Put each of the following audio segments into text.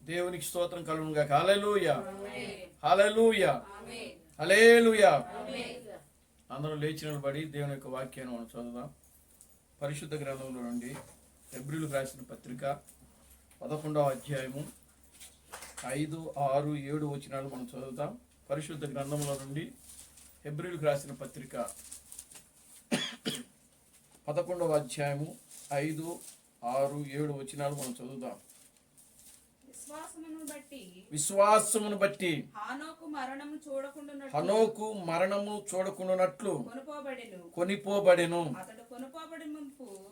దేవునికి స్తోత్రం కలుగును గాక. హల్లెలూయా, హల్లెలూయా, హల్లెలూయా. అందరూ లేచి నిలబడి దేవుని యొక్క వాక్యాన్ని మనం చదువుదాం. పరిశుద్ధ గ్రంథంలో నుండి హెబ్రీయులకు రాసిన పత్రిక 11వ అధ్యాయము 5, 6, 7 వచనాలు మనం చదువుతాం. పరిశుద్ధ గ్రంథంలో నుండి హెబ్రీయులకు రాసిన పత్రిక 11వ అధ్యాయము 5, 6, 7 వచనాలు మనం చదువుదాం. విశ్వాసమును బట్టి హనోకు మరణము చూడకుండానట్లు కొనిపోబడెను.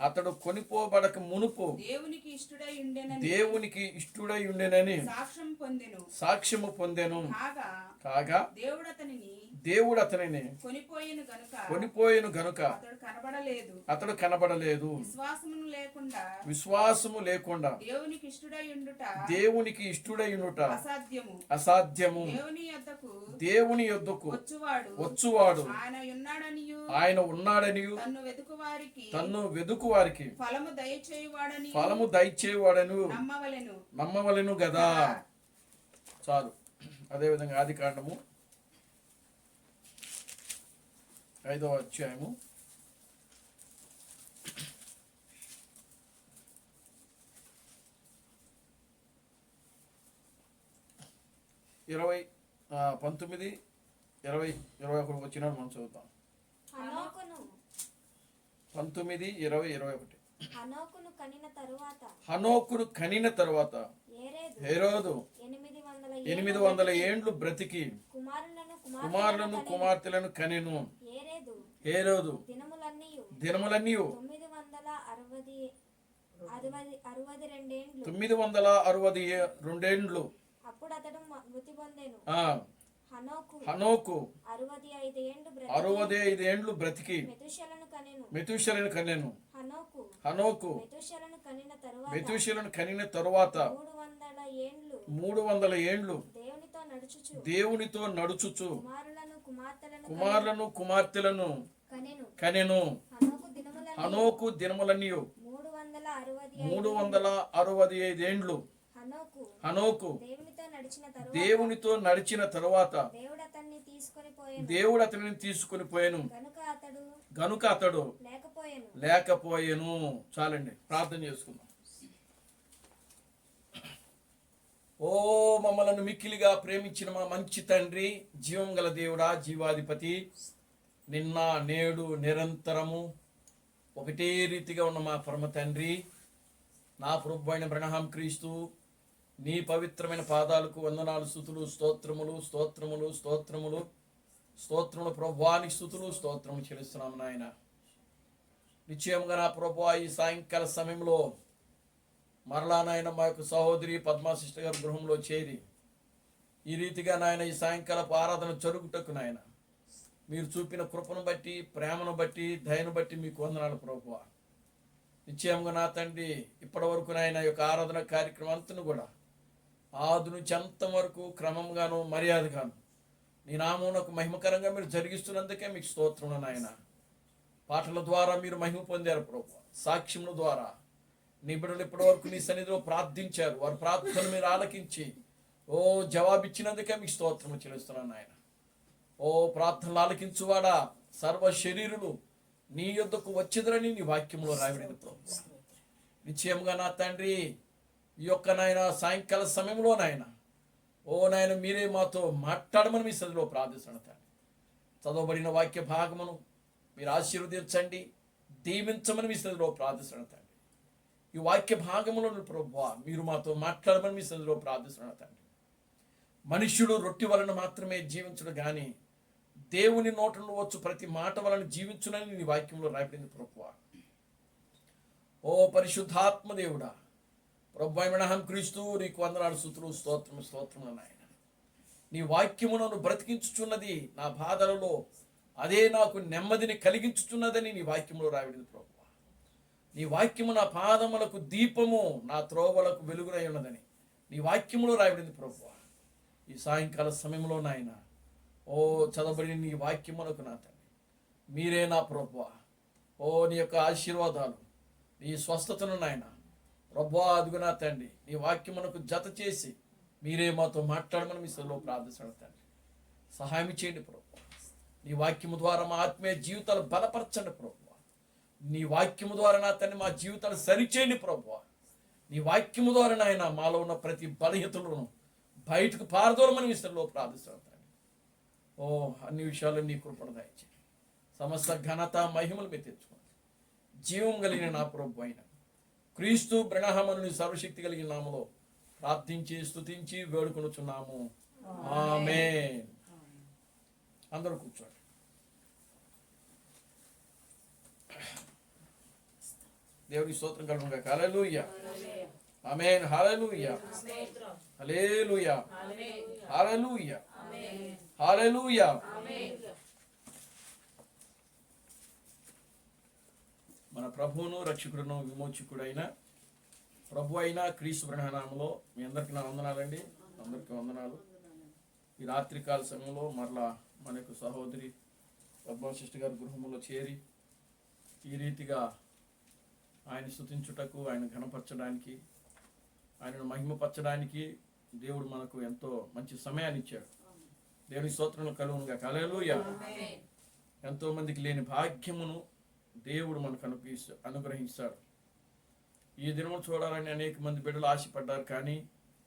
అతడు కొనిపోబడక మునుపు దేవునికి ఇష్టుడై ఉండెనని సాక్ష్యము పొందెను. కాగా దేవుడు అతనిని కొనిపోయెను గనుక అతడు కనబడలేదు. విశ్వాసము లేకుండా దేవునికి ఇష్టుడై ఉండుట అసాధ్యము. దేవుని యొద్దకు వచ్చువాడు ఆయన ఉన్నాడనియు తన్ను వెదుకు వారికి ఫలము దయచేవాడని నమ్మవలెను గదా. చాలు. అదేవిధంగా ఆది కాండము 5వ అధ్యాయము 19, 20, 21 వచ్చినాడు మనం చదువుతాం. 19, 20, 21. హనోకును కనిన తరువాత హేరోదు 800 ఏండ్లు బ్రతికి కుమారులను కుమార్తెలను కనెను. హేరోదు దినములన్నీ 962 ఏండ్లు. అప్పుడు అతడు మృతి పొందెను. హనోకు 65 ఏండ్లు బ్రతికి మెతూషెలను కనెను. హనోకు మెతూషెలను కనిన తరువాత 300 ఏండ్లు దేవునితో నడుచుచు కుమారులను కుమార్తెలను కనెను. హనోకు దినములన్నీ 365 ఏండ్లు. హనోకు దేవునితో నడిచిన తరువాత దేవుడు అతనిని తీసుకొని పోయాను గనుక అతడు లేకపోయాను. చాలండి, ప్రార్థన చేసుకుందాం. ఓ మమ్మలను మిక్కిలిగా ప్రేమించిన మా మంచి తండ్రి, జీవం గల దేవుడా, జీవాధిపతి, నిన్న నేడు నిరంతరము ఒకటే రీతిగా ఉన్న మా పరమ తండ్రి, నా ప్రభువైన అబ్రహాం క్రీస్తు నీ పవిత్రమైన పాదాలకు వందనాలు, స్తుతులు, స్తోత్రములు స్తోత్రములు స్తోత్రములు స్తోత్రములు ప్రభువానికి స్తుతులు స్తోత్రము చెల్లిస్తున్నాము నాయన. నిశ్చయముగా నా ప్రభువా, ఈ సాయంకాల సమయంలో మరలా నాయన మా యొక్క సహోదరి పద్మా సిస్టర్ గారి గృహంలో చేరి ఈ రీతిగా నాయన ఈ సాయంకాలపు ఆరాధన జరుగుటకు నాయన మీరు చూపిన కృపను బట్టి, ప్రేమను బట్టి, దయను బట్టి మీకు వందనాలు ప్రభువా. నిశ్చయంగా నా తండ్రి, ఇప్పటి వరకు నాయన యొక్క ఆరాధన కార్యక్రమం అంతను కూడా ఆది నుంచి అంతం వరకు క్రమంగాను మర్యాదగాను నీ నామమునకు మహిమకరంగా మీరు జరిగిస్తున్నందుకే మీకు స్తోత్రములు నాయన. పాటల ద్వారా మీరు మహిమ పొందారు ప్రభువా. సాక్ష్యముల ద్వారా నీ బిడ్డలు ఇప్పటి వరకు నీ సన్నిధిలో ప్రార్థించారు. వారి ప్రార్థనలు మీరు ఆలకించి జవాబిచ్చినందుకే మీకు స్తోత్రము చెల్లిస్తున్నాను నాయన. ప్రార్థనలు ఆలకించువాడా, సర్వ శరీరులు నీ యొద్దకు వచ్చేదరని నీ వాక్యంలో రాయబడింది ప్రభువా. నిశ్చయముగా నా తండ్రి, ఈ యొక్క నాయన సాయంకాల సమయంలో నాయన నాయన మీరే మాతో మాట్లాడమని మీ సన్నిధిలో ప్రార్థిస్తున్నాను తండ్రి. చదవబడిన వాక్య భాగమును మీరు ఆశీర్వదించండి, దీవించమని మీ సన్నిధిలో ప్రార్థిస్తున్నాను తండ్రి. ఈ వాక్య భాగములో ప్రభువా మీరు మాతో మాట్లాడమని మీ సన్నిధిలో ప్రార్థిస్తున్నాను తండ్రి. మనుష్యుడు రొట్టె వలన మాత్రమే జీవించడు కానీ దేవుని నోట నుండి వచ్చు ప్రతి మాట వలన జీవించునని నీ వాక్యంలో రాయబడింది ప్రభువా. పరిశుద్ధాత్మ దేవుడా, ప్రభువైన అబ్రహాం క్రీస్తు నీకు వందనాలు, స్తుతులు, స్తోత్రము స్తోత్రములు నాయన. నీ వాక్యము నన్ను బ్రతికించుచున్నది, నా బాధలలో అదే నాకు నెమ్మదిని కలిగించుచున్నదని నీ వాక్యంలో రాయబడింది ప్రభువా. నీ వాక్యము నా పాదములకు దీపము, నా త్రోవలకు వెలుగునై ఉన్నదని నీ వాక్యములో రాయబడింది ప్రభువా. ఈ సాయంకాల సమయంలో నాయన చదవబడిన నీ వాక్యములకు నా తండ్రి మీరే నా ప్రభువా. నీ యొక్క ఆశీర్వాదాలు, నీ స్వస్థతను నాయన ప్రభువా అదుగు నా తండ్రి నీ వాక్యమునకు జత చేసి మీరే మాతో మాట్లాడమని మీ సెలవు ప్రార్థిస్తాను. సహాయం చేయండి ప్రభు. నీ వాక్యము ద్వారా మా ఆత్మీయ జీవితాలు బలపరచండి ప్రభు. నీ వాక్యము ద్వారా నా తండ్రి మా జీవితాలు సరిచేయండి ప్రభు. నీ వాక్యము ద్వారా నాయన మాలో ఉన్న ప్రతి బలహీనతలను బయటకు పారదోలమని మీ సెలవు ప్రార్థిస్తాను. ఓ అన్ని విషయాలు నీ కృపణ దయచేయండి. సమస్త ఘనత మహిమలు మీరు తెచ్చుకోండి. జీవం కలిగిన నా ప్రభు అయిన క్రీస్తు బ్రహ్మను సర్వశక్తి కలిగిన నామలో ప్రార్థించి స్తుతించి వేడుకొనుచున్నాము. ఆమేన్. అందరూ కూర్చోండి. దేవుని స్తోత్రం కలుగుగా. హల్లెలూయా. ఆమేన్. హల్లెలూయా. హల్లెలూయా. హల్లెలూయా. హల్లెలూయా. మన ప్రభువును రక్షకుడును విమోచకుడైన ప్రభు అయిన క్రీస్తు బ్రహ్మనామలో మీ అందరికీ నా వందనాలండి. అందరికీ వందనాలు. ఈ రాత్రికాల సమయంలో మరలా మన యొక్క సహోదరి పద్మశిష్టి గారి గృహంలో చేరి ఈ రీతిగా ఆయన స్తుతించుటకు, ఆయన ఘనపరచడానికి, ఆయనను మహిమపరచడానికి దేవుడు మనకు ఎంతో మంచి సమయాన్ని ఇచ్చాడు. దేవుని స్తోత్రం కలుగునుగా. హల్లెలూయా. ఎంతో మందికి లేని భాగ్యమును దేవుడు మనకు అనుగ్రహిస్తాడు. ఈ దినము చూడాలని అనేక మంది బిడ్డలు ఆశపడ్డారు, కానీ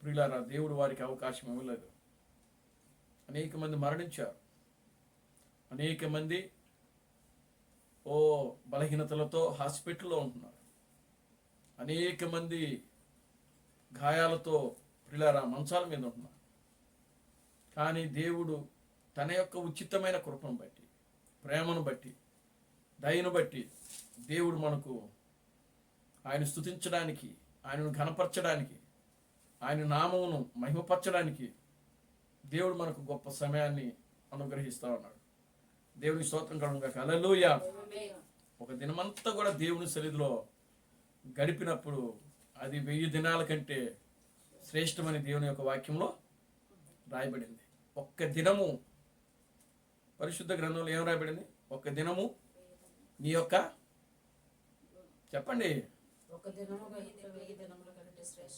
ప్రియులారా దేవుడు వారికి అవకాశం ఇవ్వలేదు. అనేక మంది మరణించారు. అనేక మంది బలహీనతలతో హాస్పిటల్లో ఉంటున్నారు. అనేక మంది గాయాలతో ప్రియులారా మంచాల మీద ఉంటున్నారు. కానీ దేవుడు తన యొక్క ఉచితమైన కృపను బట్టి, ప్రేమను బట్టి, దయను బట్టి దేవుడు మనకు ఆయన స్తుతించడానికి, ఆయనను ఘనపరచడానికి, ఆయన నామమును మహిమపరచడానికి దేవుడు మనకు గొప్ప సమయాన్ని అనుగ్రహిస్తూ ఉన్నాడు. దేవుని స్తోత్రం కలుగుగా. హల్లెలూయా. ఒక దినమంతా కూడా దేవుని సన్నిధిలో గడిపినప్పుడు అది 1000 దినాల కంటే శ్రేష్టమని దేవుని యొక్క వాక్యంలో రాయబడింది. ఒక్క దినము పరిశుద్ధ గ్రంథంలో ఏం రాయబడింది? ఒక్క దినము నీ యొక్క చెప్పండి.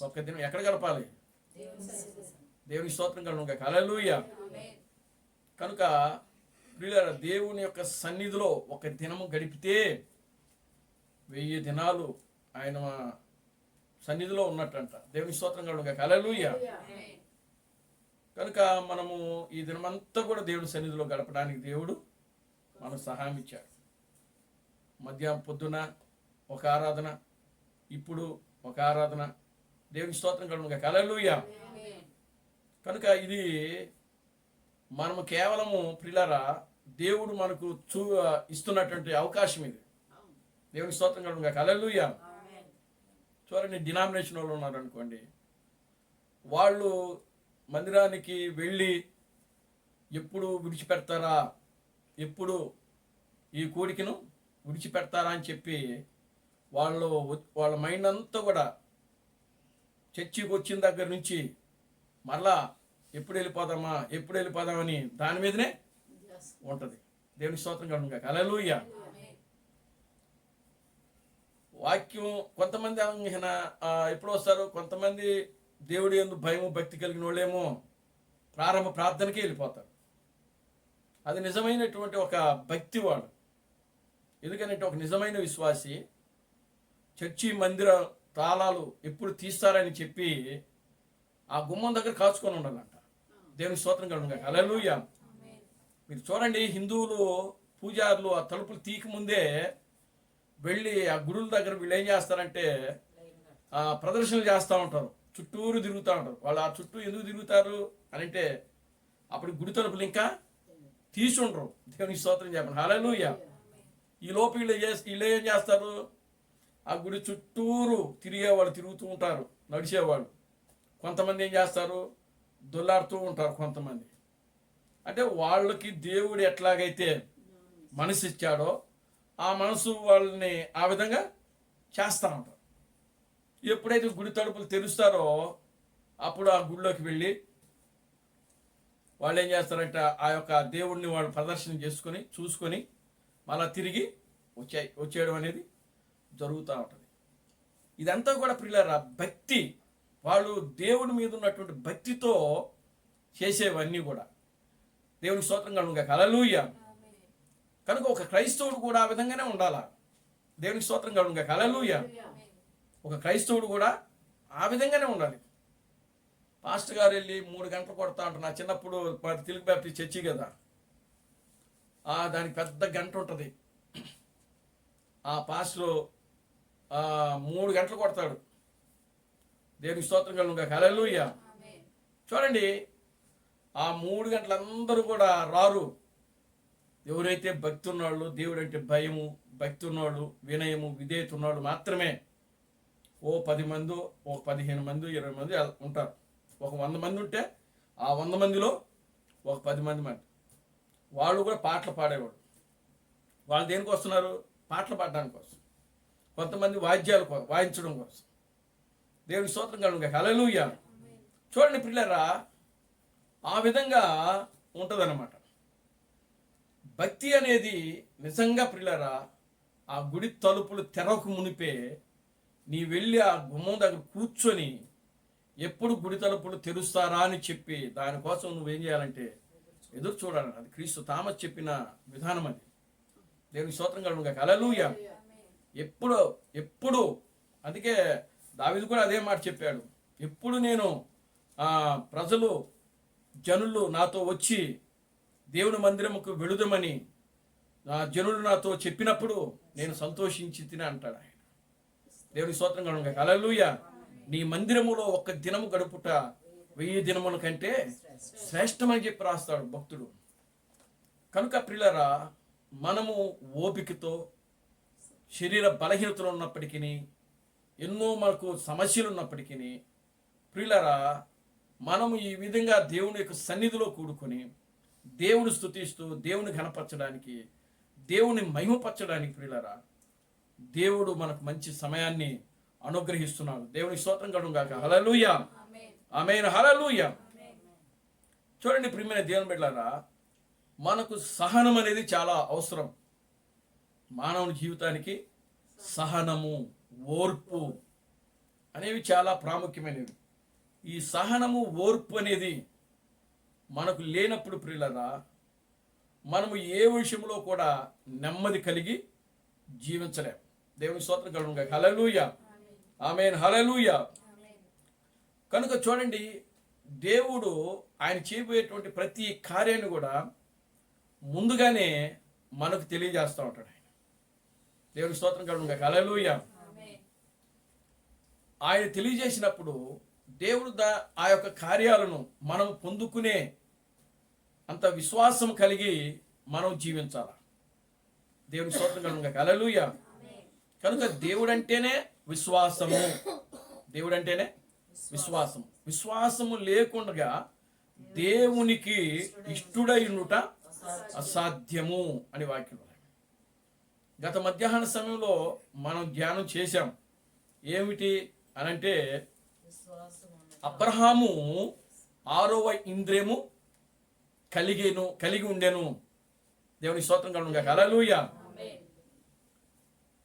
ఒక్క దినం ఎక్కడ గడపాలి? దేవుని స్తోత్రం కలుగుగా. హల్లెలూయా. కనుక ప్రియులారా దేవుని యొక్క సన్నిధిలో ఒక దినము గడిపితే 1000 దినాలు ఆయన సన్నిధిలో ఉన్నట్టంట. దేవుని స్తోత్రం కలుగుగా. హల్లెలూయా. కనుక మనము ఈ దినమంతా కూడా దేవుని సన్నిధిలో గడపడానికి దేవుడు మనకు సహాయం ఇచ్చాడు. మధ్యాహ్నం పొద్దున ఒక ఆరాధన, ఇప్పుడు ఒక ఆరాధన. దేవుని స్తోత్రం కలుగుగా. హల్లెలూయా. కనుక ఇది మనము కేవలము ప్రియులారా దేవుడు మనకు ఇస్తున్నటువంటి అవకాశం ఇది. దేవుని స్తోత్రం కలుగుగా. హల్లెలూయా. చూడండి, డినామినేషన్ వాళ్ళు ఉన్నారు అనుకోండి, వాళ్ళు మందిరానికి వెళ్ళి ఎప్పుడు విడిచిపెడతారా, ఎప్పుడు ఈ కోడికను విడిచిపెడతారా అని చెప్పి వాళ్ళ మైండ్ అంతా కూడా చర్చికి వచ్చిన దగ్గర నుంచి మరలా ఎప్పుడు వెళ్ళిపోదామని దాని మీదనే ఉంటుంది. దేవుని స్తోత్రం కలుగుగా. హల్లెలూయా. వాక్యం కొంతమంది ఎప్పుడు వస్తారు, కొంతమంది దేవుడి యందు భయము భక్తి కలిగిన వాళ్ళేమో ప్రారంభ ప్రార్థనకే వెళ్ళిపోతారు. అది నిజమైనటువంటి ఒక భక్తి వాడు. ఎందుకంటే ఒక నిజమైన విశ్వాసి చర్చి మందిర తాళాలు ఎప్పుడు తీస్తారని చెప్పి ఆ గుమ్మం దగ్గర కాచుకొని ఉండాలంట. దేవుని స్తోత్రం కలుగుగా. హల్లెలూయా. మీరు చూడండి, హిందువులు పూజారులు ఆ తలుపులు తీక ముందే వెళ్ళి ఆ గుడుల దగ్గర వీళ్ళు ఏం చేస్తారంటే ప్రదర్శనలు చేస్తూ ఉంటారు, చుట్టూరు తిరుగుతూ ఉంటారు. వాళ్ళు ఆ చుట్టూ ఎందుకు తిరుగుతారు అని అంటే అప్పుడు గుడి తలుపులు ఇంకా తీసుండ్రు. దేవుని స్తోత్రం చెప్పండి. హల్లెలూయా. ఈ లోపు వీళ్ళు ఏం చేస్తారు, ఆ గుడి చుట్టూరు తిరిగేవాళ్ళు తిరుగుతూ ఉంటారు, నడిచేవాళ్ళు. కొంతమంది ఏం చేస్తారు, దొల్లాడుతూ ఉంటారు. కొంతమంది అంటే వాళ్ళకి దేవుడు ఎట్లాగైతే మనసు ఇచ్చాడో ఆ మనసు వాళ్ళని ఆ విధంగా చేస్తూ ఉంటారు. ఎప్పుడైతే గుడి తలుపులు తెరుస్తారో అప్పుడు ఆ గుడిలోకి వెళ్ళి వాళ్ళు ఏం చేస్తారంటే ఆ యొక్క దేవుడిని వాళ్ళు ప్రదర్శన చేసుకొని చూసుకొని మళ్ళా తిరిగి వచ్చేయడం అనేది జరుగుతూ ఉంటుంది. ఇదంతా కూడా ప్రియులారా భక్తి. వాళ్ళు దేవుని మీద ఉన్నటువంటి భక్తితో చేసేవన్నీ కూడా. దేవునికి స్తోత్రం కలుగుగా. హల్లెలూయా. కనుక ఒక క్రైస్తవుడు కూడా ఆ విధంగానే ఉండాలా. దేవునికి స్తోత్రం కలుగుగా. హల్లెలూయా. ఒక క్రైస్తవుడు కూడా ఆ విధంగానే ఉండాలి. పాస్టర్ గారు వెళ్ళి 3 గంటలు కొడతా ఉంటారు. నా చిన్నప్పుడు తెలుగు బ్యాప్టిస్ట్ చర్చి కదా, దానికి పెద్ద గంట ఉంటుంది. ఆ పాస్టర్ 3 గంటలు కొడతాడు. దేవునికి స్తోత్రం కలుగుగా. హల్లెలూయా. చూడండి, ఆ 3 గంటలు అందరూ కూడా రారు. ఎవరైతే భక్తి ఉన్నవాళ్ళు, దేవుడు అంటే భయము, భక్తి ఉన్నవాళ్ళు, వినయము, విధేయత ఉన్నవాళ్ళు మాత్రమే. 10 మంది, 15 మంది, 20 మంది ఉంటారు. 100 మంది ఉంటే ఆ 100 మందిలో 10 మంది వాళ్ళు కూడా పాటలు పాడేవాడు. వాళ్ళు దేనికి వస్తున్నారు? పాటలు పాడడానికి కోసం. కొంతమంది వాయిద్యాలు వాయించడం కోసం. దేవుని స్తోత్రం కలుగుగా. హల్లెలూయా. చూడండి ప్రియులారా, ఆ విధంగా ఉంటుందన్నమాట. భక్తి అనేది నిజంగా ప్రియులారా, ఆ గుడి తలుపులు తెరవకు మునిపే నీ వెళ్ళి ఆ గుమ్మం దగ్గర కూర్చొని ఎప్పుడు గుడి తలుపులు తెరుస్తారా అని చెప్పి దానికోసం నువ్వేం చేయాలంటే ఎదురు చూడాలని. అది క్రీస్తు థామస్ చెప్పిన విధానం. అది దేవునికి స్తోత్రం కలుగుగా. హల్లెలూయా. ఎప్పుడు అందుకే దావీదు కూడా అదే మాట చెప్పాడు. ఎప్పుడు నేను జనులు నాతో వచ్చి దేవుని మందిరముకు వెళుదమని జనులు నాతో చెప్పినప్పుడు నేను సంతోషించి తిన అంటాడు ఆయన. దేవుని స్తోత్రం కలుగుగా. హల్లెలూయా. నీ మందిరములో 1 దినము గడుపుట 1000 దినముల కంటే శ్రేష్టమని చెప్పి రాస్తాడు భక్తుడు. కనుక ప్రియులారా, మనము ఓపికతో, శరీర బలహీనతలు ఉన్నప్పటికీ, ఎన్నో మనకు సమస్యలు ఉన్నప్పటికీ ప్రియులారా, మనము ఈ విధంగా దేవుని యొక్క సన్నిధిలో కూడుకొని దేవుని స్తుతిస్తూ, దేవుని ఘనపరచడానికి, దేవుని మహిమపరచడానికి ప్రియులారా, దేవుడు మనకు మంచి సమయాన్ని అనుగ్రహిస్తున్నాడు. దేవుని స్తోత్రం కలుగుగాక. హల్లెలూయా. ఆమేన్. హల్లెలూయా. చూడండి ప్రియమైన దేవుని బిడ్డలారా, మనకు సహనం అనేది చాలా అవసరం. మానవుని జీవితానికి సహనము, ఓర్పు అనేవి చాలా ప్రాముఖ్యమైనవి. ఈ సహనము, ఓర్పు అనేది మనకు లేనప్పుడు ప్రియులారా, మనము ఏ విషయంలో కూడా నెమ్మది కలిగి జీవించలేం. దేవుని స్తోత్రం కలుగుగా. హల్లెలూయా. ఆమేన్. హల్లెలూయా. కనుక చూడండి, దేవుడు ఆయన చేయబోయేటువంటి ప్రతి కార్యాన్ని కూడా ముందుగానే మనకు తెలియజేస్తూ ఉంటాడు ఆయన. దేవుని స్తోత్రం కలుగుగా. హల్లెలూయా. ఆయన తెలియజేసినప్పుడు దేవుడు ఆ యొక్క కార్యాలను మనం పొందుకునే అంత విశ్వాసం కలిగి మనం జీవించాలి. దేవుని స్తోత్రం కలుగుగా. హల్లెలూయా. కనుక దేవుడు అంటేనే విశ్వాసము. దేవుడు అంటేనే విశ్వాసము. విశ్వాసము లేకుండా దేవునికి ఇష్టుడైనుట అసాధ్యము అని వాక్యం. గత మధ్యాహ్న సమయంలో మనం ధ్యానం చేశాం. ఏమిటి అనంటే, అబ్రహాము 6వ ఇంద్రియము కలిగి ఉండెను. దేవుని స్తోత్రం కలుగుగా. హల్లెలూయా.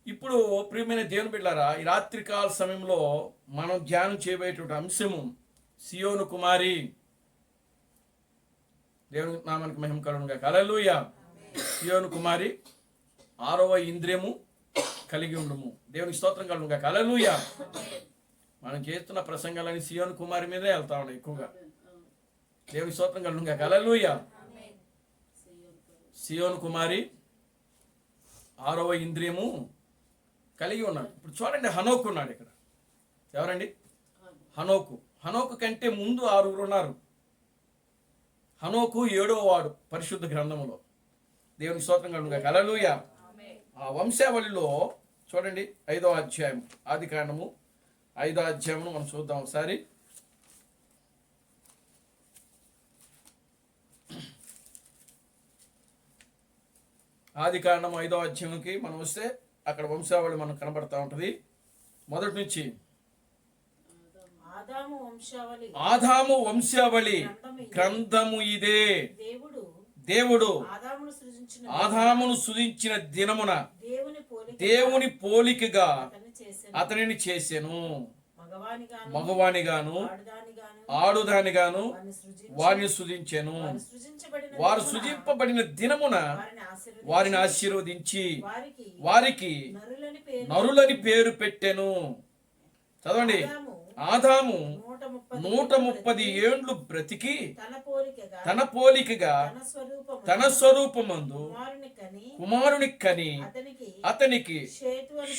ఇప్పుడు ప్రియమైన దేవుని బిడ్డలారా, ఈ రాత్రికాల సమయంలో మనం ధ్యానం చేయబోయేటువంటి అంశము సియోను కుమారి. దేవుని నామానికి మహిమ కలుగుగా. హల్లెలూయా. సియోను కుమారి 6వ ఇంద్రియము కలిగి ఉండుము. దేవునికి స్తోత్రం కలుగుగా. హల్లెలూయా. మనం చేస్తున్న ప్రసంగాలని సియోను కుమారి మీదే వెళ్తా ఉన్నాయి ఎక్కువగా. దేవునికి స్తోత్రం కలుగుగా. హల్లెలూయా. సియోను కుమారి 6వ ఇంద్రియము కలిగి ఉన్నాడు. ఇప్పుడు చూడండి, హనోకు ఉన్నాడు ఇక్కడ. ఎవరండి? హనోకు కంటే ముందు 6 ఉన్నారు. హనోకు 7వ వాడు పరిశుద్ధ గ్రంథములో. దేవుని స్తోత్రం కలుగుగా. హల్లెలూయా. ఆ వంశావళిలో చూడండి, 5వ అధ్యాయం, ఆదికాండము 5వ అధ్యాయమును మనం చూద్దాం ఒకసారి. ఆదికాండము 5వ అధ్యాయంకి మనం వస్తే అక్కడ వంశావళి మనకు కనబడతా ఉంటది. మొదటి నుంచి ఆదాము వంశావళి గ్రంథము ఇదే. దేవుడు ఆదామును సృజించిన దినమున దేవుని పోలికగా అతనిని చేసెను. మగవానిగాను ఆడుదానిగాను వారిని సృజించెను. వారు సృజింపబడిన దినమున వారిని ఆశీర్వదించి వారికి నరులని పేరు పెట్టెను. చదవండి. ఆదాము 130 ఏండ్లు బ్రతికి తన పోలికగా తన స్వరూపమందు కుమారుని కని అతనికి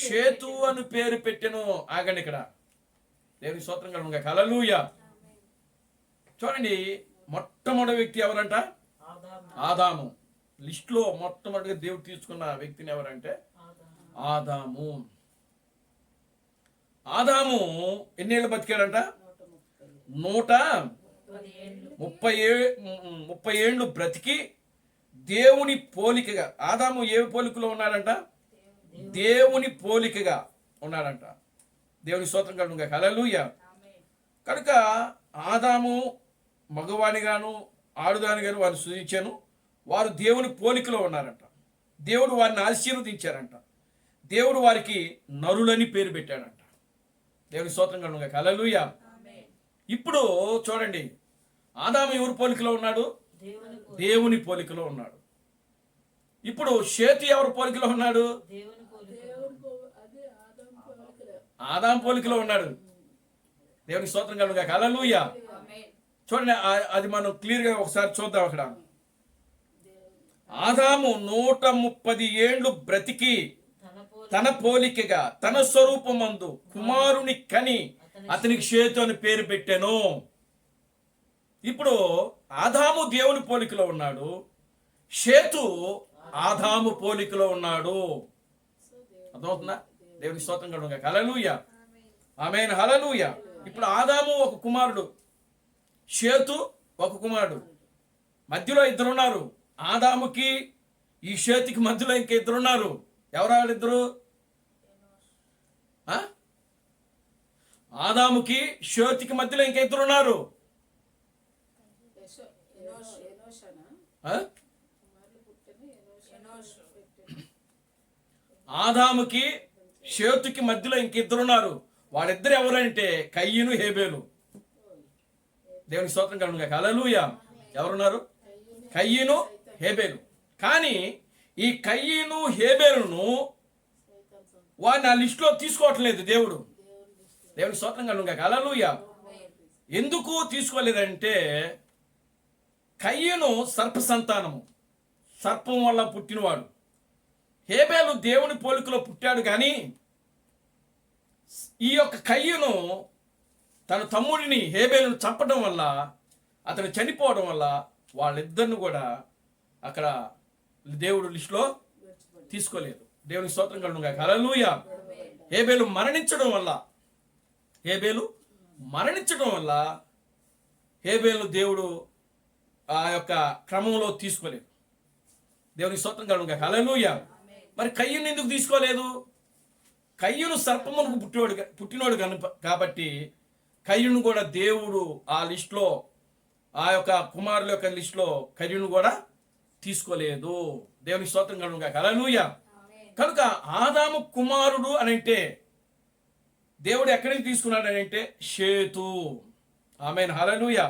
షేతు అని పేరు పెట్టెను. ఆగండి, ఇక్కడ దేవుని స్తోత్రం కలుగుగా. హల్లెలూయా. చూడండి, మొట్టమొదటి వ్యక్తి ఎవరంట? ఆదాము. లిస్ట్ లో మొట్టమొదటిగా దేవుడు తీసుకున్న వ్యక్తిని ఎవరంటే ఆదాము. ఆదాము ఎన్నేళ్ళు బతికాడంట? 130 ఏండ్లు బ్రతికి దేవుని పోలికగా. ఆదాము ఏ పోలికలో ఉన్నాడంట? దేవుని పోలికగా ఉన్నాడంట. దేవుని స్తోత్రం కలుగుగా. హల్లెలూయా. కనుక ఆదాము మగవానిగాను ఆడుదానిగాను వారిని సృజించాను. వారు దేవుని పోలికలో ఉన్నారంట. దేవుడు వారిని ఆశీర్వదించారంట. దేవుడు వారికి నరులని పేరు పెట్టాడంట. దేవుని స్తోత్రం కలుగుగా. హల్లెలూయా. ఇప్పుడు చూడండి, ఆదాము ఎవరి పోలికలో ఉన్నాడు? దేవుని పోలికలో ఉన్నాడు. ఇప్పుడు షేతు ఎవరి పోలికలో ఉన్నాడు? ఆదాము పోలికలో ఉన్నాడు. దేవుని స్తోత్రం కలుగుగా. హల్లెలూయా. చూడండి, అది మనం క్లియర్ గా ఒకసారి చూద్దాం. అక్కడ ఆదాము 130 ఏండ్లు బ్రతికి తన పోలికగా తన స్వరూపమందు కుమారుని కని అతనికి షేతు అని పేరు పెట్టాను. ఇప్పుడు ఆదాము దేవుని పోలికలో ఉన్నాడు, షేతు ఆదాము పోలికలో ఉన్నాడు. అర్థమవుతుందా? దేవుని స్తోత్రం కలుగుగా. హల్లెలూయా. ఆమేన్. హల్లెలూయా. ఇప్పుడు ఆదాము ఒక కుమారుడు, షేతు ఒక కుమారుడు. మధ్యలో ఇద్దరున్నారు. ఆదాముకి ఈ షేతుకి మధ్యలో ఇంక ఇద్దరున్నారు. ఎవరు వాళ్ళిద్దరు? ఆదాముకి షేతుకి మధ్యలో ఇంక ఇద్దరున్నారు. ఆదాముకి షేతుకి మధ్యలో ఇంక ఇద్దరున్నారు. వాళ్ళిద్దరు ఎవరంటే కయ్యను హేబేలు. దేవుని స్తోత్రం కలుగుగా. హల్లెలూయా. ఎవరున్నారు? కయ్యను హేబేలు. కానీ ఈ కయ్యను హేబేలును వారిని ఆ లిస్టులో తీసుకోవట్లేదు దేవుడు. దేవుని స్తోత్రం కలుగుగా. హల్లెలూయా. ఎందుకు తీసుకోలేదంటే కయ్యను సర్ప సంతానము, సర్పం వల్ల పుట్టినవాడు. హేబేలు దేవుని పోలికలో పుట్టాడు. కానీ ఈ యొక్క కయ్యను తన తమ్ముడిని హేబేలును చంపడం వల్ల, అతను చనిపోవడం వల్ల వాళ్ళిద్దరిని కూడా అక్కడ దేవుడు లిస్టులో తీసుకోలేదు. దేవుని స్తోత్రం కలుగుగా. హల్లెలూయా. హేబేలు మరణించడం వల్ల హేబేలు దేవుడు ఆ యొక్క క్రమంలో తీసుకోలేదు. దేవుని స్తోత్రం కలుగుగా. హల్లెలూయా. మరి కయ్యను ఎందుకు తీసుకోలేదు? కయ్యను సర్పమునకు పుట్టినోడు కాబట్టి కయ్యను కూడా దేవుడు ఆ లిస్టులో, ఆ యొక్క కుమారుల యొక్క లిస్టులో కయ్యను కూడా తీసుకోలేదు. దేవుని స్తోత్రం కలుగుగా. హల్లెలూయా. కనుక ఆదాము కుమారుడు అని అంటే దేవుడు ఎక్కడి నుంచి తీసుకున్నాడు అని అంటే షేతు. ఆమేన్. హల్లెలూయా.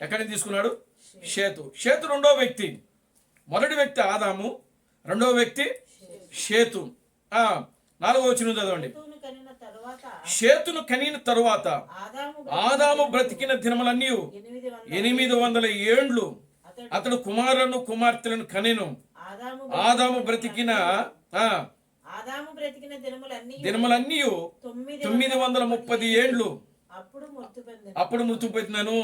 ఎక్కడి నుంచి తీసుకున్నాడు? షేతు. షేతు రెండో వ్యక్తి. మొదటి వ్యక్తి ఆదాము, రెండో వ్యక్తి షేతు. 4వ వచనం చదవండి. షేతును కనిన తరువాత ఆదాము బ్రతికిన దినములన్నీ 800 ఏండ్లు అతడు కుమారులను కుమార్తెలను కనెను. ఆదాము బ్రతికిన దినములన్నీ 930 ఏండ్లు అప్పుడు మృతి పొందినను.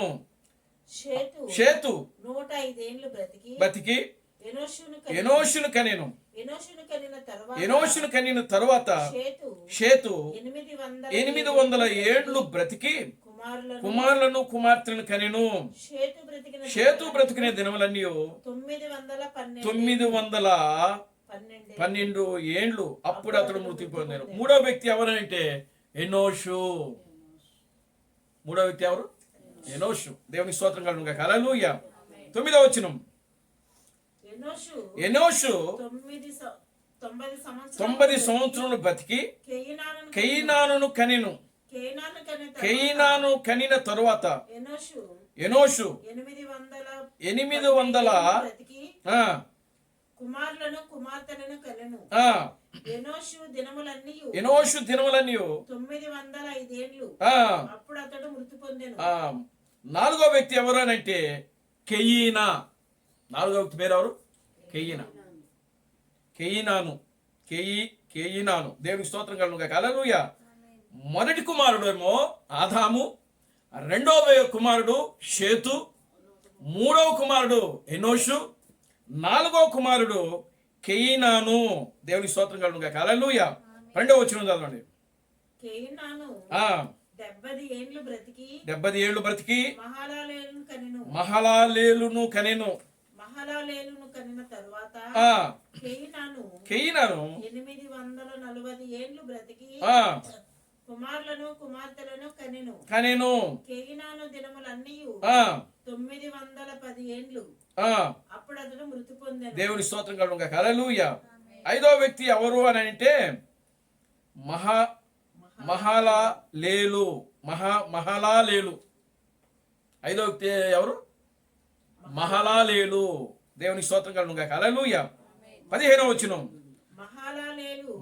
షేతు 105 ఏండ్లు బ్రతికి ఎనోషును కనెను. ఎనోషును కనిన తరువాత షేతు 800 ఏండ్లు బ్రతికి కుమారులను కుమార్తెలను కనెను. షేతు బ్రతికిన దినములన్నీ 912 ఏండ్లు అప్పుడు అతడు మృతి పొందాను. మూడో వ్యక్తి ఎవరంటే ఎనోషు. మూడో వ్యక్తి ఎవరు? ఎనోషు. దేవుని స్తోత్రం కలుగుగా. హల్లెలూయా. 9వ వచనం. ఎనోషు 90 సంవత్సరములు బతికి కయీనానును కనెను. కేయినాను కనిన తరువాత ఎనోషు 800 బ్రతికి ఆ, కుమారులను కుమార్తెలను కనెను. ఆ, ఎనోషు దినములన్నీ ఎనోషు దినములన్నీ 905 ఏండ్లు. ఆ, అప్పుడు అతడు మృతి పొందెను. ఆ, నాలుగో వ్యక్తి ఎవరు అని అంటే కెయీనా. నాలుగో వ్యక్తి పేరు ఎవరు? కెయీనా. కేయినాను దేవునికి స్తోత్రం కలుగును గాక. హల్లెలూయా. మొదటి కుమారుడు ఏమో ఆదాము, రెండవ కుమారుడు షేతు, మూడవ కుమారుడు ఎనోషు, నాలుగవ కుమారుడు కేయినాను. దేవునికి స్తోత్రం కలుగును గాక. హల్లెలూయా. 2వ వచనం చదవండి. కేయినాను ఆ, 70 ఏండ్లు బ్రతికి 70 ఏళ్ళు బ్రతికి మహలాలేలును కనెను. మహలాలేలును కనెను. మహలాలేలును కనిన తరువాత ఆ, కేయినాను కేయినాను 840 ఏండ్లు బ్రతికి ఆ, కుమారులను కుమార్తెలను కనెను. కనెను. కేయినాను దినములన్నీ ఆ, 910 ఏండ్లు. ఆ, అప్పుడు అతడు మృతి పొందెను. దేవుని స్తోత్రం కలుగును గాక. హల్లెలూయా. 5వ వ్యక్తి ఎవరు అని అంటే మహలాలేలు. మహలాలేలు 5వ వ్యక్తి ఎవరు? మహలాలేలు. దేవుని స్తోత్రం కలుగును గాక. హల్లెలూయా. 15వ వచనం.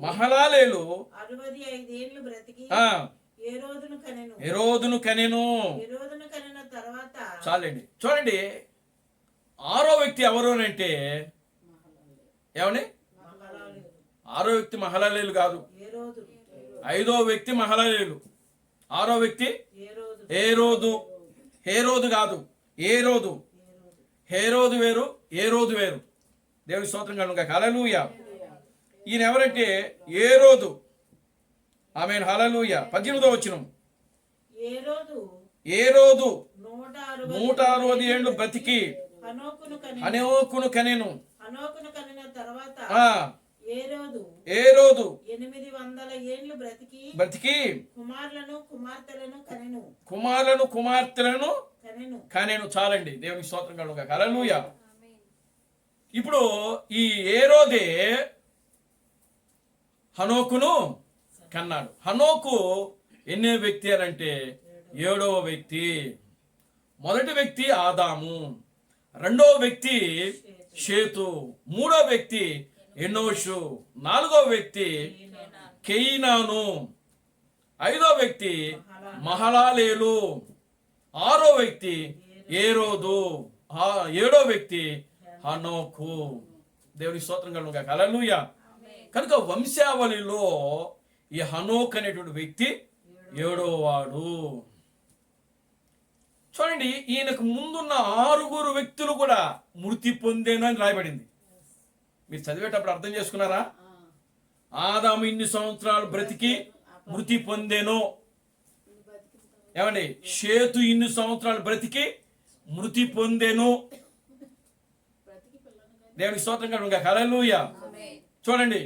మహలాలేలు 65 ఏండ్లు బ్రతికి ఆ, ఏరోదును కనెను. ఎరోదును కనెను. ఏరోదును కనిన తర్వాత చాలండి. చూడండి, 6వ వ్యక్తి ఎవరు అని అంటే ఏమని? మహలాలేలు. 6వ వ్యక్తి మహలాలేలు కాదు. ఏరోదు. 5వ వ్యక్తి మహలాలేలు. 6వ వ్యక్తి ఏరోదు. ఏరోదు. హేరోదు కాదు, ఏరోదు. హేరోదు వేరు, ఏరోదు వేరు. దేవుని స్తోత్రం కలుగును గాక. హల్లెలూయా. ఈయన ఎవరంటే ఏరోదు. ఆమేన్. హల్లెలూయా. 18వ వచనం. ఏరోదు 160 ఏండ్లు బ్రతికి హనోకును కనెను. హనోకును కనిన తర్వాత ఆ, ఏరోదు ఏరోదు 800 ఏండ్లు బ్రతికి బ్రతికి కుమారులను కుమార్తెలను కనెను. కుమారులను కుమార్తెలను కనెను. కనెను. చాలండి. దేవునికి స్తోత్రం కలుగును గాక. హల్లెలూయా. ఇప్పుడు ఈ ఏరోదే హనోకును కన్నాడు. హనోకు ఎన్నో వ్యక్తి అని అంటే 7వ వ్యక్తి. మొదటి వ్యక్తి ఆదాము, రెండవ వ్యక్తి షేతు, మూడవ వ్యక్తి ఎనోషు, నాలుగవ వ్యక్తి కేయినాను, 5వ వ్యక్తి మహలాలేలు, 6వ వ్యక్తి ఏరోదు, 7వ వ్యక్తి హనోకు. దేవుని స్తోత్రం కలుగును గాక. హల్లెలూయా. కనుక వంశావళిలో ఈ హనోక్ అనేటువంటి వ్యక్తి 7వ వాడు. చూడండి, ఈయనకు ముందున్న 6 వ్యక్తులు కూడా మృతి పొందేను అని రాయబడింది. మీరు చదివేటప్పుడు అర్థం చేసుకున్నారా? ఆదాము ఇన్ని సంవత్సరాలు బ్రతికి మృతి పొందేను. ఏమండి? షేతు ఇన్ని సంవత్సరాలు బ్రతికి మృతి పొందేను. దేవునికి స్తోత్రం కలుగును గాక. హల్లెలూయా. చూడండి,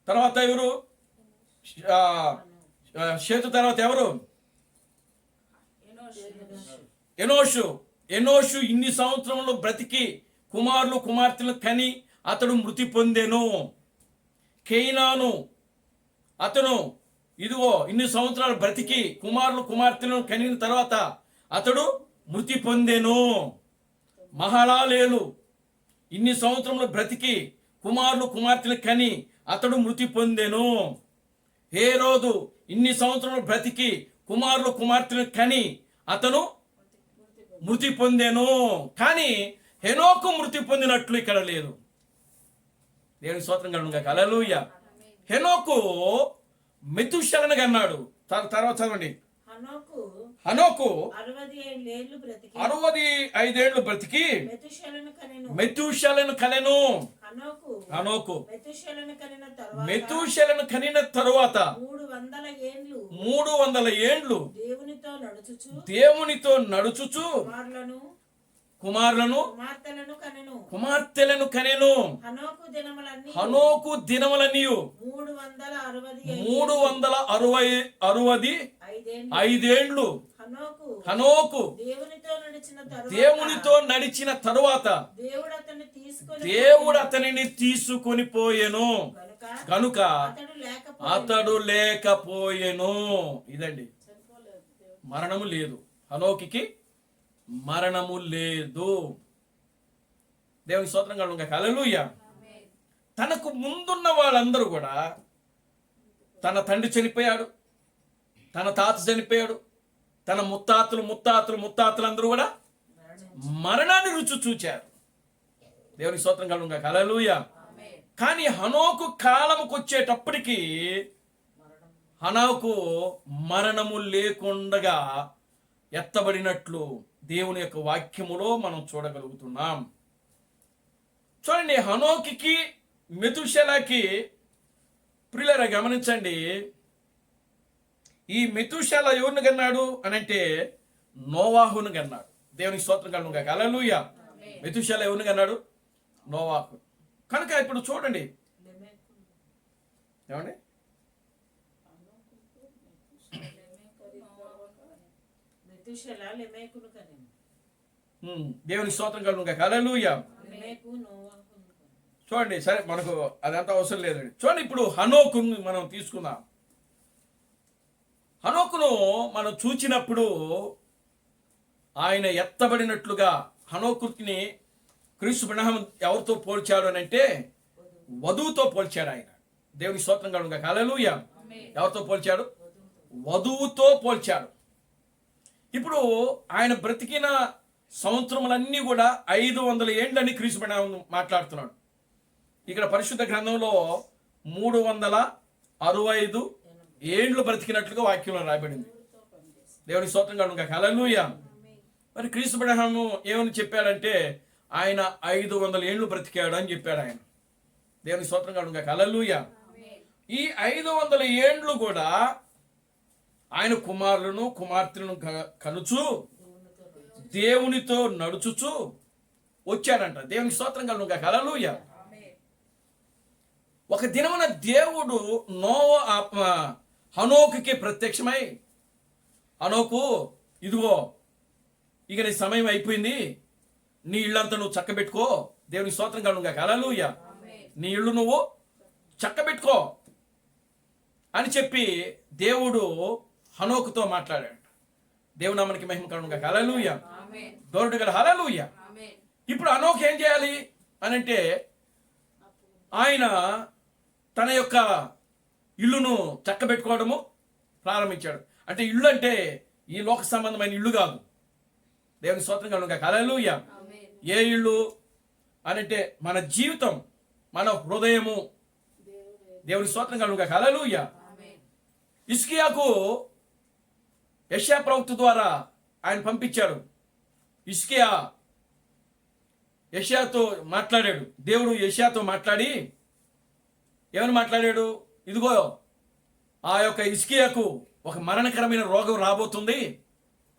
తర్వాత ఎవరు? షేతు తర్వాత ఎవరు? ఎనోషు ఇన్ని సంవత్సరంలో బ్రతికి కుమారులు కుమార్తెలు కని అతడు మృతి పొందెను. కేయినాను అతను ఇదిగో ఇన్ని సంవత్సరాలు బ్రతికి కుమారులు కుమార్తెలను కనిన తర్వాత అతడు మృతి పొందెను. మహలాలేలు ఇన్ని సంవత్సరంలో బ్రతికి కుమారులు కుమార్తెలు కని అతడు మృతి పొందెను. హేరోదు ఇన్ని సంవత్సరంలో బ్రతికి కుమారులు కుమార్తెలు కని అతను మృతి పొందెను. కానీ హెనోకు మృతి పొందినట్లు ఇక్కడ లేదు. దేవుని స్తోత్రం కలుగును గాక. హల్లెలూయా. హెనోకు మెతుషెలను కన్నాడు. తర్వాత చదవండి. హనోకు 65 ఏళ్ళు బ్రతికి మెతుషెలను కనెను. హనోకు మెతుషెలను కనిన తరువాత 300 ఏండ్లు దేవునితో నడుచుచు కుమారులను కుమార్తెలను కనెను. హనోకు దినములన్నీ 365 ఏండ్లు హనోకు దేవునితో నడిచిన తరువాత దేవుడు అతనిని తీసుకొని పోయెను. కనుక అతడు లేకపోయెను. ఇదండి మరణము లేదు. హనోకుకి మరణము లేదు. దేవుని స్తోత్రం కలుగును. హల్లెలూయా. తనకు ముందున్న వాళ్ళందరూ కూడా, తన తండ్రి చనిపోయాడు, తన తాత చనిపోయాడు, తన ముత్తాతలు అందరూ కూడా మరణాన్ని రుచి చూచారు. దేవుని స్తోత్రం కలుగును. హల్లెలూయా. కానీ హనోకు కాలముకు వచ్చేటప్పటికి హనోకు మరణము లేకుండగా ఎత్తబడినట్లు దేవుని యొక్క వాక్యములో మనం చూడగలుగుతున్నాం. చూడండి, హనోకుకి మెతుషెలకి, ప్రియులారా గమనించండి, ఈ మెతుషెల ఎవరిని కన్నాడు అని అంటే నోవాహును కన్నాడు. దేవునికి స్తోత్రం కలుగును గాక. హల్లెలూయా. మెతుషెల ఎవరిని కన్నాడు? నోవాహు. కనుక ఇప్పుడు చూడండి, ఏమండి, మెతూషెల లెమెకును కనెను. దేవుని స్తోత్రం కలుగును గాక. హల్లెలూయా. లెమెకు నోవాహును కనెను. చూడండి, సరే మనకు అదంతా అవసరం లేదండి. చూడండి, ఇప్పుడు హనోకును మనం తీసుకుందాం. హనోకును మనం చూచినప్పుడు ఆయన ఎత్తబడినట్లుగా హనోకుని క్రీస్తు బ్రహ్మ ఎవరితో పోల్చాడు అని అంటే వధువుతో పోల్చాడు ఆయన. దేవుని స్తోత్రం కలుగును గాక. హల్లెలూయా. ఎవరితో పోల్చాడు? వధువుతో పోల్చాడు. ఇప్పుడు ఆయన బ్రతికిన సంవత్సరములన్నీ కూడా 500 ఏండ్లని క్రీస్తు బ్రహ్మ మాట్లాడుతున్నాడు. ఇక్కడ పరిశుద్ధ గ్రంథంలో 365 ఏండ్లు బ్రతికినట్లుగా వాక్యంలో రాయబడింది. దేవుని స్తోత్రం కలుగును గాక. హల్లెలూయా. మరి క్రీస్తు బ్రహ్మ ఏమని చెప్పాడంటే ఆయన 500 ఏండ్లు బ్రతికాడు అని చెప్పాడు ఆయన. దేవుని స్తోత్రం కలుగును గాక. హల్లెలూయా. ఈ 500 ఏండ్లు కూడా ఆయన కుమారులను కుమార్తెలను కనుచు దేవునితో నడుచుచు వచ్చాడంట. దేవుని స్తోత్రం కలుగును గాక. హల్లెలూయా. ఒక దినమున దేవుడు హనోకుకి ప్రత్యక్షమై, హనోకు, ఇదిగో ఇక నీ సమయం అయిపోయింది, నీ ఇళ్ళంతా నువ్వు చక్కబెట్టుకో. దేవుని స్తోత్రం కలుగును గాక. హల్లెలూయా. నీ ఇల్లు నువ్వు చక్కబెట్టుకో అని చెప్పి దేవుడు హనోకుతో మాట్లాడాడు. దేవుని నామానికి మహిమ కలుగును గాక. హల్లెలూయా. దోరుడు గల హల్లెలూయా. ఇప్పుడు హనోకు ఏం చేయాలి అని అంటే ఆయన తన యొక్క ఇల్లును చక్కబెట్టుకోవడము ప్రారంభించాడు. అంటే ఇల్లు అంటే ఈ లోక సంబంధమైన ఇల్లు కాదు. దేవుని స్తోత్రం కలుగును గాక. హల్లెలూయా. ఏ ఇల్లు అనంటే మన జీవితం, మన హృదయము. దేవుని స్తోత్రం కలుగును గాక. హల్లెలూయా. హిజ్కియాకు యెషయా ప్రవక్త ద్వారా ఆయన పంపించాడు. హిజ్కియా యెషయాతో మాట్లాడాడు. దేవుడు యెషయాతో మాట్లాడి ఏమని మాట్లాడాడు? ఇదిగో ఆ యొక్క హిజ్కియాకు ఒక మరణకరమైన రోగం రాబోతుంది,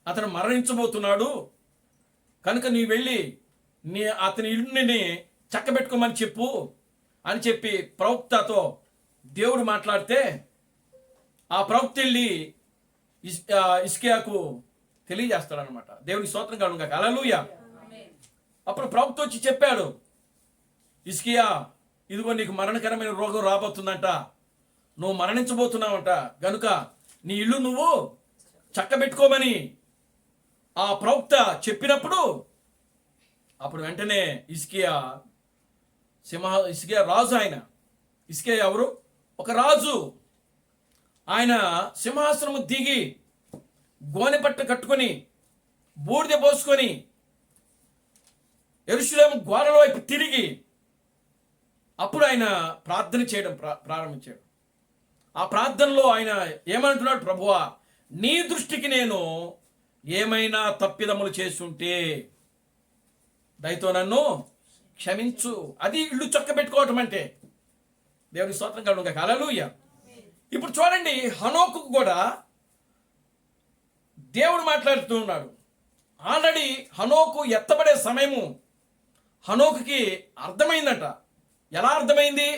అతను మరణించబోతున్నాడు, కనుక నీ వెళ్ళి అతని ఇల్లుని చక్కబెట్టుకోమని చెప్పు అని చెప్పి ప్రవక్తతో దేవుడు మాట్లాడితే ఆ ప్రవక్త వెళ్ళి హిజ్కియాకు తెలియజేస్తాడనమాట. దేవుని స్తోత్రం కలుగును గాక. హల్లెలూయా. అప్పుడు ప్రవక్త వచ్చి చెప్పాడు, హిజ్కియా, ఇదిగో నీకు మరణకరమైన రోగం రాబోతుందంట, నువ్వు మరణించబోతున్నావంట, గనుక నీ ఇల్లు నువ్వు చక్కబెట్టుకోమని ఆ ప్రవక్త చెప్పినప్పుడు అప్పుడు వెంటనే హిజ్కియా రాజు. ఆయన హిజ్కియా ఎవరు? ఒక రాజు. ఆయన సింహాసనము దిగి గోనెపట్ట కట్టుకొని బూడిద పోసుకొని యెరూషలేము గోడల వైపు తిరిగి అప్పుడు ఆయన ప్రార్థన చేయడం ప్రారంభించాడు. ఆ ప్రార్థనలో ఆయన ఏమంటున్నాడు? ప్రభువా, నీ దృష్టికి నేను ఏమైనా తప్పిదములు చేస్తుంటే దయతో నన్ను క్షమించు. అది ఇల్లు చక్కబెట్టుకోవటం అంటే. దేవుని స్తోత్రం కలుగును గాక. హల్లెలూయా. ఇప్పుడు చూడండి, హనోకు కూడా దేవుడు మాట్లాడుతూ ఉన్నాడు. ఆల్రెడీ హనోకు ఎత్తబడే సమయము హనోకుకి అర్థమైందట. ఎలా అర్థమైంది?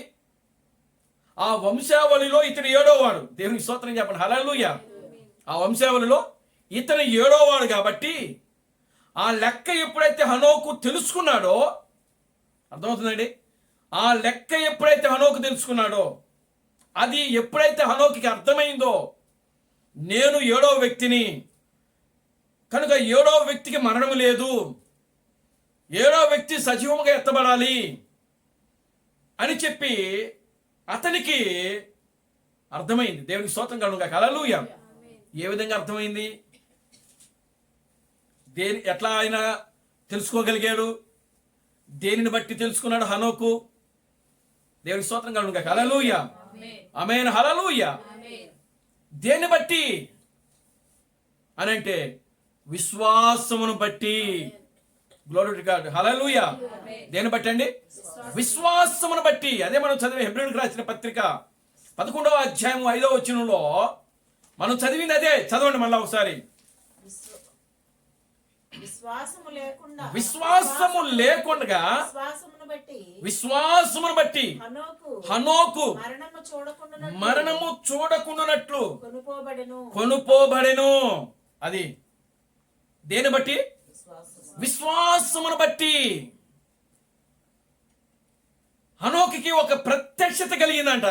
ఆ వంశావళిలో ఇతను 7వ వాడు. దేవునికి స్తోత్రం చెప్పండి. హల్లెలూయా. ఆ వంశావళిలో ఇతను 7వ వాడు కాబట్టి ఆ లెక్క ఎప్పుడైతే హనోకు తెలుసుకున్నాడో, అర్థమవుతుందండి, ఆ లెక్క ఎప్పుడైతే హనోకు తెలుసుకున్నాడో, అది ఎప్పుడైతే హనోకుకి అర్థమైందో, నేను 7వ వ్యక్తిని, కనుక 7వ వ్యక్తికి మరణం లేదు, 7వ వ్యక్తి సజీవముగా ఎత్తబడాలి అని చెప్పి అతనికి అర్థమైంది. దేవునికి స్తోత్రం కలుగుగాక. హల్లెలూయా. ఏ విధంగా అర్థమైంది? ఎట్లా ఆయన తెలుసుకోగలిగాడు? దేనిని బట్టి తెలుసుకున్నాడు హనోకు? దేవునికి స్తోత్రం కలుగుగాక. హల్లెలూయా. ఆమేన్. హల్లెలూయా. దేన్ని బట్టి అని అంటే విశ్వాసమును బట్టి. Glory to God. హల్లెలూయా. దేన్ని బట్టి అండి? విశ్వాసమును బట్టి. అదే మనం చదివే హెబ్రీయులకు రాసిన పత్రిక 11వ అధ్యాయం 5వ వచనంలో మనం చదివింది అదే. చదవండి మళ్ళా ఒకసారి. విశ్వాసము లేకుండా విశ్వాసమును బట్టి హనోకు మరణము చూడకుండానట్లు కొనుపోబడెను. అది దేని బట్టి? విశ్వాసమును బట్టి. హనోకుకి ఒక ప్రత్యక్షత కలిగిందంట.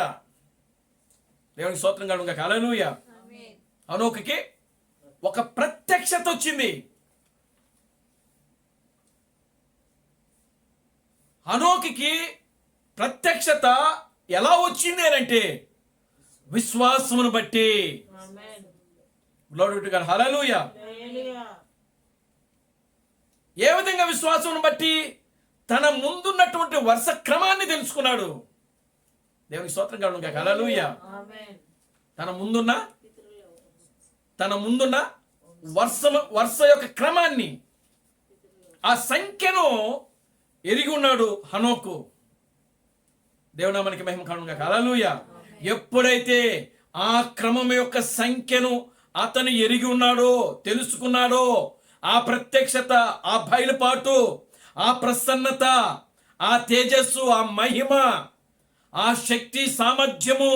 దేవునికి స్తోత్రం కలుగుగాక. హల్లెలూయా. హనోకుకి ఒక ప్రత్యక్షత వచ్చింది. హనోకుకి ప్రత్యక్షత ఎలా వచ్చింది అని అంటే విశ్వాసమును బట్టి. Glory to God. హల్లెలూయా. ఏ విధంగా విశ్వాసమును బట్టి? తన ముందున్నటువంటి వరుస క్రమాన్ని తెలుసుకున్నాడు. దేవునికి స్తోత్రం కలుగుగాక. హల్లెలూయా. తన ముందున్న వరుస యొక్క క్రమాన్ని, ఆ సంఖ్యను ఎరిగి ఉన్నాడు హనోకు. దేవునామానికి మహిమ కలుగుగాక. హల్లెలూయా. ఎప్పుడైతే ఆ క్రమం యొక్క సంఖ్యను అతను ఎరిగి ఉన్నాడో, తెలుసుకున్నాడో, ఆ ప్రత్యక్షత, ఆ బయలుపాటు, ఆ ప్రసన్నత, ఆ తేజస్సు, ఆ మహిమ, ఆ శక్తి సామర్థ్యము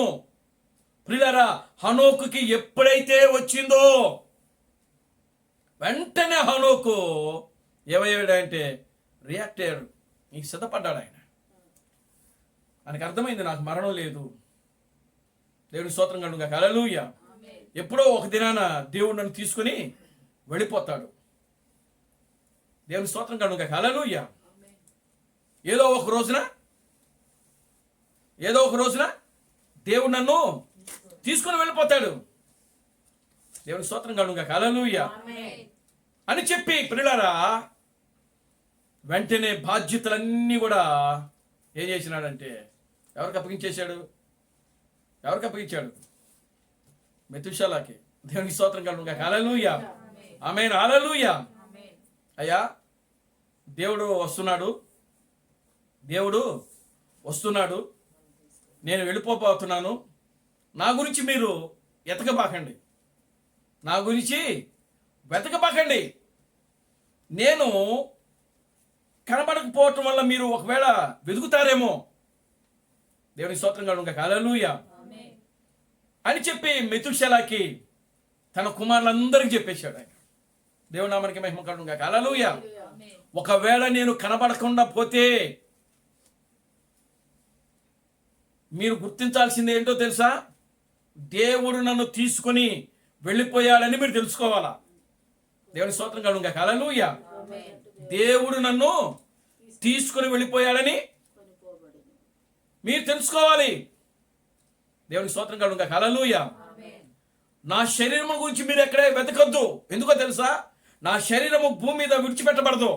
ప్రియులారా హనోకుకి ఎప్పుడైతే వచ్చిందో వెంటనే హనోకు ఏమయ్యాడంటే రియాక్ట్ అయ్యాడు. నీకు సిద్ధపడ్డాడు ఆయన. ఆయనకు అర్థమైంది నాకు మరణం లేదు. దేవుని స్తోత్రం కలుగుగాక. హల్లెలూయా. ఎప్పుడో ఒక దినాన దేవుడు నన్ను తీసుకుని వెళ్ళిపోతాడు. దేవుని స్తోత్రం కలుగుగాక. హల్లెలూయా. ఏదో ఒక రోజున దేవుడు నన్ను తీసుకుని వెళ్ళిపోతాడు. దేవుని స్తోత్రం కలుగుగాక. హల్లెలూయా అని చెప్పి ప్రియులారా వెంటనే బాధ్యతలన్నీ కూడా ఏం చేసినాడంటే ఎవరికి అప్పగించాడు? మెతుషాలాకి. దేవునికి స్తోత్రం కలుగుగాక. హల్లెలూయా. ఆమేన్. హల్లెలూయా. అయ్యా దేవుడు వస్తున్నాడు, నేను వెళ్ళిపోతున్నాను. నా గురించి మీరు వెతకబాకండి. నేను కనబడకపోవటం వల్ల మీరు ఒకవేళ వెతుకుతారేమో. దేవుని స్తోత్రం కలుగుగాక. హల్లెలూయా అని చెప్పి మెతుషెలాకి తన కుమారులందరికీ చెప్పేశాడు ఆయన. దేవుని నామానికి మహిమ కలుగుగాక. హల్లెలూయా. ఒకవేళ నేను కనబడకుండా పోతే మీరు గుర్తించాల్సింది ఏంటో తెలుసా? దేవుడు నన్ను తీసుకుని వెళ్ళిపోయాడని మీరు తెలుసుకోవాలా. దేవుని స్తోత్రం కలుగుగాక. హల్లెలూయా. దేవుడు నన్ను తీసుకుని వెళ్ళిపోయాడని మీరు తెలుసుకోవాలి. దేవుని స్తోత్రం కలుగుగాక. హల్లెలూయా. నా శరీరం గురించి మీరు ఎక్కడే వెతకొద్దు. ఎందుకో తెలుసా? నా శరీరము భూమి మీద విడిచిపెట్టబడదు.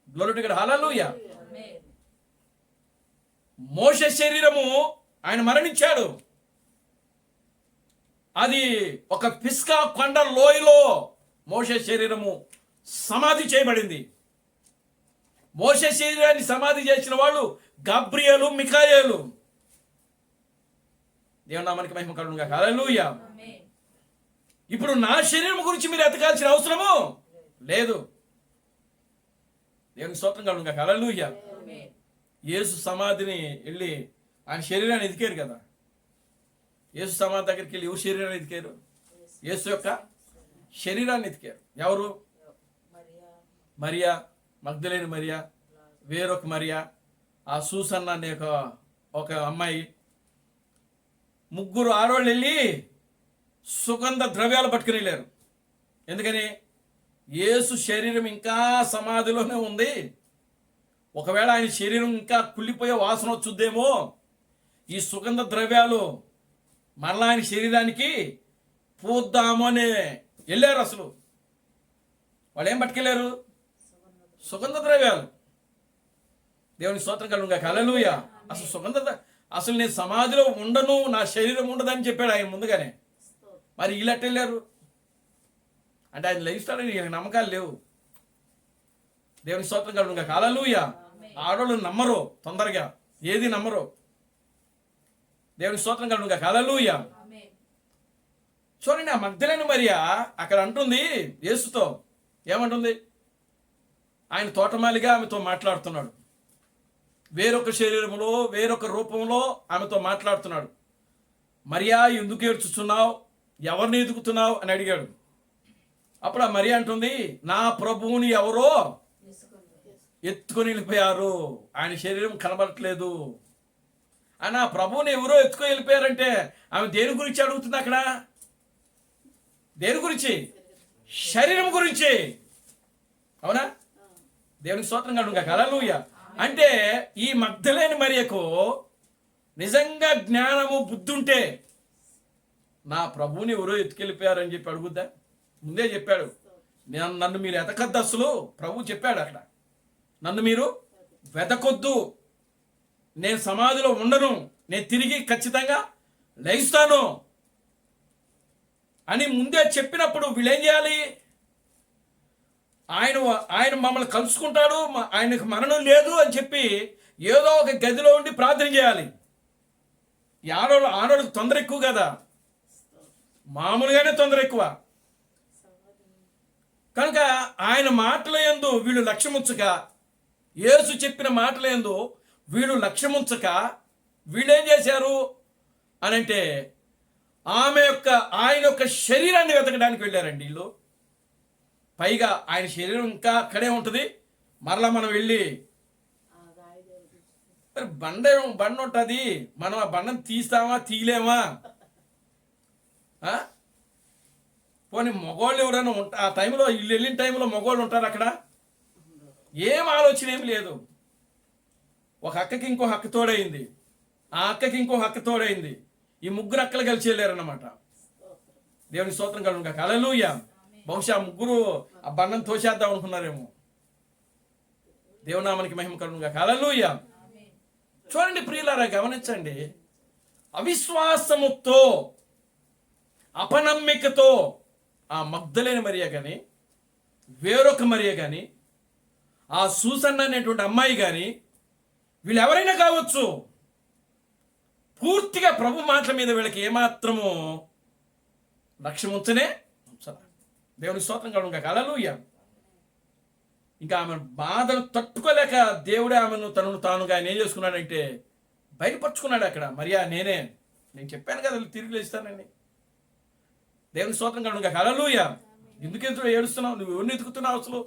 Glory to God. హల్లెలూయా. మోషే శరీరము ఆయన మరణించాడు. అది ఒక పిస్కా కొండ లోయలో మోషే శరీరము సమాధి చేయబడింది. మోషే శరీరాన్ని సమాధి చేసిన వాళ్ళు గబ్రియేలు, మిఖాయేలు. దేవుని నామానికి మహిమ కలుగుగాక. హల్లెలూయా. ఇప్పుడు నా శరీరం గురించి మీరు ఎతకాల్సిన అవసరము లేదు. దేవునికి స్తోత్రం కలుగుగాక. హల్లెలూయా. యేసు సమాధిని వెళ్ళి ఆయన శరీరాన్ని ఎదికారు కదా. యేసు సమాధి దగ్గరికి వెళ్ళి ఎవరు శరీరాన్ని ఎదికారు? యేసు యొక్క శరీరాన్ని ఎతికారు. ఎవరు? మరియా, మగ్దలేని మరియా, వేరొక మరియా, ఆ సూసన్న అనే ఒక అమ్మాయి, ముగ్గురు ఆడవాళ్ళు వెళ్ళి సుగంధ ద్రవ్యాలు పట్టుకుని వెళ్ళారు. ఎందుకని? యేసు శరీరం ఇంకా సమాధిలోనే ఉంది. ఒకవేళ ఆయన శరీరం ఇంకా కుళ్ళిపోయే వాసన వచ్చుద్దేమో, ఈ సుగంధ ద్రవ్యాలు మరలా ఆయన శరీరానికి పూద్దాము అని వెళ్ళారు. అసలు వాళ్ళు ఏం పట్టుకెళ్ళారు? సుగంధ ద్రవ్యాలు. దేవుని స్తోత్రం కలుగుగా. హల్లెలూయా. అసలు అసలు నేను సమాధిలో ఉండను, నా శరీరం ఉండదని చెప్పాడు ఆయన ముందుగానే. మరి వీళ్ళట్టు వెళ్ళారు అంటే ఆయన లైఫ్ స్టైల్ వీళ్ళకి నమ్మకాలు లేవు. దేవుని స్తోత్రం కలుగుగా. హల్లెలూయా. ఆడవాళ్ళు నమ్మరు, తొందరగా ఏది నమ్మరు. దేవుని స్తోత్రం కలుగుగా. హల్లెలూయా. చూడండి, ఆ మగ్దలేని మరియా అక్కడ అంటుంది యేసుతో, ఏమంటుంది? ఆయన తోటమాలిగా ఆమెతో మాట్లాడుతున్నాడు. వేరొక శరీరంలో వేరొక రూపంలో ఆమెతో మాట్లాడుతున్నాడు. మరియా, ఎందుకు ఏడ్చుచున్నావు? ఎవరిని ఎదుగుతున్నావు అని అడిగాడు. అప్పుడు ఆ మరియా అంటుంది, నా ప్రభువుని ఎవరో ఎత్తుకొని వెళ్ళిపోయారు, ఆయన శరీరం కనబడట్లేదు. అని ఆ ప్రభువుని ఎవరో ఎత్తుకొని వెళ్ళిపోయారంటే ఆమె దేని గురించి అడుగుతుంది అక్కడ? దేని గురించి? శరీరం గురించి. అవునా? దేవునికి స్తోత్రం కలుగుగా. హల్లెలూయా. అంటే ఈ మగ్దలేని మరియకు నిజంగా జ్ఞానము బుద్ధి ఉంటే నా ప్రభువుని ఎవరో ఎత్తుకెళ్ళిపోయారని చెప్పి అడుగుద్దా? ముందే చెప్పాడు, నన్ను మీరు ఎతకద్దు. అసలు ప్రభు చెప్పాడు అక్కడ, నన్ను మీరు వెతకొద్దు, నేను సమాధిలో ఉండను, నేను తిరిగి ఖచ్చితంగా లేస్తాను అని ముందే చెప్పినప్పుడు వీళ్ళేం చేయాలి? ఆయన మమ్మల్ని కలుసుకుంటాడు, ఆయనకు మరణం లేదు అని చెప్పి ఏదో ఒక గదిలో ఉండి ప్రార్థన చేయాలి. ఈ ఆడవాళ్ళకి తొందర ఎక్కువ కదా, మామూలుగానే తొందర ఎక్కువ. కనుక ఆయన మాటల యందు వీళ్ళు లక్ష్యముంచక, యేసు చెప్పిన మాటల యందు వీళ్ళు లక్ష్యముంచక వీళ్ళేం చేశారు అని అంటే ఆయన యొక్క శరీరాన్ని వెతకడానికి వెళ్ళారండి వీళ్ళు. పైగా ఆయన శరీరం ఇంకా అక్కడే ఉంటుంది. మరలా మనం వెళ్ళి మరి బండ ఉంటుంది, మనం ఆ బండను తీస్తామా తీయలేమా? పోనీ మగవాళ్ళు ఎవరైనా ఆ టైంలో వీళ్ళు వెళ్ళిన టైంలో మగవాళ్ళు ఉంటారు అక్కడ? ఏం ఆలోచన ఏమి లేదు. ఒక అక్కకి ఇంకో అక్క తోడైంది, ఆ అక్కకి ఇంకో అక్క తోడైంది, ఈ ముగ్గురు అక్కలు కలిసి వెళ్ళారన్నమాట. దేవుని స్తోత్రం కలుగుగా. హల్లెలూయా. బహుశా ముగ్గురు ఆ బండను తోసేద్దాం అనుకున్నారేమో. దేవునామానికి మహిమ కలుగుగా. హల్లెలూయా. చూడండి ప్రియులారా, గమనించండి. అవిశ్వాసముతో, అపనమ్మికతో ఆ మగ్దలేని మరియ కానీ, వేరొక మరియ కానీ, ఆ సూసన్న అనేటువంటి అమ్మాయి కానీ, వీళ్ళు ఎవరైనా కావచ్చు, పూర్తిగా ప్రభు మాటల మీద వీళ్ళకి ఏమాత్రము లక్ష్యం ఉంచనే ఉంచరా. దేవుని స్తోత్రం కలుగుగా. హల్లెలూయా. ఇంకా ఆమె బాధను తట్టుకోలేక దేవుడే ఆమెను తనను తానుగా ఆయన ఏం చేసుకున్నాడంటే బయలుపరుచుకున్నాడు అక్కడ. మరియా, నేను చెప్పాను కదా తిరిగి లేస్తానని. దేవుని స్తోత్రం కలుగుగా. హల్లెలూయా. ఎందుకు ఏడుస్తున్నావు? నువ్వు ఎవరిని ఎదుగుతున్నావు? అసలు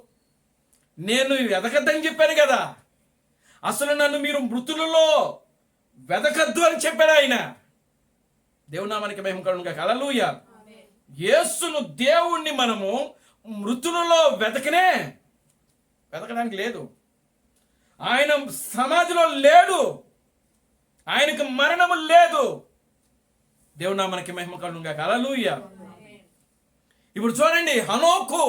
నేను వెతకద్దని చెప్పాను కదా. అసలు నన్ను మీరు మృతులలో వెతకద్దు అని చెప్పాడు ఆయన. దేవునామానికి మహిమ కలుగుగా. హల్లెలూయా. యేసును, దేవుణ్ణి మనము మృతులలో వెతకడానికి లేదు. ఆయన సమాధిలో లేడు, ఆయనకు మరణము లేదు. దేవునామానికి మహిమ కలుగుగా. హల్లెలూయా. ఇప్పుడు చూడండి, హనోకు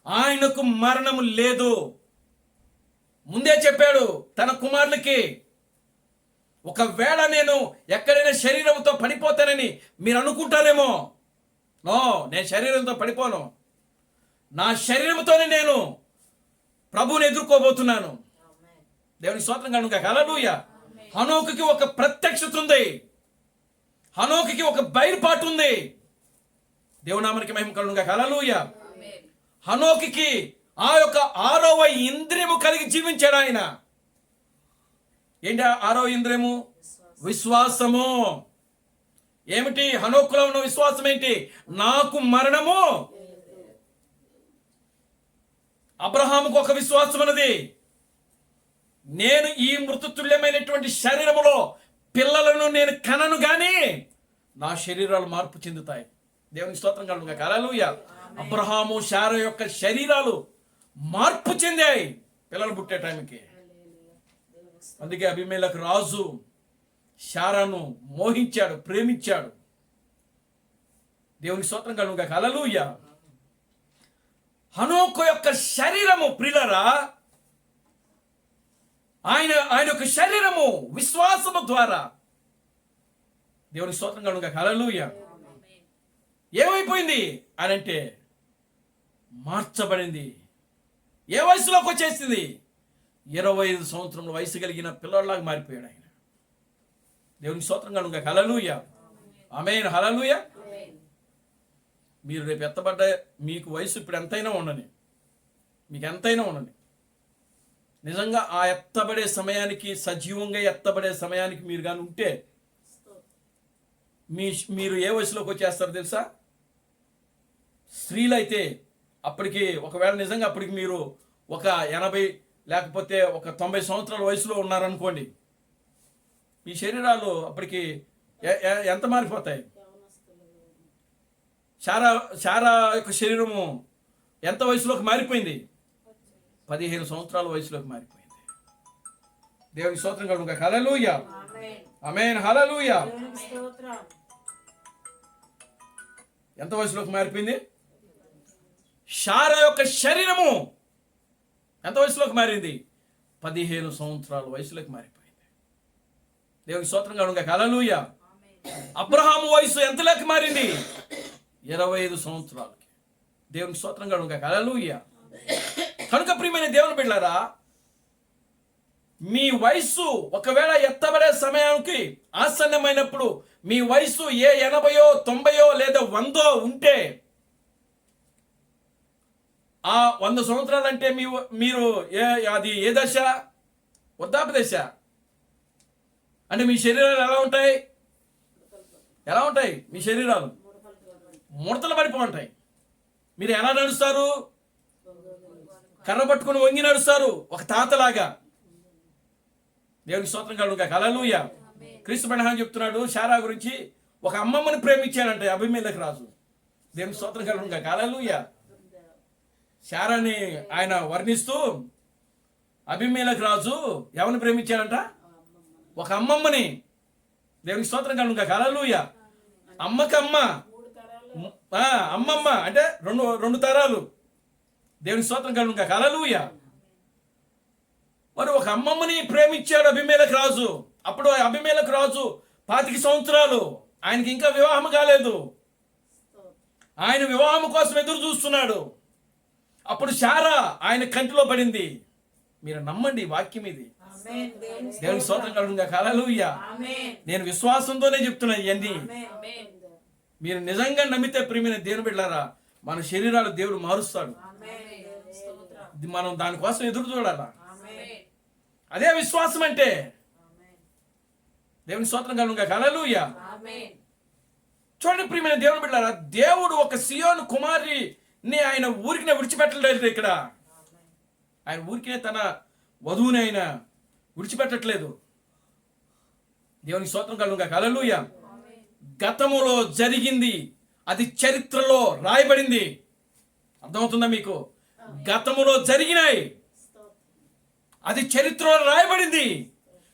ఆయనకు మరణము లేదు. ముందే చెప్పాడు తన కుమారులకి, ఒకవేళ నేను ఎక్కడైనా శరీరంతో పడిపోతానని మీరు అనుకుంటారేమో. నో, నేను శరీరంతో పడిపోను. నా శరీరంతోనే నేను ప్రభువుని ఎదుర్కోబోతున్నాను. దేవుని స్తోత్రం కలుగుగా. హల్లెలూయా. హనోకుకి ఒక ప్రత్యక్షత ఉంది, హనోకుకి ఒక బయలుపాటు ఉంది. దేవునామానికి మహిమ కలుగుగా. హల్లెలూయా. హనోకుకి ఆ యొక్క 6వ ఇంద్రియము కలిగి జీవించాడు ఆయన. ఏంటి 6వ ఇంద్రియము? విశ్వాసము. ఏమిటి హనోకులో ఉన్న విశ్వాసం? ఏంటి? నాకు మరణము. అబ్రహాముకు ఒక విశ్వాసం ఉన్నది, నేను ఈ మృతతుల్యమైనటువంటి శరీరములో పిల్లలను నేను కనను గాని నా శరీరాలు మార్పు చెందుతాయి. దేవుని స్తోత్రం కలుగుగా. హల్లెలూయా. అబ్రహాము శారా యొక్క శరీరాలు మార్పు చెందాయి పిల్లలు పుట్టే టైంకి. అందుకే అబీమెలెకు రాజు శారాను మోహించాడు, ప్రేమించాడు. దేవుని స్తోత్రం కలుగుగా. హల్లెలూయా. హనోకు యొక్క శరీరము ప్రియులారా, ఆయన యొక్క శరీరము విశ్వాసము ద్వారా దేవుని స్తోత్రం కలుగుగా. హల్లెలూయా. ఏమైపోయింది అని అంటే మార్చబడింది. ఏ వయసులోకి వచ్చేసింది? 25 సంవత్సరముల వయసు కలిగిన పిల్లలాగా మారిపోయాడు ఆయన. దేవుని స్తోత్రం కలుగుగా. హల్లెలూయా. ఆమేన్. హల్లెలూయా. మీరు రేపు ఎత్తబడ్డ మీకు వయసు ఇప్పుడు ఎంతైనా ఉండని, మీకు ఎంతైనా ఉండని, నిజంగా ఆ ఎత్తబడే సమయానికి, సజీవంగా ఎత్తబడే సమయానికి మీరు కానీ ఉంటే మీరు ఏ వయసులోకి వచ్చేస్తారో తెలుసా? స్త్రీలైతే అప్పటికి ఒకవేళ నిజంగా అప్పటికి మీరు ఒక 80 లేకపోతే ఒక 90 సంవత్సరాల వయసులో ఉన్నారనుకోండి, మీ శరీరాలు అప్పటికి ఎంత మారిపోతాయి? శారా యొక్క శరీరము ఎంత వయసులోకి మారిపోయింది? 15 సంవత్సరాల వయసులోకి మారిపోయింది. దేవుని స్తోత్రం కలుగుగా. హల్లెలూయా. ఆమేన్. హల్లెలూయా. ఎంత వయసులోకి మారిపోయింది? శారా యొక్క శరీరము ఎంత వయసులోకి మారింది? 15 సంవత్సరాల వయసులోకి మారిపోయింది. దేవుని స్తోత్రం కలుగుగా. హల్లెలూయా. అబ్రహాము వయసు ఎంతలోకి మారింది? 25 సంవత్సరాలకి. దేవుని స్తోత్రం కలుగుగా. హల్లెలూయా. కనుక ప్రియమైన దేవుని బిడ్డలారా, మీ వయసు ఒకవేళ ఎత్తబడే సమయానికి ఆసన్నమైనప్పుడు మీ వయసు ఏ 80, 90 లేదా 100 ఉంటే, ఆ 100 సంవత్సరాలు అంటే మీరు అది ఏ దశ? వృద్ధాప్య దశ. అంటే మీ శరీరాలు ఎలా ఉంటాయి? ఎలా ఉంటాయి? మీ శరీరాలు ముడతలు పడిపో ఉంటాయి. మీరు ఎలా నడుస్తారు? కర్ర పట్టుకుని వంగి నడుస్తారు, ఒక తాతలాగా. దేవుని స్తోత్రం కలుగుగా. హల్లెలూయా. క్రీస్తు బెనహాన్ చెప్తున్నాడు శారా గురించి, ఒక అమ్మమ్మని ప్రేమించాడంటే అబీమెలెకు రాజు. దేవుని స్తోత్రం కలుగుగా. హల్లెలూయా. శారాని ఆయన వర్ణిస్తూ అబీమెలెకు రాజు ఎవరిని ప్రేమించాడంట? ఒక అమ్మమ్మని. దేవుని స్తోత్రం కలుగుగా. హల్లెలూయా. అమ్మకమ్మ, అమ్మమ్మ అంటే రెండు తరాలు. దేవుని స్తోత్రం కలుగుగా. హల్లెలూయా. మరి ఒక అమ్మమ్మని ప్రేమించాడు అబీమెలెకు రాజు. అప్పుడు అబీమెలెకు రాజు 25 సంవత్సరాలు, ఆయనకి ఇంకా వివాహం కాలేదు. ఆయన వివాహం కోసం ఎదురు చూస్తున్నాడు. అప్పుడు శారా ఆయన కంటిలో పడింది. మీరు నమ్మండి, వాక్యం ఇది. దేవుని స్తోత్రం కలుగుగా. హల్లెలూయా. నేను విశ్వాసంతోనే చెప్తున్నాను ఇవన్నీ. మీరు నిజంగా నమ్మితే ప్రియమైన దేవుని బిడ్డలారా, మన శరీరాలు దేవుడు మారుస్తాడు. మనం దానికోసం ఎదురు చూడాలా. అదే విశ్వాసం అంటే. దేవుని స్తోత్రం కలుగుగా. హల్లెలూయా. చూడండి ప్రియమైన దేవుని బిడ్డలారా, దేవుడు ఒక సియోను కుమారిని ఆయన ఊరికినే విడిచిపెట్టలేదు. ఇక్కడ ఆయన ఊరికినే తన వధువుని ఆయన విడిచిపెట్టట్లేదు. దేవుని స్తోత్రం కలుగుగా. హల్లెలూయా. గతములో జరిగింది అది చరిత్రలో రాయబడింది. అర్థమవుతుందా మీకు? గతములో జరిగినాయి, అది చరిత్రలో రాయబడింది.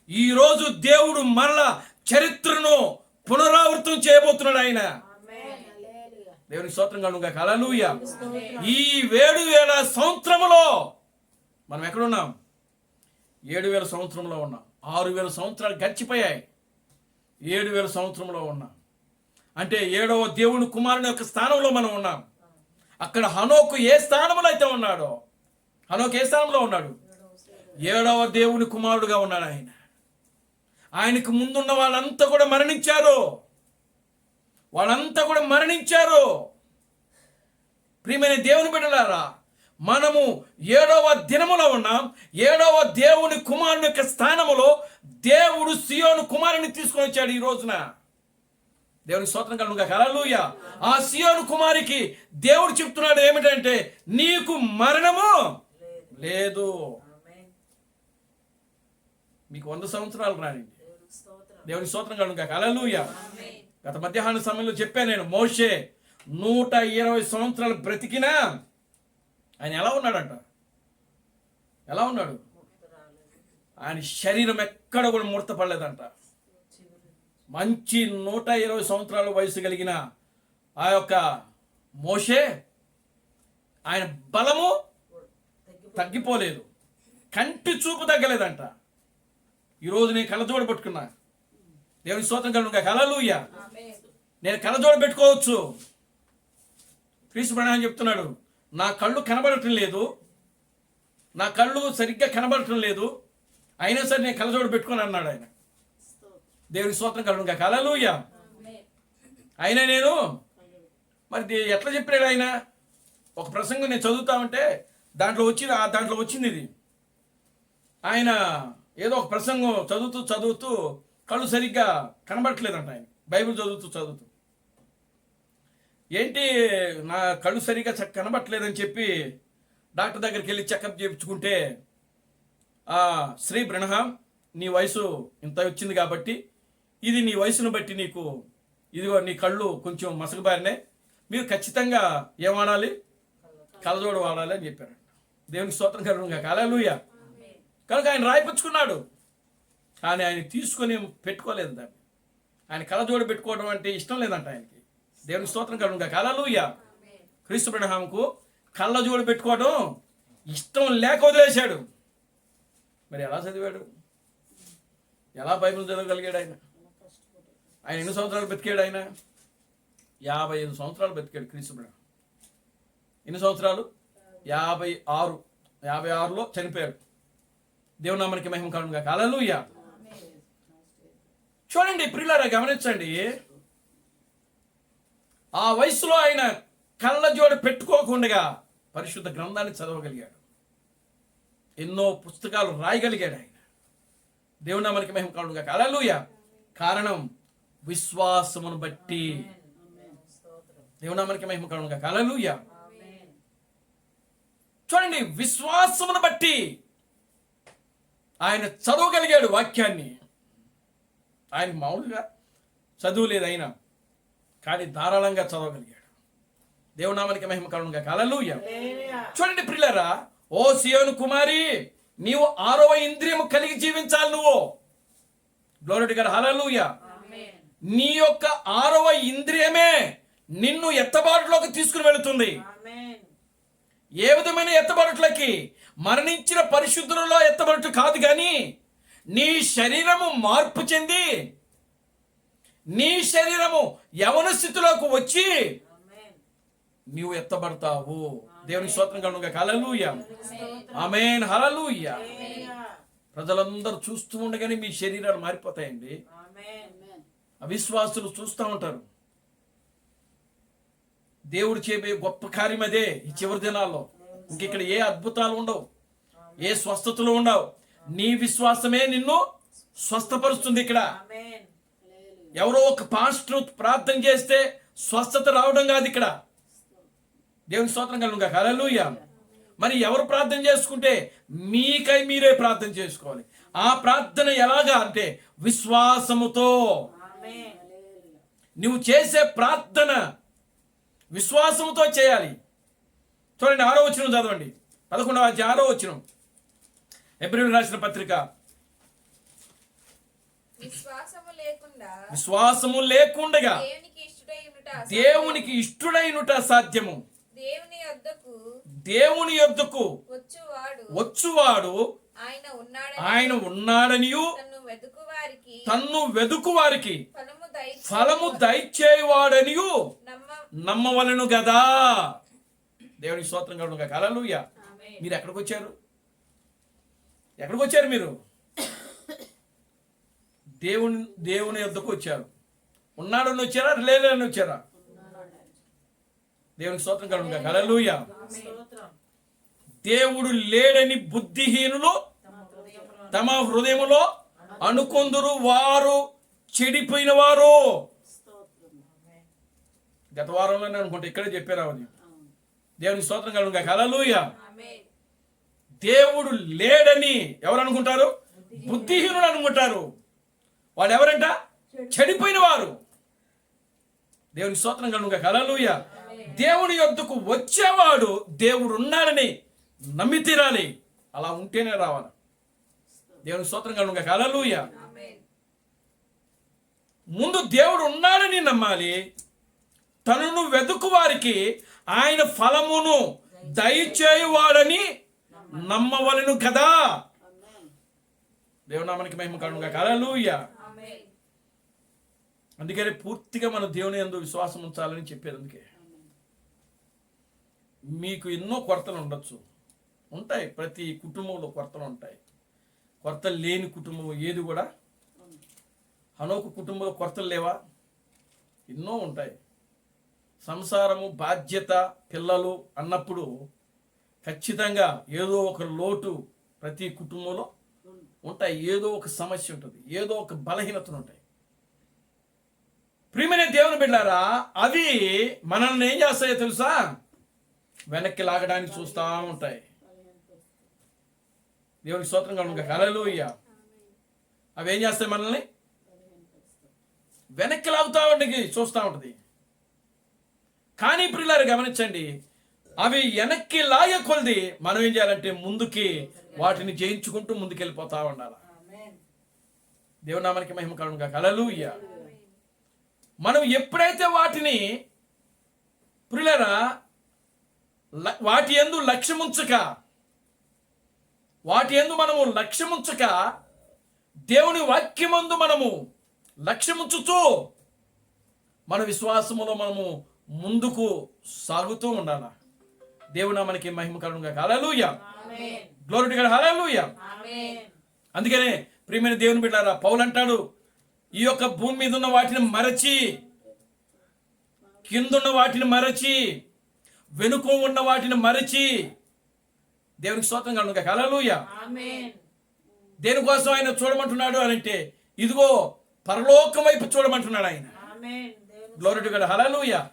ఈరోజు దేవుడు మరలా చరిత్రను పునరావృతం చేయబోతున్నాడు ఆయన. దేవుని స్తోత్రం కలుగుగా. హల్లెలూయా. ఈ 7,000 సంవత్సరములో మనం ఎక్కడున్నాం? 7,000 సంవత్సరంలో ఉన్నాం. 6,000 సంవత్సరాలు గడిచిపోయాయి. 7,000 సంవత్సరంలో ఉన్నాం. అంటే 7వ దేవుని కుమారుని యొక్క స్థానంలో మనం ఉన్నాం. అక్కడ హనోకు ఏ స్థానంలో అయితే ఉన్నాడో, హనోకు ఏ స్థానంలో ఉన్నాడు? 7వ దేవుని కుమారుడుగా ఉన్నాడు ఆయన. ఆయనకు ముందున్న వాళ్ళంతా కూడా మరణించారు. ప్రియమైన దేవుని బిడ్డలారా, మనము 7వ దినములో ఉన్నాం. 7వ దేవుని కుమారుని యొక్క స్థానములో దేవుడు సియోను కుమారుని తీసుకొని వచ్చాడు ఈ రోజున. దేవుని స్తోత్రం కలుగుగా. హల్లెలూయా. ఆ సియోను కుమారికి దేవుడు చెప్తున్నాడు ఏమిటంటే, నీకు మరణము లేదు. మీకు 100 సంవత్సరాలు రానింది. దేవుని స్తోత్రం కలుగుగా. హల్లెలూయా. గత మధ్యాహ్న సమయంలో చెప్పాను నేను, మోషే 120 సంవత్సరాలు బ్రతికినా ఆయన ఎలా ఉన్నాడంట? ఎలా ఉన్నాడు? ఆయన శరీరం ఎక్కడ కూడా ముడత పడలేదంట. మంచి 120 సంవత్సరాల వయసు కలిగిన ఆ యొక్క మోషే, ఆయన బలము తగ్గిపోలేదు, కంటి చూపు తగ్గలేదంట. ఈరోజు నేను కళ్ళజోడు పెట్టుకున్నా, దేవుని స్తోత్రం కలుగుగా. హల్లెలూయా. నేను కళ్ళజోడు పెట్టుకోవచ్చు. క్రీస్తు ప్రణాళిక చెప్తున్నాడు, నా కళ్ళు కనబడటం లేదు, నా కళ్ళు సరిగ్గా కనబడటం లేదు, అయినా సరే నేను కళ్ళజోడు పెట్టుకొని అన్నాడు ఆయన. దేవుని స్తోత్రం కలుగుగా. హల్లెలూయా. అయినా నేను మరి ఎట్లా చెప్పాడు ఆయన? ఒక ప్రసంగం నేను చదువుతా ఉంటే దాంట్లో వచ్చింది ఇది. ఆయన ఏదో ఒక ప్రసంగం చదువుతూ కళ్ళు సరిగ్గా కనబడట్లేదంట. ఆయన బైబిల్ చదువుతూ ఏంటి నా కళ్ళు సరిగ్గా కనబడట్లేదని చెప్పి డాక్టర్ దగ్గరికి వెళ్ళి చెకప్ చేయించుకుంటే, శ్రీ బ్రహ్మం, నీ వయసు ఇంత వచ్చింది కాబట్టి ఇది నీ వయసును బట్టి నీకు ఇదిగో నీ కళ్ళు కొంచెం మసకబారినాయి, మీరు ఖచ్చితంగా ఏం వాడాలి? కళ్ళజోడు వాడాలి అని చెప్పారంట. దేవునికి స్తోత్రం కలుగుగా. హల్లెలూయా. కనుక ఆయన రాయిపుచ్చుకున్నాడు, కానీ ఆయన తీసుకొని పెట్టుకోలేదు దాన్ని. ఆయన కళ్ళజోడు పెట్టుకోవడం అంటే ఇష్టం లేదంట ఆయనకి. దేవునికి స్తోత్రం కలుగుగా. హల్లెలూయా. క్రీస్తు బ్రహ్మంకు కళ్ళజోడు పెట్టుకోవడం ఇష్టం లేక వదిలేశాడు. మరి ఎలా చదివాడు? ఎలా బైబిల్ చదవగలిగాడు ఆయన? ఆయన ఎన్ని సంవత్సరాలు బతికాడు? ఆయన 55 సంవత్సరాలు బతికాడు క్రీస్తు బ్రహ్మ. ఎన్ని సంవత్సరాలు? 56లో చనిపోయాడు. దేవుని నామానికి మహిమ కలుగుగా. హల్లెలూయా. చూడండి ప్రియులారా, గమనించండి, ఆ వయసులో ఆయన కళ్ళజోడు పెట్టుకోకుండా పరిశుద్ధ గ్రంథాన్ని చదవగలిగాడు, ఎన్నో పుస్తకాలు రాయగలిగాడు ఆయన. దేవుని నామానికి మహిమ కలుగుగా. హల్లెలూయా. కారణం విశ్వాసమును బట్టి. దేవుని నామానికి మహిమ కలుగుగా. హల్లెలూయా. చూడండి, విశ్వాసమును బట్టి ఆయన చదవగలిగాడు వాక్యాన్ని. ఆయన మామూలుగా చదువు లేదు అయినా, కానీ ధారాళంగా చదవగలిగాడు. దేవుని నామానికి మహిమ కలుగుగా. హల్లెలూయా. చూడండి ప్రియులారా, ఓ సియోను కుమారి, నీవు 6వ ఇంద్రియము కలిగి జీవించాలి. నువ్వు గ్లోరీ టు గాడ్. హల్లెలూయా. నీ యొక్క 6వ ఇంద్రియమే నిన్ను ఎత్తబాటులోకి తీసుకుని వెళుతుంది. ఏ విధమైన ఎత్తబడుట్లకి? మరణించిన పరిశుద్ధులలో ఎత్తబడుట కాదు, కానీ నీ శరీరము మార్పు చెంది నీ శరీరము యవన స్థితిలోకి వచ్చి నీవు ఎత్తబడతావు. దేవుని స్తోత్రం కలుగుగా. హల్లెలూయా. ఆమేన్. హల్లెలూయా. ప్రజలందరూ చూస్తూ ఉండగానే మీ శరీరాలు మారిపోతాయండి. అవిశ్వాసులు చూస్తూ ఉంటారు. దేవుడు చేసే గొప్ప కార్యం అదే ఈ చివరి దినాల్లో. ఇంకిక్కడ ఏ అద్భుతాలు ఉండవు, ఏ స్వస్థతలు ఉండవు. నీ విశ్వాసమే నిన్ను స్వస్థపరుస్తుంది. ఇక్కడ ఎవరో ఒక పాస్టర్ ప్రార్థన చేస్తే స్వస్థత రావడం కాదు ఇక్కడ. దేవుని స్తోత్రం కలుగుగా. హల్లెలూయా. మరి ఎవరు ప్రార్థన చేసుకుంటే మీకై మీరే ప్రార్థన చేసుకోవాలి. ఆ ప్రార్థన ఎలాగా అంటే విశ్వాసముతో. నువ్వు చేసే ప్రార్థన విశ్వాసముతో చేయాలి. చూడండి 6వ వచనం చదవండి. 11వ అధ్యాయం 6వ వచనం, హెబ్రీయులకు రాసిన పత్రిక. విశ్వాసము లేకుండా దేవునికి ఇష్టుడైనుట సాధ్యము. దేవుని యొద్దకు వచ్చువాడు ఆయన ఉన్నాడనియు తన్ను వెదుకు వారికి ఫలము దయచేవాడనియు నమ్మవలెను గదా. దేవునికి స్తోత్రం కలుగుగా. హల్లెలూయా. మీరు ఎక్కడికి వచ్చారు? మీరు దేవుని యొద్దకు వచ్చారు. ఉన్నాడని వచ్చారా, లేదని వచ్చారా? దేవునికి స్తోత్రం కలుగుగా. హల్లెలూయా. దేవుడు లేడని బుద్ధిహీనులు తమ హృదయములో అనుకొందురు, వారు చెడిపోయిన వారు. గత వారంలోనే అనుకుంటే ఇక్కడే చెప్పారు అది. దేవునికి స్తోత్రం కలుగుగా. హల్లెలూయా. దేవుడు లేడని ఎవరు అనుకుంటారు? బుద్ధిహీనులు అనుకుంటారు. వాళ్ళు ఎవరంట? చెడిపోయిన వారు. దేవునికి స్తోత్రం కలుగుగా. హల్లెలూయా. దేవుని యొద్దకు వచ్చేవాడు దేవుడు ఉన్నాడని నమ్మి తీరాలి. అలా ఉంటేనే రావాలి. దేవునికి స్తోత్రం కలుగుగా. హల్లెలూయా. ముందు దేవుడు ఉన్నాడని నమ్మాలి. తనను వెతుకు వారికి ఆయన ఫలమును దయచేయువాడని నమ్మవలెను కదా. దేవునామానికి మహిమ కలుగుగా. హల్లెలూయా. అందుకని పూర్తిగా మన దేవుని యందు విశ్వాసం ఉంచాలని చెప్పేది. అందుకే మీకు ఎన్నో కొరతలు ఉండొచ్చు, ఉంటాయి. ప్రతి కుటుంబంలో కొరతలు ఉంటాయి. కొరతలు లేని కుటుంబం ఏది కూడా. హనోకు కుటుంబంలో కొరతలు లేవా? ఎన్నో ఉంటాయి. సంసారము, బాధ్యత, పిల్లలు అన్నప్పుడు ఖచ్చితంగా ఏదో ఒక లోటు ప్రతి కుటుంబంలో ఉంటాయి. ఏదో ఒక సమస్య ఉంటుంది, ఏదో ఒక బలహీనతలు ఉంటాయి. ప్రియమైన దేవుని బిడ్డలారా, అవి మనల్ని ఏం చేస్తాయో తెలుసా? వెనక్కి లాగడానికి చూస్తూ ఉంటాయి. దేవునికి స్తోత్రం కలుగుగా. హల్లెలూయా. అవి ఏం చేస్తాయి? మనల్ని వెనక్కి లాగుతూ ఉంటుంది, చూస్తూ ఉంటుంది. కానీ ప్రియులారు గమనించండి, అవి వెనక్కి లాగే కొలది మనం ఏం చేయాలంటే ముందుకి వాటిని జయించుకుంటూ ముందుకెళ్ళిపోతా ఉండాలి. దేవుని నామానికి మహిమ కలుగుగా. హల్లెలూయా. మనం ఎప్పుడైతే వాటిని ప్రియులారా వాటి యందు లక్ష్యముంచక మనము లక్ష్యముంచక దేవుని వాక్యమందు మనము లక్ష్యముంచుతూ మన విశ్వాసములో మనము ముందుకు సాగుతూ ఉండాలి. దేవుని నామానికి మహిమ కలుగుగా. హల్లెలూయా. Glory to God. హల్లెలూయా. అందుకనే ప్రియమైన దేవుని బిడ్డలారా, పౌలు అంటాడు, ఈ యొక్క భూమి మీద ఉన్న వాటిని మరచి, కిందున్న వాటిని మరచి, వెనుక ఉన్న వాటిని మరచి, దేవునికి స్తోత్రం కలుగుగా. హల్లెలూయా. దేనికోసం ఆయన చూడమంటున్నాడు అని అంటే, ఇదిగో పరలోకం వైపు చూడమంటున్నాడు ఆయన. Glory to God. హల్లెలూయా.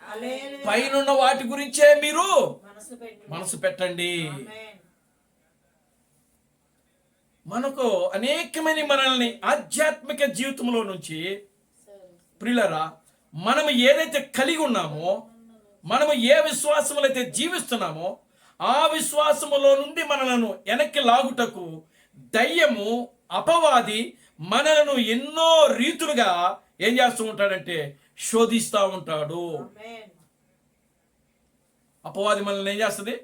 పైనున్న వాటి గురించే మీరు మనసు పెట్టండి. మనకు అనేకమైన మనల్ని ఆధ్యాత్మిక జీవితంలో నుంచి ప్రియులరా, మనం ఏదైతే కలిగి ఉన్నామో, మనము ఏ విశ్వాసములు అయితే జీవిస్తున్నామో ఆ విశ్వాసములో నుండి మనలను వెనక్కి లాగుటకు దయ్యము, అపవాది మనలను ఎన్నో రీతులుగా ఏం చేస్తూ ఉంటాడంటే శోధిస్తూ ఉంటాడు. అపవాది మనల్ని ఏం చేస్తుంది?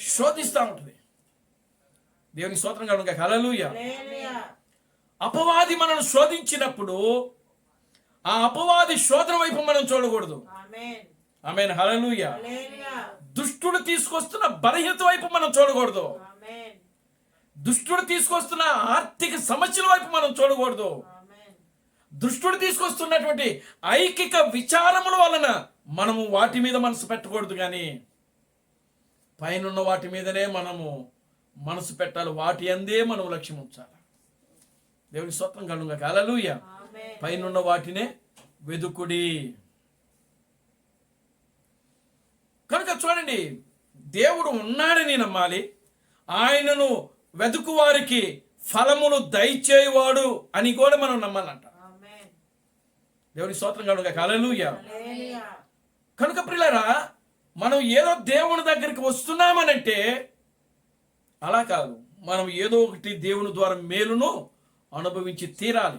శోధిస్తూ ఉంటుంది. దేవునికి స్తోత్రం కలుగుగా. హల్లెలూయా. అపవాది మనల్ని శోధించినప్పుడు ఆ అపవాది శోధన వైపు మనం చూడకూడదు. ఆమేన్. హల్లెలూయా. దుష్టుడు తీసుకొస్తున్న బలహీనత వైపు మనం చూడకూడదు. దుష్టుడు తీసుకొస్తున్న ఆర్థిక సమస్యల వైపు మనం చూడకూడదు. దుష్టుడు తీసుకొస్తున్నటువంటి ఐకిక విచారముల వలన మనము వాటి మీద మనసు పెట్టకూడదు. కానీ పైనున్న వాటి మీదనే మనము మనసు పెట్టాలి. వాటి అందే మనం లక్ష్యం ఉంచాలి. దేవుని స్తోత్రం కలుగుగా. హల్లెలూయా. పైనున్న వాటినే వెదుకుడి. కనుక చూడండి, దేవుడు ఉన్నాడని నమ్మాలి. ఆయనను వెతుకు వారికి ఫలమును దయచేయువాడు అని కూడా మనం నమ్మాలంట. దేవుని స్తోత్రం కలుగుగా. హల్లెలూయా. కనుక ప్రియులారా, మనం ఏదో దేవుని దగ్గరికి వస్తున్నామనంటే అలా కాదు. మనం ఏదో ఒకటి దేవుని ద్వారా మేలును అనుభవించి తీరాలి.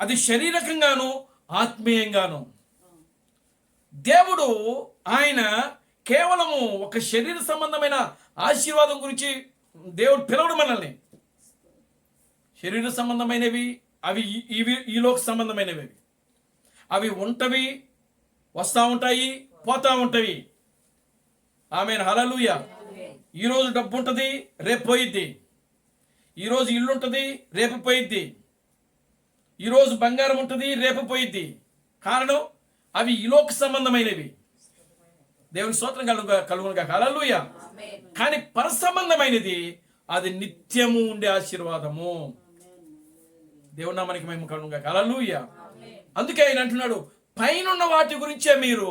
అది శారీరకంగాను ఆత్మీయంగాను. దేవుడు ఆయన కేవలము ఒక శరీర సంబంధమైన ఆశీర్వాదం గురించి దేవుడు పిలవడు మనల్ని. శరీర సంబంధమైనవి అవి ఇవి ఈ లోక సంబంధమైనవి. అవి ఉంటవి, వస్తూ ఉంటాయి, పోతా ఉంటాయి. ఆమేన్. హల్లెలూయా. ఈరోజు డబ్బు ఉంటుంది, రేపు పోయిద్ది. ఈరోజు ఇల్లు ఉంటుంది, రేపు పోయిద్ది. ఈరోజు బంగారం ఉంటుంది, రేపు పోయిద్ది. కారణం అవి ఈలోక సంబంధమైనవి. దేవుని స్తోత్రం కలుగునుగా. హల్లెలూయా. కానీ పర సంబంధమైనది అది నిత్యము ఉండే ఆశీర్వాదము. దేవుని నామానికి మహిమ కలుగునుగా. హల్లెలూయా. అందుకే ఆయన అంటున్నాడు, పైనున్న వాటి గురించే మీరు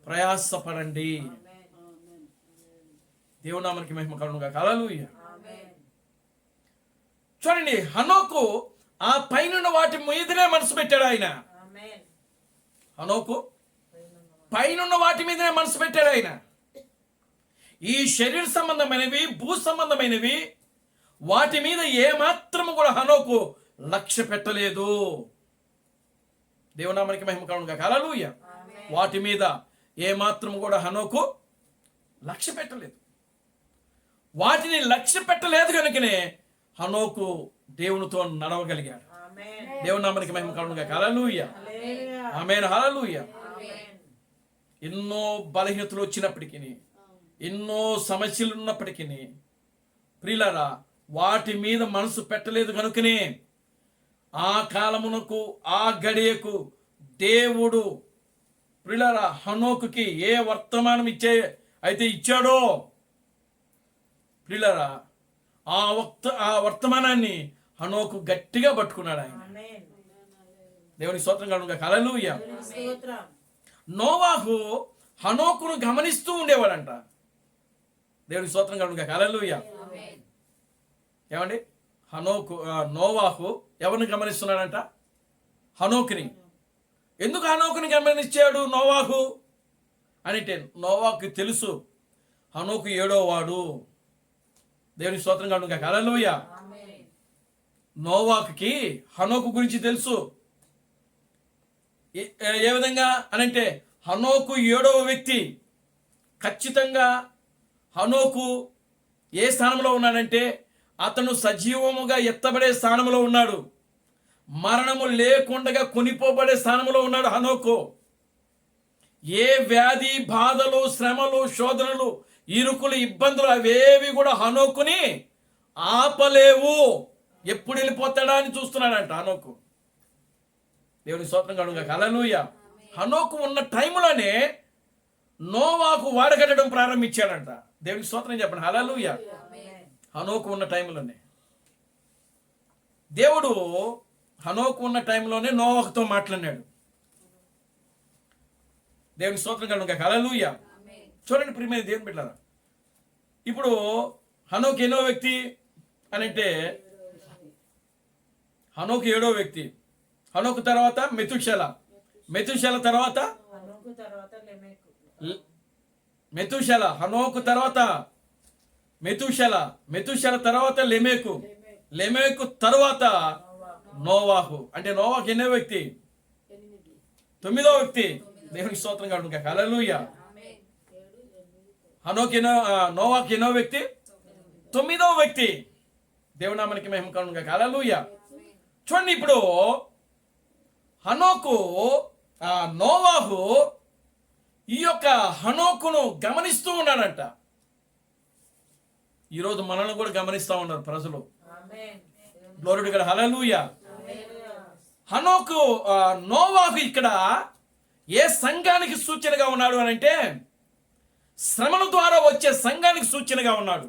ప్రయాసపడండి. దేవుని నామానికి మహిమ కలుగునుగా. హల్లెలూయా. చూడండి, హనోకు ఆ పైనున్న వాటి మీదనే మనసు పెట్టాడు. ఆయన హనోకు పైనున్న వాటి మీదనే మనసు పెట్టాడు ఆయన. ఈ శరీర సంబంధమైనవి, భూ సంబంధమైనవి వాటి మీద ఏమాత్రము కూడా హనోకు లక్ష్య పెట్టలేదు. దేవునామానికి మహిమ కలుగును గాక. హల్లెలూయా. వాటి మీద ఏమాత్రము కూడా హనోకు లక్ష్య పెట్టలేదు. వాటిని లక్ష్య పెట్టలేదు కనుకనే హనోకు దేవునితో నడవగలిగాడు. దేవునామానికి మహిమ కలుగును గాక. హల్లెలూయా. ఆమేన్. హల్లెలూయా. ఎన్నో బలహీనతలు వచ్చినప్పటికీ, ఎన్నో సమస్యలు ఉన్నప్పటికీ ప్రియులారా వాటి మీద మనసు పెట్టలేదు కనుకనే ఆ కాలమునకు, ఆ గడియకు దేవుడు ప్రియులారా హనోకుకి ఏ వర్తమానం అయితే ఇచ్చాడో ప్రియులారా ఆ వర్తమానాన్ని హనోకు గట్టిగా పట్టుకున్నాడు ఆయన. దేవునికి స్తోత్రం కలుగును గాక. హల్లెలూయా. నోవాహు హనోకును గమనిస్తూ ఉండేవాడంట. దేవునికి స్తోత్రం కలుగును గాక. హల్లెలూయా. ఏమండి, నోవాహు ఎవరిని గమనిస్తున్నాడంట? హనోకుని. ఎందుకు హనోకుని గమనించాడు నోవాహు అంటే, నోవాహుకి తెలుసు హనోకు 7వ వాడు. దేవునికి స్తోత్రం కలుగును గాక. హల్లెలూయా. నోవాహుకి హనోకు గురించి తెలుసు. ఏ విధంగా అనంటే, హనోకు 7వ వ్యక్తి. ఖచ్చితంగా హనోకు ఏ స్థానంలో ఉన్నాడంటే, అతను సజీవముగా ఎత్తబడే స్థానంలో ఉన్నాడు. మరణము లేకుండా కొనిపోబడే స్థానంలో ఉన్నాడు హనోకు. ఏ వ్యాధి, బాధలు, శ్రమలు, శోధనలు, ఇరుకులు, ఇబ్బందులు అవేవి కూడా హనోకుని ఆపలేవు. ఎప్పుడు వెళ్ళిపోతాడా అని చూస్తున్నాడంట హనోకు. దేవుని స్తోత్రం కలుగును గాక. హల్లెలూయా. హనోకు ఉన్న టైంలోనే నోవాహు వాడగట్టడం ప్రారంభించాడంట. దేవునికి స్తోత్రం చెప్పండి. హల్లెలూయా. హనోకు ఉన్న టైంలోనే దేవుడు హనోకు ఉన్న టైంలోనే నోవాహుతో మాట్లాడినాడు. దేవునికి స్తోత్రం కలుగును గాక. హల్లెలూయా. చూడండి ప్రియమైన దేవుని బిడ్డలారా, ఇప్పుడు హనోకు ఎన్నో వ్యక్తి అని అంటే, హనోకు 7వ వ్యక్తి. హనోకు తర్వాత మెతుషెల. మెతుషెల తర్వాత మెతుషెల. హనోకు తర్వాత మెతుషెల. మెతుషెల తర్వాత లెమెకు. లెమెకు తర్వాత నోవాహు. అంటే నోవాహు ఎన్నో వ్యక్తి? 9వ వ్యక్తి. దేవునికి స్తోత్రం కలుగును గాక. హల్లెలూయా. నోవాహు ఎన్నో వ్యక్తి? 9వ వ్యక్తి. దేవుని నామానికి మహిమ కలుగును గాక. హల్లెలూయా. చూడండి, ఇప్పుడు హనోకు నోవాహు ఈ యొక్క హనోకును గమనిస్తూ ఉన్నాడంట. ఈరోజు మనల్ని కూడా గమనిస్తూ ఉన్నారు ప్రజలు. Glory to God. హల్లెలూయా. హనోకు నోవాహు ఇక్కడ ఏ సంఘానికి సూచనగా ఉన్నాడు అని అంటే, శ్రమల ద్వారా వచ్చే సంఘానికి సూచనగా ఉన్నాడు.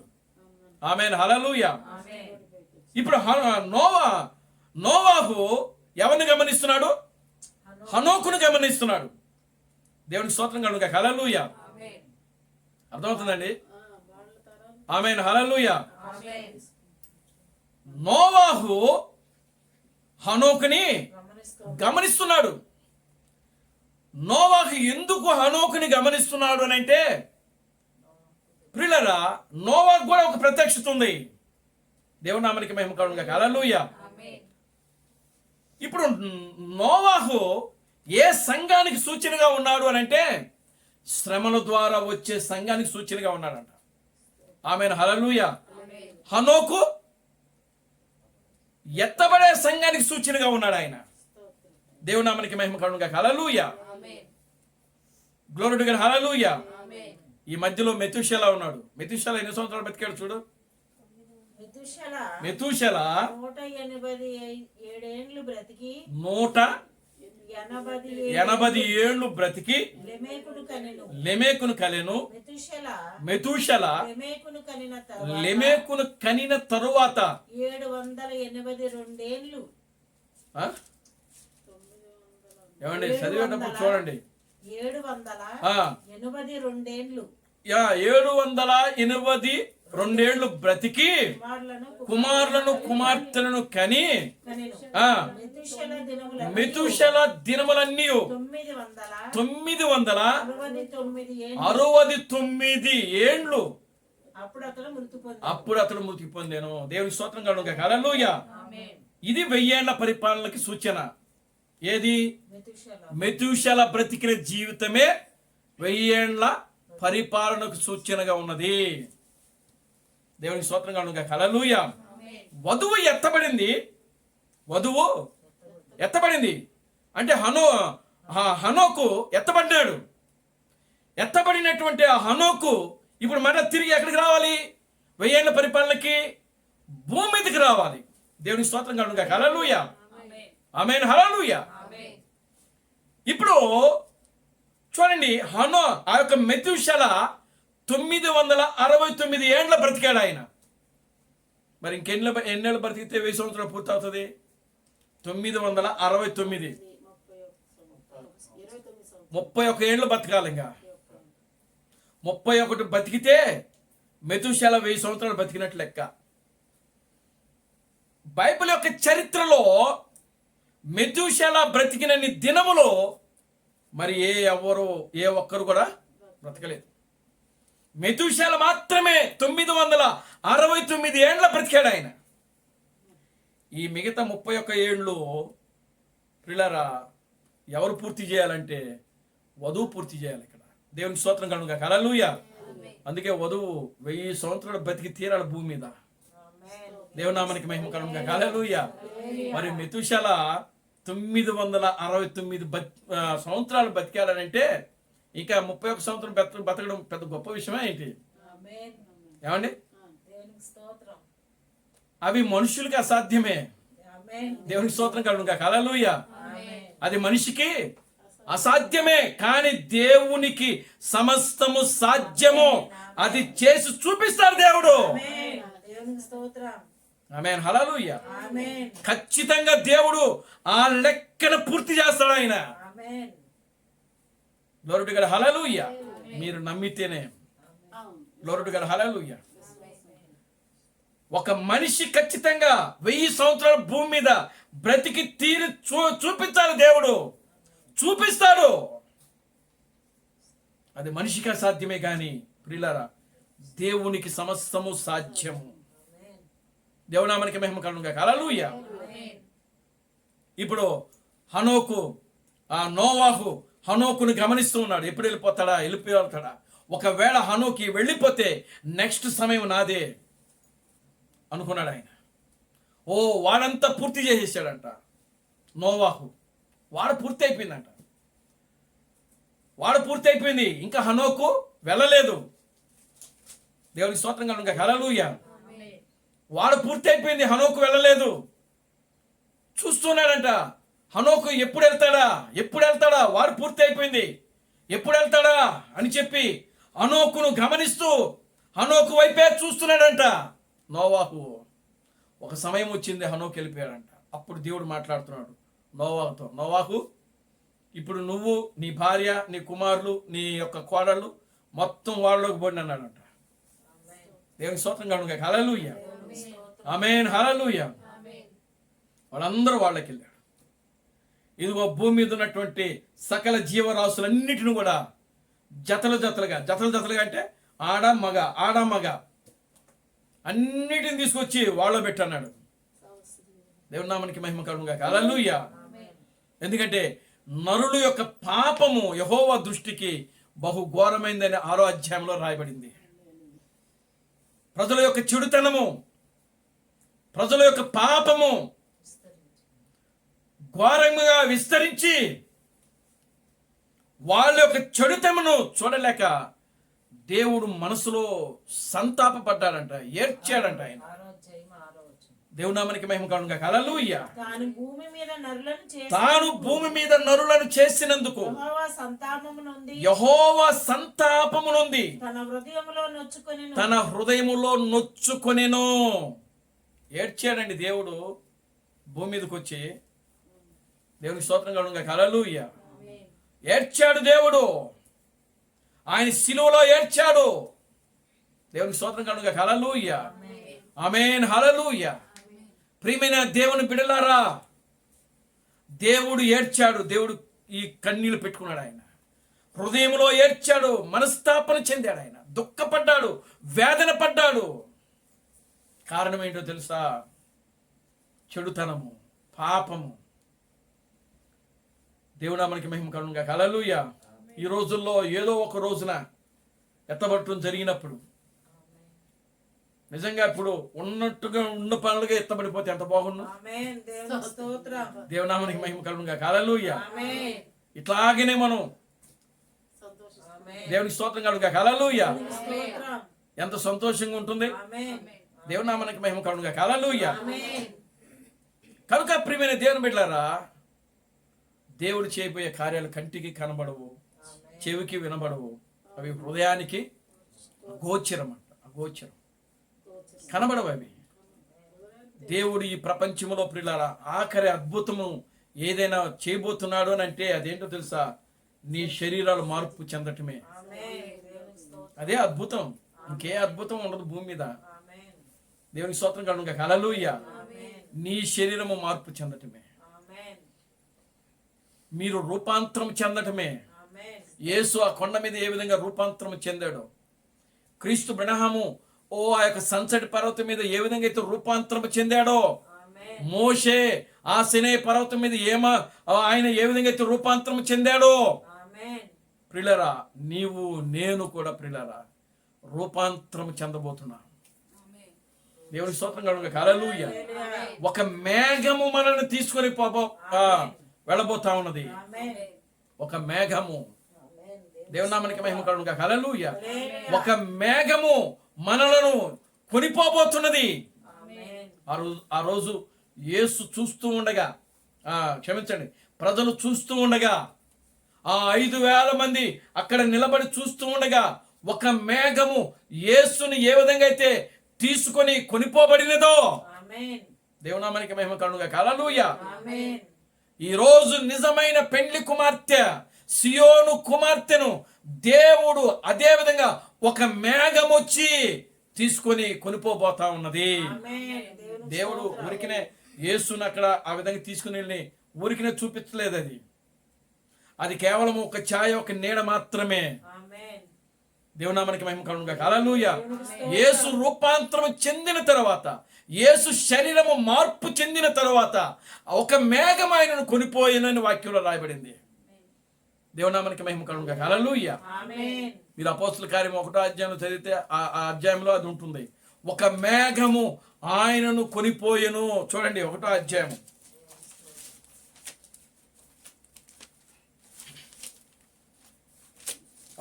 ఆమేన్. హల్లెలూయా. ఇప్పుడు నోవాహు ఎవరిని గమనిస్తున్నాడు? హనోకును గమనిస్తున్నాడు. దేవునికి స్తోత్రం కలుగును గాక. హల్లెలూయా. అర్థమవుతుందండి? ఆమేన్. హల్లెలూయా. నోవాహు హనోకుని గమనిస్తున్నాడు. నోవాహు ఎందుకు హనోకుని గమనిస్తున్నాడు అని అంటే, ప్రియులారా నోవాహు కూడా ఒక ప్రత్యక్షత ఉంది. దేవుని నామానికి మహిమ కలుగును గాక. హల్లెలూయా. ఇప్పుడు నోవాహు ఏ సంఘానికి సూచనగా ఉన్నాడు అని అంటే, శ్రమల ద్వారా వచ్చే సంఘానికి సూచనగా ఉన్నాడంట. ఆమేన్. హల్లెలూయా. హనోకు ఎత్తబడే సంఘానికి సూచనగా ఉన్నాడు ఆయన. దేవుని నామానికి మహిమ కలుగును గాక. హల్లెలూయా. Glory to God. హల్లెలూయా. ఈ మధ్యలో మెతుషెల ఉన్నాడు. మెతుషెల ఎన్ని సంవత్సరాలు బతికాడు చూడు. మెతుషెల 187 ఏండ్లు బ్రతికి 180 ఏళ్ళు బ్రతికి లెమెకును కనెను. మెతుషెల లెమెకును కనిన తరువాత 782 ఏండ్లు. ఏమండి చదివేటప్పుడు చూడండి. 782 ఏండ్లు. 782 ఏళ్ళు బ్రతికి కుమారులను కుమార్తెలను కని మెతూషల దినములన్నీ 969 ఏండ్లు. అప్పుడు అతడు మృతి పొందాను. దేవుని స్తోత్రం కలుగును గాక. హల్లెలూయా. ఇది 1000 ఏళ్ల పరిపాలనకి సూచన. ఏది? మెతూషల బ్రతికిన జీవితమే 1000 ఏళ్ల పరిపాలనకు సూచనగా ఉన్నది. దేవునికి స్తోత్రం కలుగును గాక. హల్లెలూయా. వధువు ఎత్తబడింది అంటే హనోకు ఎత్తబడ్డాడు. ఎత్తబడినటువంటి ఆ హనోకు ఇప్పుడు మరలా తిరిగి ఎక్కడికి రావాలి? 1000 ఏళ్ల పరిపాలనకి భూమి మీదకి రావాలి. దేవుని స్తోత్రం కలుగును గాక. హల్లెలూయా. ఆమేన్. హల్లెలూయా. ఇప్పుడు చూడండి, ఆ యొక్క మెతూషల 969 ఏండ్ల బ్రతికాడు ఆయన. మరి ఎన్నేళ్ళు బ్రతికితే 1000 సంవత్సరాలు పూర్తవుతుంది? 969, 31 ఏళ్ళు బతకాలి. ఇంకా 31 బతికితే మెతూషల 1000 సంవత్సరాలు బతికినట్లు లెక్క. బైబిల్ యొక్క చరిత్రలో మెతూషల బ్రతికినన్ని దినములో మరి ఏ ఒక్కరు కూడా బ్రతకలేదు. మెతూషల మాత్రమే 969 ఏండ్ల బ్రతికాడు ఆయన. ఈ మిగతా 31 ఏళ్ళు ప్రియులారా ఎవరు పూర్తి చేయాలంటే వధువు పూర్తి చేయాలి. ఇక్కడ దేవునికి స్తోత్రం కలుగును గాక. హల్లెలూయా. అందుకే వధువు 1000 సంవత్సరాలు బతికి తీరాలి భూమి మీద. దేవుని నామానికి మహిమ కలుగును గాక. హల్లెలూయా. మరి మెతూషల 969 సంవత్సరాలు బతికాడనంటే ఇంకా 31 సంవత్సరం బతకడం పెద్ద గొప్ప విషయమే ఏంటి? ఏమండి? అవి మనుషులకి అసాధ్యమే. దేవునికి స్తోత్రం కలుగును గాక. హల్లెలూయా. అది మనిషికి అసాధ్యమే, కానీ దేవునికి సమస్తము సాధ్యము. అది చేసి చూపిస్తాడు దేవుడు. ఆమేన్. హల్లెలూయా. ఖచ్చితంగా దేవుడు ఆ లెక్కను పూర్తి చేస్తాడు ఆయన. Glory to God. హల్లెలూయా. మీరు నమ్మితేనే. Glory to God. హల్లెలూయా. ఒక మనిషి ఖచ్చితంగా 1000 సంవత్సరాల భూమి మీద బ్రతికి తీరి చూపించాలి. దేవుడు చూపిస్తాడు. అది మనిషికి అసాధ్యమే, కానీ ప్రియులారా దేవునికి సమస్తము సాధ్యము. దేవునామానికి మహిమ కలుగును గాక. హల్లెలూయా. ఇప్పుడు నోవాహు హనోకును గమనిస్తూ ఉన్నాడు. ఎప్పుడు వెళ్ళిపోతాడా? ఒకవేళ హనోకి వెళ్ళిపోతే నెక్స్ట్ సమయం నాదే అనుకున్నాడు ఆయన. వాడంతా పూర్తి చేసేసాడంట నోవాహు. వాడు పూర్తి అయిపోయింది. ఇంకా హనోకు వెళ్ళలేదు. దేవునికి స్తోత్రం కలుగును గాక. హల్లెలూయా. వాడు పూర్తి అయిపోయింది, హనోకు వెళ్ళలేదు. చూస్తున్నాడంట హనోకు ఎప్పుడు వెళ్తాడా, వాడు పూర్తి అయిపోయింది, ఎప్పుడు వెళ్తాడా అని చెప్పి హనోకును గమనిస్తూ హనోకు వైపే చూస్తున్నాడంట నోవాహు. ఒక సమయం వచ్చింది, హనోకు వెళ్ళిపోయాడంట. అప్పుడు దేవుడు మాట్లాడుతున్నాడు నోవాహుతో. నోవాహు, ఇప్పుడు నువ్వు, నీ భార్య, నీ కుమారులు, నీ యొక్క కోడళ్ళు మొత్తం వాళ్ళలోకి పోండి అన్నాడంట. దేవునికి స్తోత్రం కలుగును గాక. హల్లెలూయా. ఆమేన్. హల్లెలూయా. వాళ్ళందరూ వాళ్ళకి వెళ్ళాడు. ఇదిగో భూమి మీద ఉన్నటువంటి సకల జీవరాశులన్నిటిని కూడా జతలుగా అంటే ఆడ మగ అన్నిటిని తీసుకొచ్చి వాళ్ళలో పెట్టన్నాడు. దేవుని నామానికి మహిమ కలుగును గాక. హల్లెలూయా. ఎందుకంటే నరుల యొక్క పాపము యెహోవా దృష్టికి బహు ఘోరమైందని 6వ అధ్యాయంలో రాయబడింది. ప్రజల యొక్క చెడుతనము, ప్రజల యొక్క పాపము ఘోరంగా విస్తరించి వాళ్ళ యొక్క చెడుతనమును చూడలేక దేవుడు మనసులో సంతాపపడ్డాడంట, ఏడ్చాడంట ఆయన. దేవునామానికి మహిమ కలుగును గాక. హల్లెలూయా. తాను భూమి మీద నరులను చేసినందుకు యెహోవా సంతాపము నొంది తన హృదయములో నొచ్చుకొనెను. ఏడ్చాడండి దేవుడు భూమి మీదకి వచ్చి. దేవునికి స్తోత్రం కలుగును గాక. హల్లెలూయా. ఏడ్చాడు దేవుడు, ఆయన శిలువలో ఏడ్చాడు. దేవునికి స్తోత్రం కలుగును గాక. హల్లెలూయా. ఆమేన్. హల్లెలూయా. ప్రియమైన దేవుని బిడ్డలారా, దేవుడు ఏడ్చాడు, దేవుడు ఈ కన్నీళ్లు పెట్టుకున్నాడు. ఆయన హృదయంలో ఏడ్చాడు, మనస్తాపన చెందాడు, ఆయన దుఃఖపడ్డాడు, వేదన పడ్డాడు. కారణం ఏంటో తెలుసా? చెడుతనము, పాపము. దేవుడా మనకి మహిమ కలుగునుగా. హల్లెలూయా. ఈ రోజుల్లో ఏదో ఒక రోజున ఎత్తబట్టడం జరిగినప్పుడు నిజంగా ఇప్పుడు ఉన్నట్టుగా ఉన్న పనులుగా ఎత్తబడిపోతే ఎంత బాగుండు. ఆమేన్. దేవునికి స్తోత్రం. దేవునామానికి మహిమ కలుగునుగా. హల్లెలూయా. ఆమేన్. ఇట్లాగనే మనం ఆమేన్. దేవునికి స్తోత్రం కలుగుగా. హల్లెలూయా. స్తోత్రం. ఎంత సంతోషంగా ఉంటుంది. ఆమేన్. దేవునామానికి మహిమ కలుగుగా. హల్లెలూయా. ఆమేన్. కనుక ప్రియమైన దేవుని బిడ్డలారా, దేవుడు చేయబోయే కార్యాలు కంటికి కనబడవు, చెవికి వినబడవు, అవి హృదయానికి అగోచరం అంట. అగోచరం, కనబడవు అవి. దేవుడు ఈ ప్రపంచంలో ప్రియులారా ఆఖరి అద్భుతము ఏదైనా చేయబోతున్నాడు అని అంటే అదేంటో తెలుసా? నీ శరీరాలు మార్పు చెందటమే. ఆమేన్. దేవునికి స్తోత్రం. అదే అద్భుతం. ఇంకే అద్భుతం ఉండదు భూమి మీద. ఆమేన్. దేవునికి స్తోత్రం కలుగుగా. హల్లెలూయా. ఆమేన్. నీ శరీరము మార్పు చెందటమే, ఆమేన్. మీరు రూపాంతరం చెందటమే. ఆమేన్. యేసు ఆ కొండ మీద ఏ విధంగా రూపాంతరం చెందాడు, క్రీస్తు బ్రహ్మము ఆ యొక్క సంచటి పర్వతం మీద ఏ విధంగా అయితే రూపాంతరం చెందాడో, ఆమేన్. మోషే ఆ సినే పర్వతం మీద ఆయన ఏ విధంగా అయితే రూపాంతరం చెందాడో, ఆమేన్. ప్రియులరా నీవు నేను కూడా ప్రియులరా రూపాంతరం చెందబోతున్నా. దేవుని స్తోత్రం కలుగుగా. హల్లెలూయా. ఒక మేఘము మనల్ని తీసుకొని వెళ్ళబోతా ఉన్నది. ఆమేన్. ఒక మేఘము. ఆమేన్. దేవుని నామానికి మహిమ కలుగుగా. హల్లెలూయా. ఒక మేఘము మనలను కొనిపోబోతున్నది. ఆమేన్. ఆ రోజు యేసు చూస్తూ ఉండగా, క్షమించండి, ప్రజలు చూస్తూ ఉండగా, ఆ 5,000 మంది అక్కడ నిలబడి చూస్తూ ఉండగా ఒక మేఘము యేసుని ఏ విధంగా అయితే తీసుకొని కొనిపోబడినదో, ఆమేన్. దేవునామానికి మహిమ కలుగుగా. హల్లెలూయా. ఆమేన్. ఈ రోజు నిజమైన పెండ్లి కుమార్తె సియోను కుమార్తెను దేవుడు అదే విధంగా ఒక మేఘం వచ్చి తీసుకొని కొనిపోబోతా ఉన్నది. ఆమేన్. దేవునికి దేవుడు స్తోత్రం. ఊరికినే యేసుని అక్కడ ఆ విధంగా తీసుకుని వెళ్ళి ఊరికినే చూపించలేదు. అది కేవలం ఒక ఛాయ, ఒక నీడ మాత్రమే. ఆమేన్. దేవునామానికి మహిమ కలుగుగా. హల్లెలూయా. యేసు రూపాంతరం చెందిన తర్వాత, యేసు శరీరము మార్పు చెందిన తర్వాత ఒక మేఘం ఆయనను కొనిపోయినని వాక్యంలో రాయబడింది. దేవునామానికి మహిమ కలుగుగా. హల్లెలూయా. ఆమేన్. మీరు అపోస్తల కార్యం 1వ అధ్యాయంలో చదివితే ఆ అధ్యాయంలో అది ఉంటుంది. ఒక మేఘము ఆయనను కొనిపోయెను. చూడండి 1వ అధ్యాయం.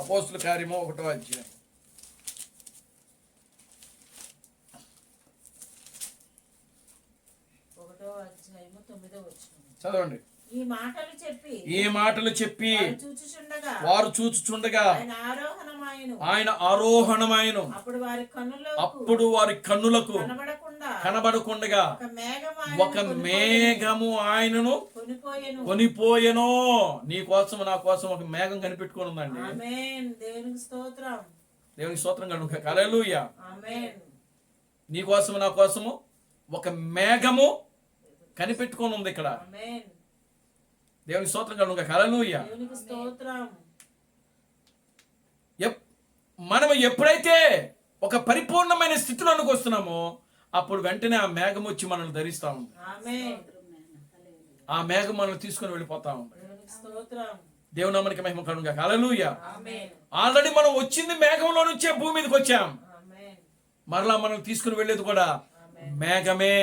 అపోస్తల కార్యము 1వ అధ్యాయం. 1వ అధ్యాయము 9వ వచనం. చదవండి. ఈ మాటలు చెప్పి ఈ మాటలు చెప్పి వారు వారు చూచుచుండగా చూచుచుండగా ఆయన ఆరోహణమాయెను. అప్పుడు వారి కన్నులకు కనబడకుండగా ఒక మేఘము ఆయనను కొనిపోయెను. నీ కోసం నా కోసం ఒక మేఘం కనిపెట్టుకొని ఉందండి. ఆమేన్. దేవునికి స్తోత్రం. దేవునికి స్తోత్రం కలుగుగా. హల్లెలూయా. ఆమేన్. నీ కోసం నా కోసము ఒక మేఘము కనిపెట్టుకొని ఉంది ఇక్కడ. ఆమేన్. దేవునికి స్తోత్రం కలుగుగా. హల్లెలూయా. దేవునికి స్తోత్రం. మనం ఎప్పుడైతే ఒక పరిపూర్ణమైన స్థితిలోనికి వస్తున్నామో అప్పుడు వెంటనే ఆ మేఘం వచ్చి మనల్ని ధరిస్తా ఉంది. ఆమేన్. ఆ మేఘం మనల్ని తీసుకొని వెళ్ళిపోతా ఉంది. దేవునికి స్తోత్రం. దేవునామానికి మహిమ కలుగుగా. హల్లెలూయా. ఆమేన్. ఆల్రెడీ మనం వచ్చింది మేఘంలో నుంచే భూమి మీదకి వచ్చాం. ఆమేన్. మరలా మనం తీసుకుని వెళ్ళేది కూడా మేఘమే.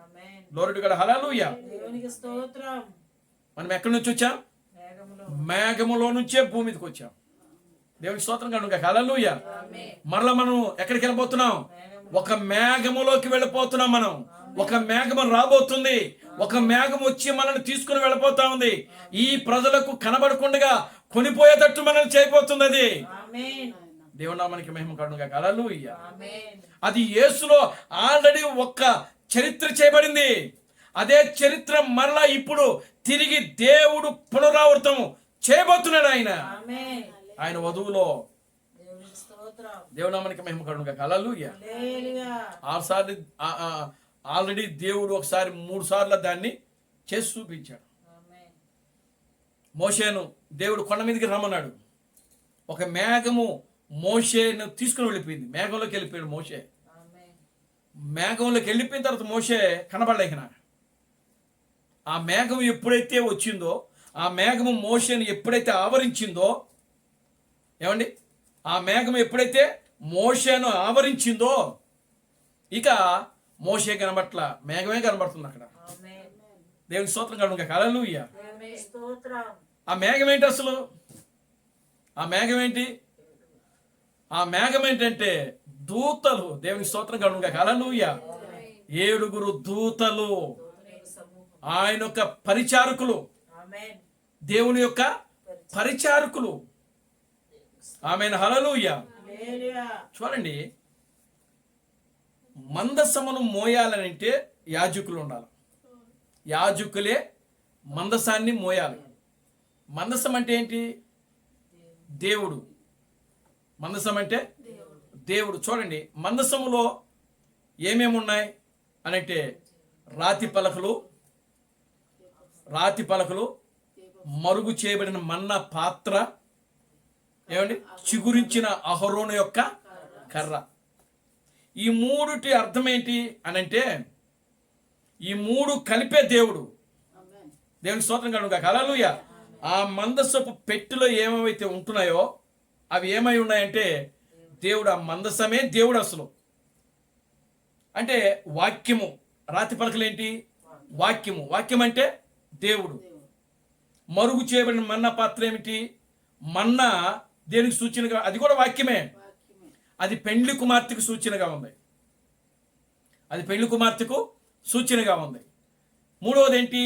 ఆమేన్. Glory to God. హల్లెలూయా. దేవునికి స్తోత్రం. మనం ఎక్కడి నుంచి వచ్చాం? మేఘములో. మేఘములో నుంచే భూమి మీదకి వచ్చాం. దేవునికి స్తోత్రం కలుగుగా. హల్లెలూయా. మరలా మనం ఎక్కడికి వెళ్ళిపోతున్నాం? ఒక మేఘములోకి వెళ్ళిపోతున్నాం. మనం ఒక మేఘము రాబోతుంది. ఒక మేఘం వచ్చి మనల్ని తీసుకుని వెళ్ళిపోతా ఉంది. ఈ ప్రజలకు కనబడకుండా కొనిపోయేటట్టు మనల్ని చేయబోతుంది అది. ఆమేన్. దేవునామానికి మహిమ కలుగుగా. హల్లెలూయా. ఆమేన్. అది యేసులో ఆల్రెడీ ఒక్క చరిత్ర చేయబడింది. అదే చరిత్ర మరలా ఇప్పుడు తిరిగి దేవుడు పునరావృతం చేయబోతున్నాడు. ఆమేన్. ఆయన వధువులో. దేవునికి స్తోత్రం. దేవునామానికి మహిమ కలుగుగా. హల్లెలూయా. హల్లెలూయా. ఆల్రెడీ దేవుడు ఒకసారి 3 సార్లు దాన్ని చేసి చూపించాడు. ఆమేన్. మోషేను దేవుడు కొండ మీదకి రమ్మన్నాడు. ఒక మేఘము మోషేను తీసుకుని వెళ్ళిపోయింది. మేఘంలోకి వెళ్ళిపోయాడు మోషే. ఆమేన్. మేఘంలోకి వెళ్ళిపోయిన తర్వాత మోషే కనబడలేకనా. ఆ మేఘం ఎప్పుడైతే వచ్చిందో, ఆ మేఘము మోషేను ఎప్పుడైతే ఆవరించిందో, ఏమండి, ఆ మేఘం ఎప్పుడైతే మోషేను ఆవరించిందో, ఇక మోషే కనబట్ల, మేఘమే కనబడుతుంది అక్కడ. ఆమేన్. దేవునికి స్తోత్రం కలుగును గాక. హల్లెలూయా. దేవునికి స్తోత్రం. ఆ మేఘం ఏంటి అసలు? ఆ మేఘం ఏంటి? ఆ మేఘం ఏంటంటే దూతలు. దేవునికి స్తోత్రం కలుగును గాక. హల్లెలూయా. 7 దూతలు, ఆయన యొక్క పరిచారకులు, ఆమేన్. దేవుని యొక్క పరిచారకులు. ఆమేన్. హల్లెలూయా. హల్లెలూయా. చూడండి, మందసమును మోయాలనంటే యాజకులు ఉండాలి. యాజకులే మందసాన్ని మోయాలి. మందసం అంటే ఏంటి? దేవుడు. మందసం అంటే దేవుడు. చూడండి, మందసములో ఏమేమి ఉన్నాయి అనంటే రాతి పలకలు, మరుగు చేయబడిన మన్న పాత్ర, ఏమండి, చిగురించిన అహరోను యొక్క కర్ర. ఈ మూడుటి అర్థం ఏంటి అనంటే, ఈ మూడు కలిపే దేవుడు. దేవుని స్తోత్రం కలుగును గాక. హల్లెలూయా. ఆ మందసపు పెట్టెలో ఏమైతే ఉంటున్నాయో అవి ఏమై ఉన్నాయంటే దేవుడు. ఆ మందసమే దేవుడు అసలు. అంటే వాక్యము. రాతి పలకలు ఏంటి? వాక్యము. వాక్యం అంటే దేవుడు. మరుగు చేయబడిన మన్నా పాత్ర ఏమిటి? మన్నా దేనికి సూచనగా? అది కూడా వాక్యమే. అది పెండ్లి కుమార్తెకు సూచనగా ఉంది. అది పెండ్లి కుమార్తెకు సూచనగా ఉంది. మూడవది ఏంటి?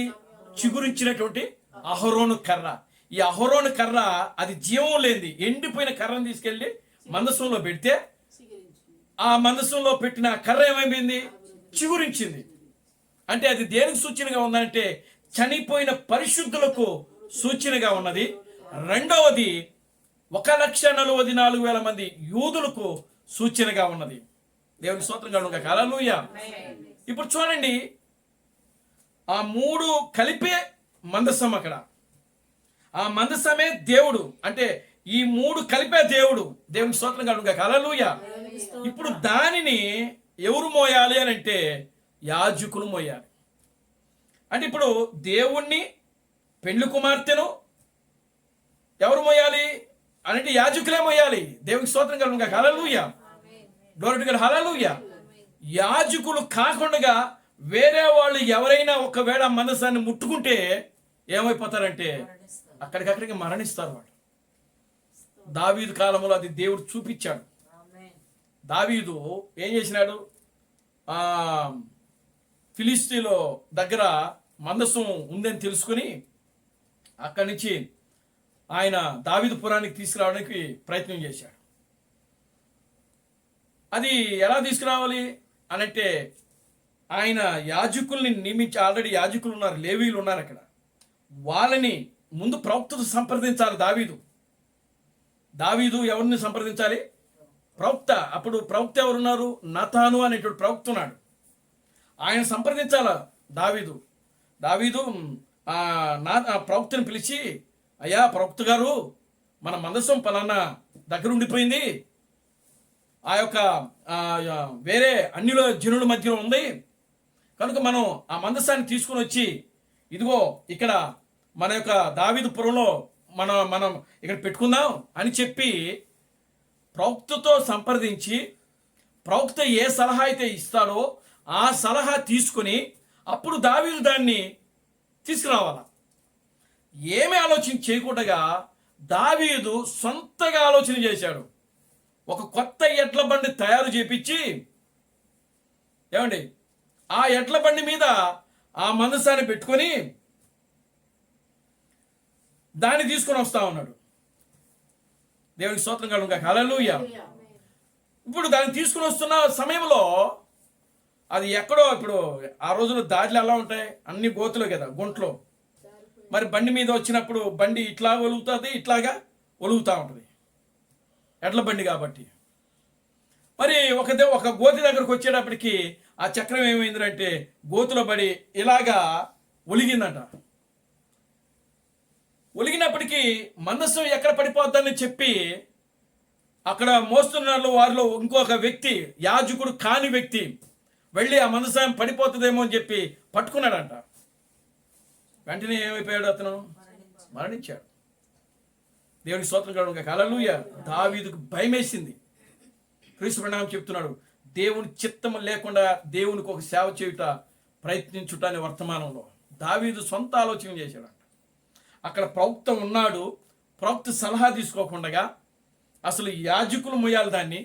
చిగురించినటువంటి అహరోను కర్ర. ఈ అహరోను కర్ర అది జీవం లేనిది. ఎండిపోయిన కర్రను తీసుకెళ్లి మందసంలో పెడితే ఆ మందసంలో పెట్టిన కర్ర ఏమైపోయింది? చిగురించింది. అంటే అది దేనికి సూచనగా ఉందంటే చనిపోయిన పరిశుద్ధులకు సూచనగా ఉన్నది. రెండవది 1,44,000 మంది యూదులకు సూచనగా ఉన్నది. దేవునికి స్తోత్రం కలుగును గాక. హల్లెలూయా. ఇప్పుడు చూడండి, ఆ మూడు కలిపే మందసం అక్కడ. ఆ మందసమే దేవుడు. అంటే ఈ మూడు కలిపే దేవుడు. దేవునికి స్తోత్రం కలుగును గాక. హల్లెలూయా. ఇప్పుడు దానిని ఎవరు మోయాలి అని అంటే యాజకులు మోయాలి. అంటే ఇప్పుడు దేవుణ్ణి, పెండ్లి కుమార్తెను ఎవరు మోయాలి అంటే యాజకులే మోయాలి. దేవునికి స్తోత్రం కలుగును గాక. హల్లెలూయా. Glory to God. హల్లెలూయా. యాజకులు కాకుండా వేరే వాళ్ళు ఎవరైనా ఒకవేళ మందసాన్ని ముట్టుకుంటే ఏమైపోతారంటే అక్కడికక్కడికి మరణిస్తారు వాళ్ళు. దావీదు కాలంలో అది దేవుడు చూపించాడు. ఆమేన్. దావీదు ఏం చేసినాడు? ఫిలిస్తీన్లో దగ్గర మందసం ఉందని తెలుసుకుని అక్కడి నుంచి ఆయన దావీదు పురానికి తీసుకురావడానికి ప్రయత్నం చేశాడు. అది ఎలా తీసుకురావాలి అనంటే ఆయన యాజకుల్ని నియమించి, ఆల్రెడీ యాజకులు ఉన్నారు, లేవీలు ఉన్నారు అక్కడ. వాళ్ళని ముందు ప్రవక్తతో సంప్రదించాలి. దావీదు ఎవరిని సంప్రదించాలి? ప్రవక్త. అప్పుడు ప్రవక్త ఎవరున్నారు? నతాను అనేటువంటి ప్రవక్త ఉన్నాడు. ఆయన సంప్రదించాల దావీదు ప్రవక్తను పిలిచి, అయ్యా ప్రవక్త గారు, మన మందసం పలానా దగ్గర ఉండిపోయింది, ఆ యొక్క వేరే అన్యుల జనుల మధ్యలో ఉంది కనుక మనం ఆ మందసాన్ని తీసుకుని వచ్చి ఇదిగో ఇక్కడ మన యొక్క దావీదు పురంలో మనం ఇక్కడ పెట్టుకుందాం అని చెప్పి ప్రవక్తతో సంప్రదించి, ప్రవక్త ఏ సలహా అయితే ఇస్తాడో ఆ సలహా తీసుకుని అప్పుడు దావీదు దాన్ని తీసుకురావాల. ఏమి ఆలోచన చేయకుండా దావీదు సొంతగా ఆలోచన చేశాడు. ఒక కొత్త ఎడ్ల బండి తయారు చేపించి, ఏమండి, ఆ ఎడ్ల బండి మీద ఆ మందసాన్ని పెట్టుకొని దాన్ని తీసుకొని వస్తా ఉన్నాడు. దేవునికి స్తోత్రం కలుగును గాక. హల్లెలూయా. ఇప్పుడు దాన్ని తీసుకుని వస్తున్న సమయంలో అది ఎక్కడో, ఇప్పుడు ఆ రోజుల్లో దారిలో ఎలా ఉంటాయి, అన్ని గోతులు కదా, గుంట్లో. మరి బండి మీద వచ్చినప్పుడు బండి ఇట్లా ఒలుగుతుంది, ఇట్లాగా ఒలుగుతూ ఉంటుంది, ఎడ్ల బండి కాబట్టి. మరి ఒక గోతి దగ్గరకు వచ్చేటప్పటికి ఆ చక్రం ఏమైందంటే గోతులో పడి ఇలాగా ఒలిగిందంట. ఒలిగినప్పటికీ మందసం ఎక్కడ పడిపోద్దని చెప్పి అక్కడ మోస్తున్న వారిలో ఇంకొక వ్యక్తి, యాజకుడు కాని వ్యక్తి వెళ్ళి ఆ మందసం పడిపోతుందేమో అని చెప్పి పట్టుకున్నాడంట. వెంటనే ఏమైపోయాడు? అతను మరణించాడు. దేవునికి స్తోత్రం కలుగును గాక. హల్లెలూయా. దావీదుకు భయమేసింది. క్రీస్తు ప్రణామం చెప్తున్నాడు, దేవుని చిత్తం లేకుండా దేవునికి ఒక సేవ చేయుట ప్రయత్నించుట అనే వర్తమానంలో దావీదు సొంత ఆలోచన చేశాడంట. అక్కడ ప్రవక్త ఉన్నాడు, ప్రవక్త సలహా తీసుకోకుండా అసలు యాజకులు మొయ్యాలి దాన్ని,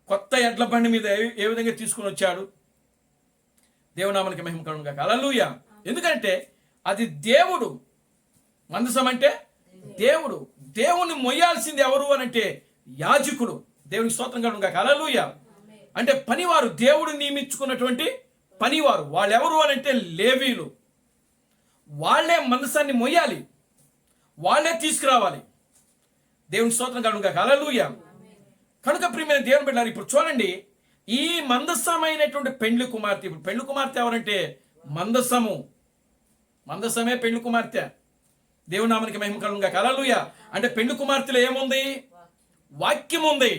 కొత్త ఎడ్ల బండి మీద ఏ విధంగా తీసుకుని వచ్చాడు. దేవునామానికి మహిమ కలుగును గాక. హల్లెలూయా. ఎందుకంటే అది దేవుడు, మందసం అంటే దేవుడు. దేవుని మొయ్యాల్సింది ఎవరు అని అంటే యాజకుడు. దేవునికి స్తోత్రం కలుగును గాక. హల్లెలూయా. అంటే పనివారు, దేవుడు నియమించుకున్నటువంటి పనివారు. వాళ్ళు ఎవరు అని అంటే లేవీలు. వాళ్ళే మందసాన్ని మొయ్యాలి, వాళ్ళే తీసుకురావాలి. దేవుని స్తోత్రం కలుగును గాక. హల్లెలూయా. కనుక ప్రియమైన దేవుని బిడ్డలారా, ఇప్పుడు చూడండి, ఈ మందసమైనటువంటి పెండ్లి కుమార్తె, ఇప్పుడు పెండ్లి కుమార్తె ఎవరంటే మందసమే పెండ్లి కుమార్తె. దేవుని నామానికి మహిమ కలుగును గాక. హల్లెలూయా. అంటే పెండ్లి కుమార్తెలో ఏముంది? వాక్యం ఉంది.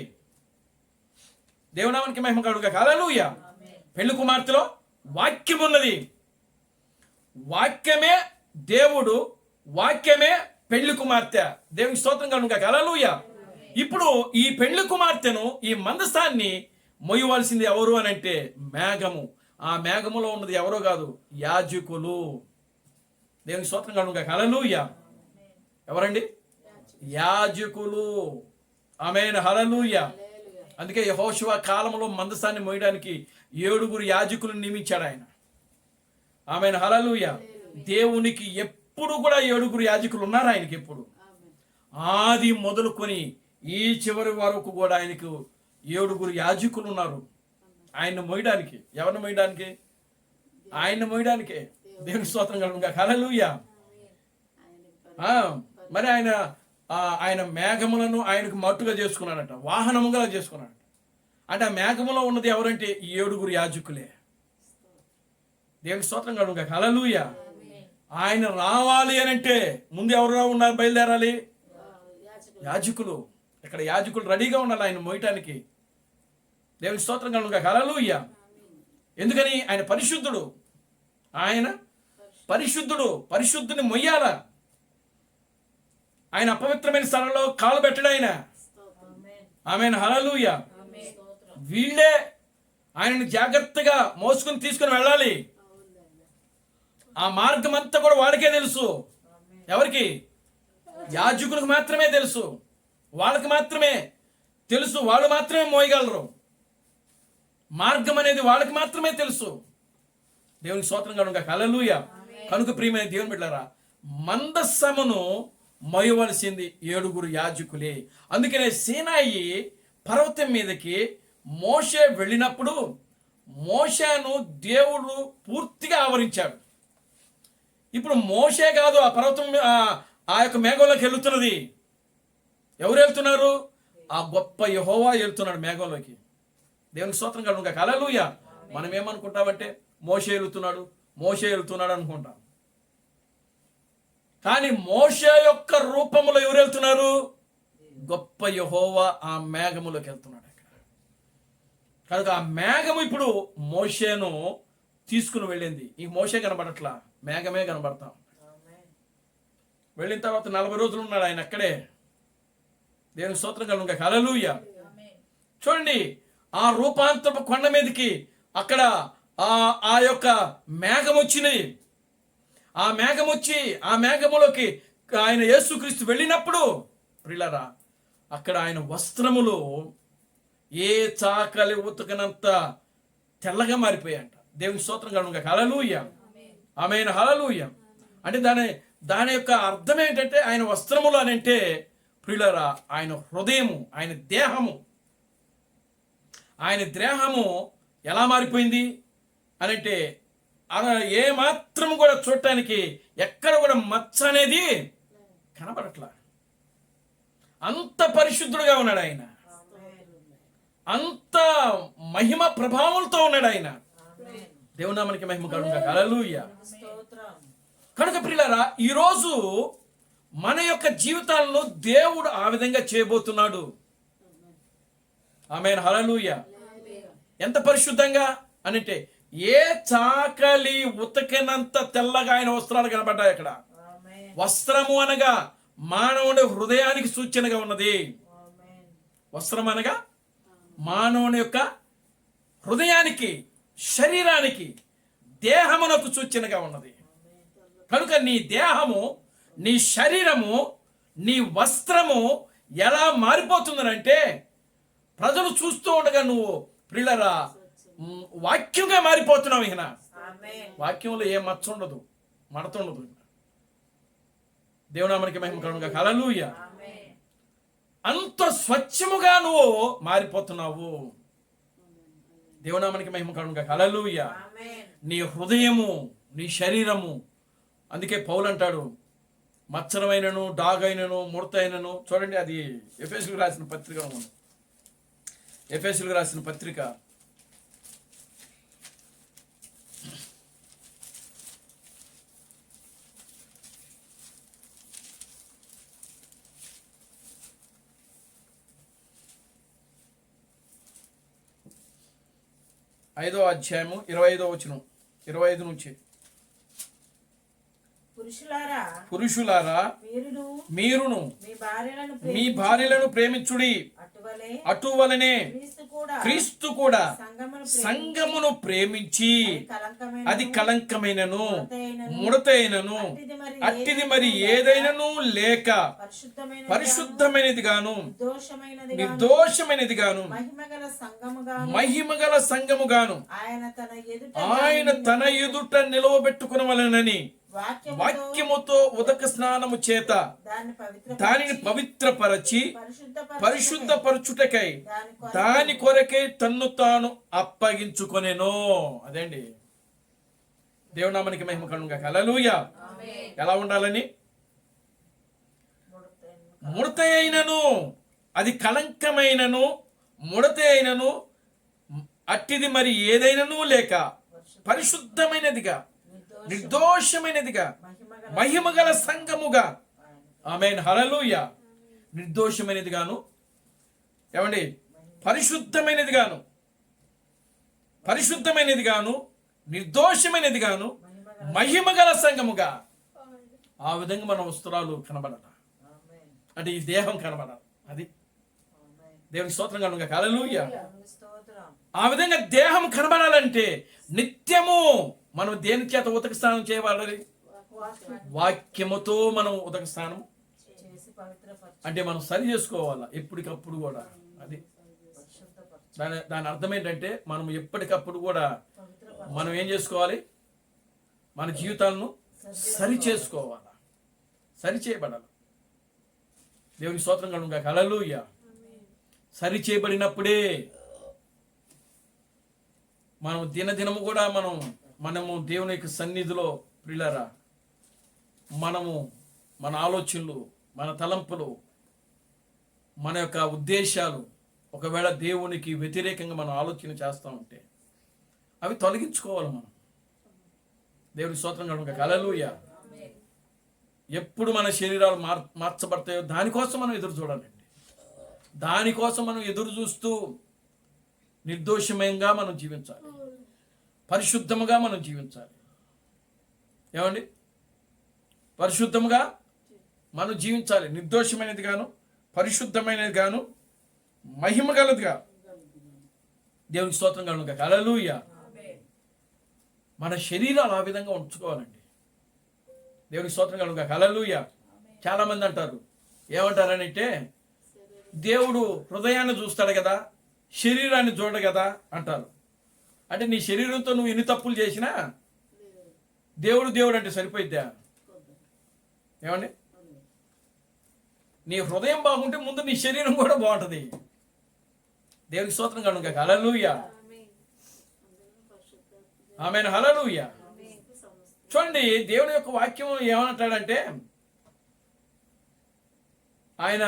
దేవుని నామానికి మహిమ కలుగును గాక. హల్లెలూయా. పెండ్లి కుమార్తెలో వాక్యం ఉన్నది. వాక్యమే దేవుడు, వాక్యమే పెళ్లి కుమార్తె. దేవునికి స్తోత్రం కలుగును గాక. హల్లెలూయా. ఇప్పుడు ఈ పెళ్లి కుమార్తెను, ఈ మందసాన్ని మొయ్యవలసింది ఎవరు అని అంటే మేఘము. ఆ మేఘములో ఉన్నది ఎవరో కాదు, యాజకులు. దేవునికి స్తోత్రం కలుగును గాక. హల్లెలూయా. ఎవరండి? యాజకులు. ఆమేన్. హల్లెలూయా. అందుకే యెహోషువ కాలంలో మందసాన్ని మోయడానికి 7 యాజకులను నియమించాడు ఆయన. ఆమేన్. హల్లెలూయా. దేవునికి ఎప్పుడు కూడా 7 యాజకులు ఉన్నారు ఆయనకి. ఎప్పుడు ఆది మొదలుకొని ఈ చివరి వరకు కూడా ఆయనకు 7 యాజకులు ఉన్నారు ఆయన మోయడానికి. ఎవరిని మోయడానికి? ఆయన మోయడానికే. దేవునికి స్తోత్రం కలుగును గాక. హల్లెలూయా. మరి ఆయన మేఘములను ఆయనకు మట్టుగా చేసుకున్నాడట, వాహనముగా చేసుకున్నాడట. అంటే ఆ మేఘములో ఉన్నది ఎవరంటే ఈ 7 యాజకులే. దేవునికి స్తోత్రం కలుగును గాక. హల్లెలూయా. ఆయన రావాలి అని అంటే ముందు ఎవరు ఉన్నారు? బయలుదేరాలి యాజకులు. ఇక్కడ యాజకులు రెడీగా ఉండాలి ఆయన మోయటానికి. దేవునికి స్తోత్రం కలుగును గాక. హల్లెలూయా. ఎందుకని? ఆయన పరిశుద్ధుడు. ఆయన పరిశుద్ధుడు. పరిశుద్ధుని మొయ్యాల. ఆయన అపవిత్రమైన స్థలంలో కాలు పెట్టడు ఆయన. ఆమేన్. హల్లెలూయా. వీళ్ళే ఆయనను జాగ్రత్తగా మోసుకుని తీసుకుని వెళ్ళాలి. ఆ మార్గం అంతా కూడా వాళ్ళకే తెలుసు. ఎవరికి? యాజకులకు మాత్రమే తెలుసు. వాళ్ళకి మాత్రమే తెలుసు. వాళ్ళు మాత్రమే మోయగలరు. మార్గం అనేది వాళ్ళకి మాత్రమే తెలుసు. దేవునికి స్తోత్రం కలుగును గాక. హల్లెలూయా. కనుక ప్రియమైన దేవుని బిడ్డలారా, మందసమును మోయవలసింది 7 యాజకులే. అందుకనే సీనాయి పర్వతం మీదకి మోషే వెళ్ళినప్పుడు మోషేను దేవుడు పూర్తిగా ఆవరించాడు. ఇప్పుడు మోషే కాదు ఆ పర్వతం, ఆ యొక్క మేఘంలోకి వెళ్తున్నది. ఎవరు వెళ్తున్నారు? ఆ గొప్ప యెహోవా వెళ్తున్నాడు మేఘంలోకి. దేవునికి స్తోత్రం కలుగును గాక. హల్లెలూయా. మనం ఏమనుకుంటామంటే మోషే వెళ్తున్నాడు అనుకుంటాం. కానీ మోషే యొక్క రూపంలో ఎవరు వెళ్తున్నారు? గొప్ప యెహోవా ఆ మేఘములోకి వెళ్తున్నాడు. కనుక ఆ మేఘము ఇప్పుడు మోషేను తీసుకుని వెళ్ళింది. ఈ మోషే కనబడట్లా, మేఘమే కనబడతాం. వెళ్ళిన తర్వాత 40 రోజులు ఉన్నాడు ఆయన అక్కడే. దేవునికి స్తోత్రం కలుగును గాక. హల్లెలూయా. చూడండి, ఆ రూపాంతరపు కొండ మీదకి అక్కడ ఆ యొక్క మేఘం వచ్చింది. ఆ మేఘం వచ్చి ఆ మేఘములోకి ఆయన యేసుక్రీస్తు వెళ్ళినప్పుడు ప్రియులారా, అక్కడ ఆయన వస్త్రములు ఏ చాకలి ఉతకనంత తెల్లగా మారిపోయాయంట. దేవునికి స్తోత్రం కలుగును గాక. హల్లెలూయా. ఆమేన్. హల్లెలూయా. అంటే దాని యొక్క అర్థం ఏంటంటే ఆయన వస్త్రములు అని అంటే ప్రియులారా, ఆయన హృదయము, ఆయన దేహము ఎలా మారిపోయింది అని అంటే ఏ మాత్రం కూడా చూడటానికి ఎక్కడ కూడా మచ్చ అనేది కనబడట్లా. అంత పరిశుద్ధుడుగా ఉన్నాడు ఆయన. అంత మహిమ ప్రభావంతో ఉన్నాడు ఆయన. దేవుని నామానికి మహిమ కలుగును గాక. హల్లెలూయా. కనుక ప్రియులారా, ఈరోజు మన యొక్క జీవితాలను దేవుడు ఆ విధంగా చేయబోతున్నాడు. ఆమేన్, హల్లెలూయా. ఎంత పరిశుద్ధంగా అనంటే ఏ చాకలి ఉతకినంత తెల్లగా ఆయన వస్త్రాలు కనబడ్డాయి అక్కడ. ఆమేన్. వస్త్రము అనగా మానవుని హృదయానికి సూచనగా ఉన్నది. ఆమేన్. వస్త్రం అనగా మానవుని యొక్క హృదయానికి, శరీరానికి, దేహమునకు సూచనగా ఉన్నది. కనుక నీ దేహము, నీ శరీరము, నీ వస్త్రము ఎలా మారిపోతుందనంటే ప్రజలు చూస్తూ ఉండగా నువ్వు ప్రియులరా వాక్యంగా మారిపోతున్నావు. ఇహన ఆమేన్. వాక్యంలో ఏ మచ్చ ఉండదు, మడత ఉండదు. దేవునామనికి మహిమ కలుగునుగాక. హల్లెలూయా. ఆమేన్. అంత స్వచ్ఛముగా నువ్వు మారిపోతున్నావు. దేవునామనికి మహిమ కలుగునుగాక. హల్లెలూయా. ఆమేన్. నీ హృదయము, నీ శరీరము. అందుకే పౌలు అంటాడు, మచ్చరమైనను, డాగైనను, ముడతైనను. చూడండి, అది ఎఫెసీయులకు రాసిన పత్రిక ఉంది. ఎఫెసీయులకు రాసిన పత్రిక 5వ అధ్యాయము 25వ వచనం, 25 నుంచి. పురుషులారా మీరును మీ భార్యలను ప్రేమించుడి, అటువలనే క్రీస్తు కూడా సంఘమును ప్రేమించి అది కలంకమైనను, ముడతైనను, అట్టిది మరి ఏదైనను లేక పరిశుద్ధమైనది గాను, నిర్దోషమైనది గాను, మహిమగల సంఘము గాను ఆయన తన ఎదుట నిలవబెట్టుకునవలెనని వాక్యముతో ఉదక స్నానము చేత దానిని పవిత్రపరచి పరిశుద్ధపరచుటకై దాని కొరకై తన్ను తాను అప్పగించుకొనెను. అదేండి, దేవునామానికి మహిమ కలుగునుగాక. హల్లెలూయా. ఎలా ఉండాలని? ముడత అయినను, అది కలంకమైనను, ముడత అయినను, అట్టిది మరి ఏదైనను లేక పరిశుద్ధమైనదిగా, నిర్దోషమైనదిగా, మహిమగల సంఘముగా. ఆమేన్, హల్లెలూయా. నిర్దోషమైనదిగాను, ఏమండి, పరిశుద్ధమైనదిగాను, నిర్దోషమైనదిగాను, మహిమగల సంఘముగా. ఆ విధంగా మన వస్త్రాలు కనబడాలి. అంటే ఈ దేహం కనబడాలి. అది దేవునికి స్తోత్రం కలుగునుగాక. హల్లెలూయా. ఆ విధంగా దేహం కనబడాలంటే నిత్యము మనం దేని చేత ఉదక స్నానం చేయవాలి? వాక్యముతో మనం ఉదక స్నానం అంటే మనం సరి చేసుకోవాలా ఎప్పటికప్పుడు కూడా. అది దాని అర్థం ఏంటంటే మనం ఎప్పటికప్పుడు కూడా మనం ఏం చేసుకోవాలి? మన జీవితాలను సరి చేసుకోవాలా, సరి చేయబడాలి. దేవుని స్తోత్రం కలుగునుగాక. హల్లెలూయా. సరి చేయబడినప్పుడే మనం దినదినము కూడా మనము దేవుని యొక్క సన్నిధిలో ప్రియులారా మనము మన ఆలోచనలు, మన తలంపులు, మన యొక్క ఉద్దేశాలు ఒకవేళ దేవునికి వ్యతిరేకంగా మనం ఆలోచన చేస్తూ ఉంటే అవి తొలగించుకోవాలి మనం. దేవునికి స్తోత్రం కలుగునుగాక. హల్లెలూయా. ఎప్పుడు మన శరీరాలు మార్చబడతాయో దానికోసం మనం ఎదురు చూడాలండి. దానికోసం మనం ఎదురు చూస్తూ నిర్దోషమయంగా మనం జీవించాలి, పరిశుద్ధముగా మనం జీవించాలి. ఏమండి? పరిశుద్ధముగా మనం జీవించాలి. నిర్దోషమైనది గాను, పరిశుద్ధమైనది గాను, మహిమ గలదిగా. దేవునికి స్తోత్రం కలుగునుగాక. హల్లెలూయా. మన శరీరాలు ఆ విధంగా ఉంచుకోవాలండి. దేవునికి స్తోత్రం కలుగునుగాక. హల్లెలూయా. చాలా మంది అంటారు, ఏమంటారనంటే దేవుడు హృదయాన్ని చూస్తాడు కదా, శరీరాన్ని చూడడు కదా అంటారు. అంటే నీ శరీరంతో నువ్వు ఎన్ని తప్పులు చేసినా దేవుడు అంటే సరిపోయిద్దా? ఏమండి? నీ హృదయం బాగుంటే ముందు నీ శరీరం కూడా బాగుంటుంది. దేవునికి స్తోత్రం కలుగునుగాక. హల్లెలూయా. ఆమేన్, హల్లెలూయా. చూడండి, దేవుని యొక్క వాక్యం ఏమంటాడంటే ఆయన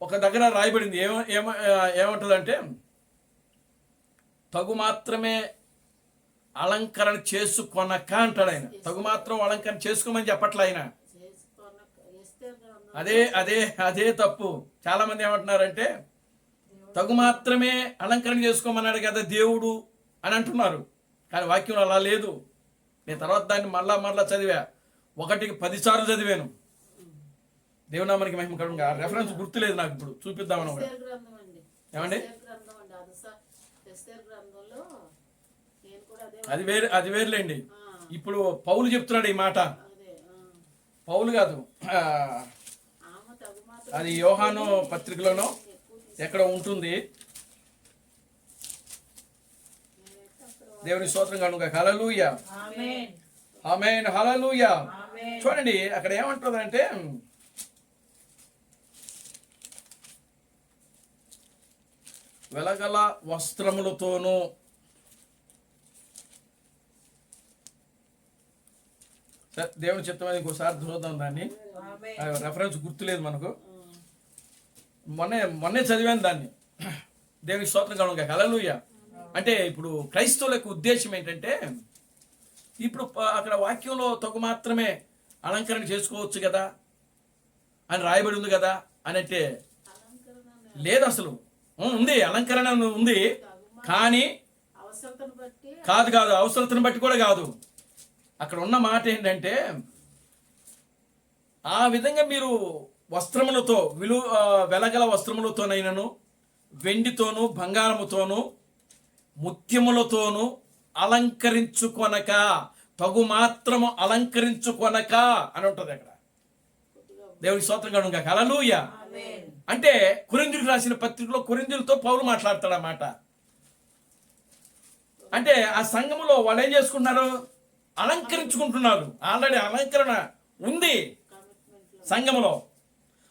ఒక దగ్గర రాయబడింది. ఏమంటుందంటే తగు మాత్రమే అలంకరణ చేసుకొనక అంటాడు ఆయన. తగు మాత్రం అలంకరణ చేసుకోమని చెప్పట్లే ఆయన. అదే అదే అదే తప్పు. చాలా మంది ఏమంటున్నారంటే తగు మాత్రమే అలంకరణ చేసుకోమన్నాడు కదా దేవుడు అని అంటున్నారు. కానీ వాక్యంలో అలా లేదు. నేను తర్వాత దాన్ని మళ్ళా చదివా, 1కి 10 సార్లు చదివాను. దేవునామానికి మహిమ కలుగుగా. ఆ రెఫరెన్స్ గుర్తులేదు నాకు, ఇప్పుడు చూపిద్దామని ఒకటి. ఎస్తేరు గ్రంథం అండి. ఏమండి? ఎస్తేరు గ్రంథం అండి. ఎస్తేరు గ్రంథంలో నేను కూడా అదే అది వేరులేండి. ఆ, ఇప్పుడు పౌలు చెప్తున్నాడు ఈ మాట. అదే పౌలు కాదు, ఆమె తగు మాత్రం అది యోహాను పత్రికలోనో ఎక్కడ ఉంటుంది. దేవుని స్తోత్రం కలుగుగా. హల్లెలూయా, ఆమేన్. ఆమేన్, హల్లెలూయా. ఆమేన్. చూడండి అక్కడ ఏమంటుందంటే, వెలగల వస్త్రములతోనూ సరే, దేవుని చిత్తమైన ఇంకోసారి చూద్దాం దాన్ని. ఆమేన్. ఆ రెఫరెన్స్ గుర్తులేదు మనకు. మొన్నే చదివాను దాన్ని. దేవునికి స్తోత్రం కలుగుగా. హల్లెలూయా. అంటే ఇప్పుడు క్రైస్తవులకు ఉద్దేశం ఏంటంటే, ఇప్పుడు అక్కడ వాక్యంలో తగు మాత్రమే అలంకరణ చేసుకోవచ్చు కదా అని రాయబడి ఉంది కదా అని అంటే అలంకరణ లేదు. అసలు ఉంది, అలంకరణ ఉంది, కానీ అవసరతను బట్టి కాదు అవసరతను బట్టి కూడా కాదు. అక్కడ ఉన్న మాట ఏంటంటే, ఆ విధంగా మీరు వస్త్రములతో వెలగల వస్త్రములతోనైనను వెండితోనూ బంగారముతోనూ ముత్యములతోనూ అలంకరించుకొనక, తగు మాత్రము అలంకరించుకొనక అని ఉంటుంది అక్కడ. దేవునికి స్తోత్రం కలుగుగా. హల్లెలూయా. ఆమేన్. అంటే కొరింథీయులకు రాసిన పత్రికలో కొరింథీయులతో పౌలు మాట్లాడతాడు అన్నమాట. అంటే ఆ సంఘములో వాళ్ళు ఏం చేసుకుంటున్నారు? అలంకరించుకుంటున్నారు. ఆల్రెడీ అలంకరణ ఉంది కమిట్మెంట్ సంఘములో.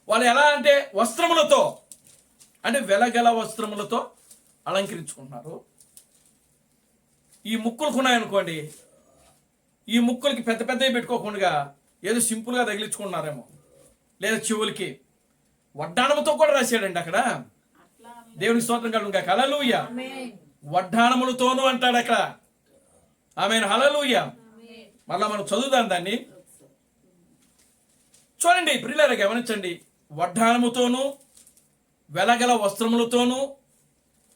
వాళ్ళు ఎలా అంటే వస్త్రములతో, అంటే వెలగల వస్త్రములతో అలంకరించుకుంటున్నారు. ఈ ముక్కులకు ఉన్నాయనుకోండి, ఈ ముక్కులకి పెద్ద పెద్దవి పెట్టుకోకుండా ఏదో సింపుల్గా తగిలించుకుంటున్నారేమో, లేదా చెవులకి వడ్డాణముతో కూడా రాశాడండి అక్కడ. అట్లా దేవునికి స్తోత్రం కలుగుగా. హల్లెలూయా. ఆమేన్. వడ్డాణములతోనూ అంటాడు అక్కడ. ఆమేన్, హల్లెలూయా. మళ్ళా మనం చదువుదాం దాన్ని. చూడండి ప్రియులారా, గమనించండి. వడ్డాణముతోనూ వెలగల వస్త్రములతోనూ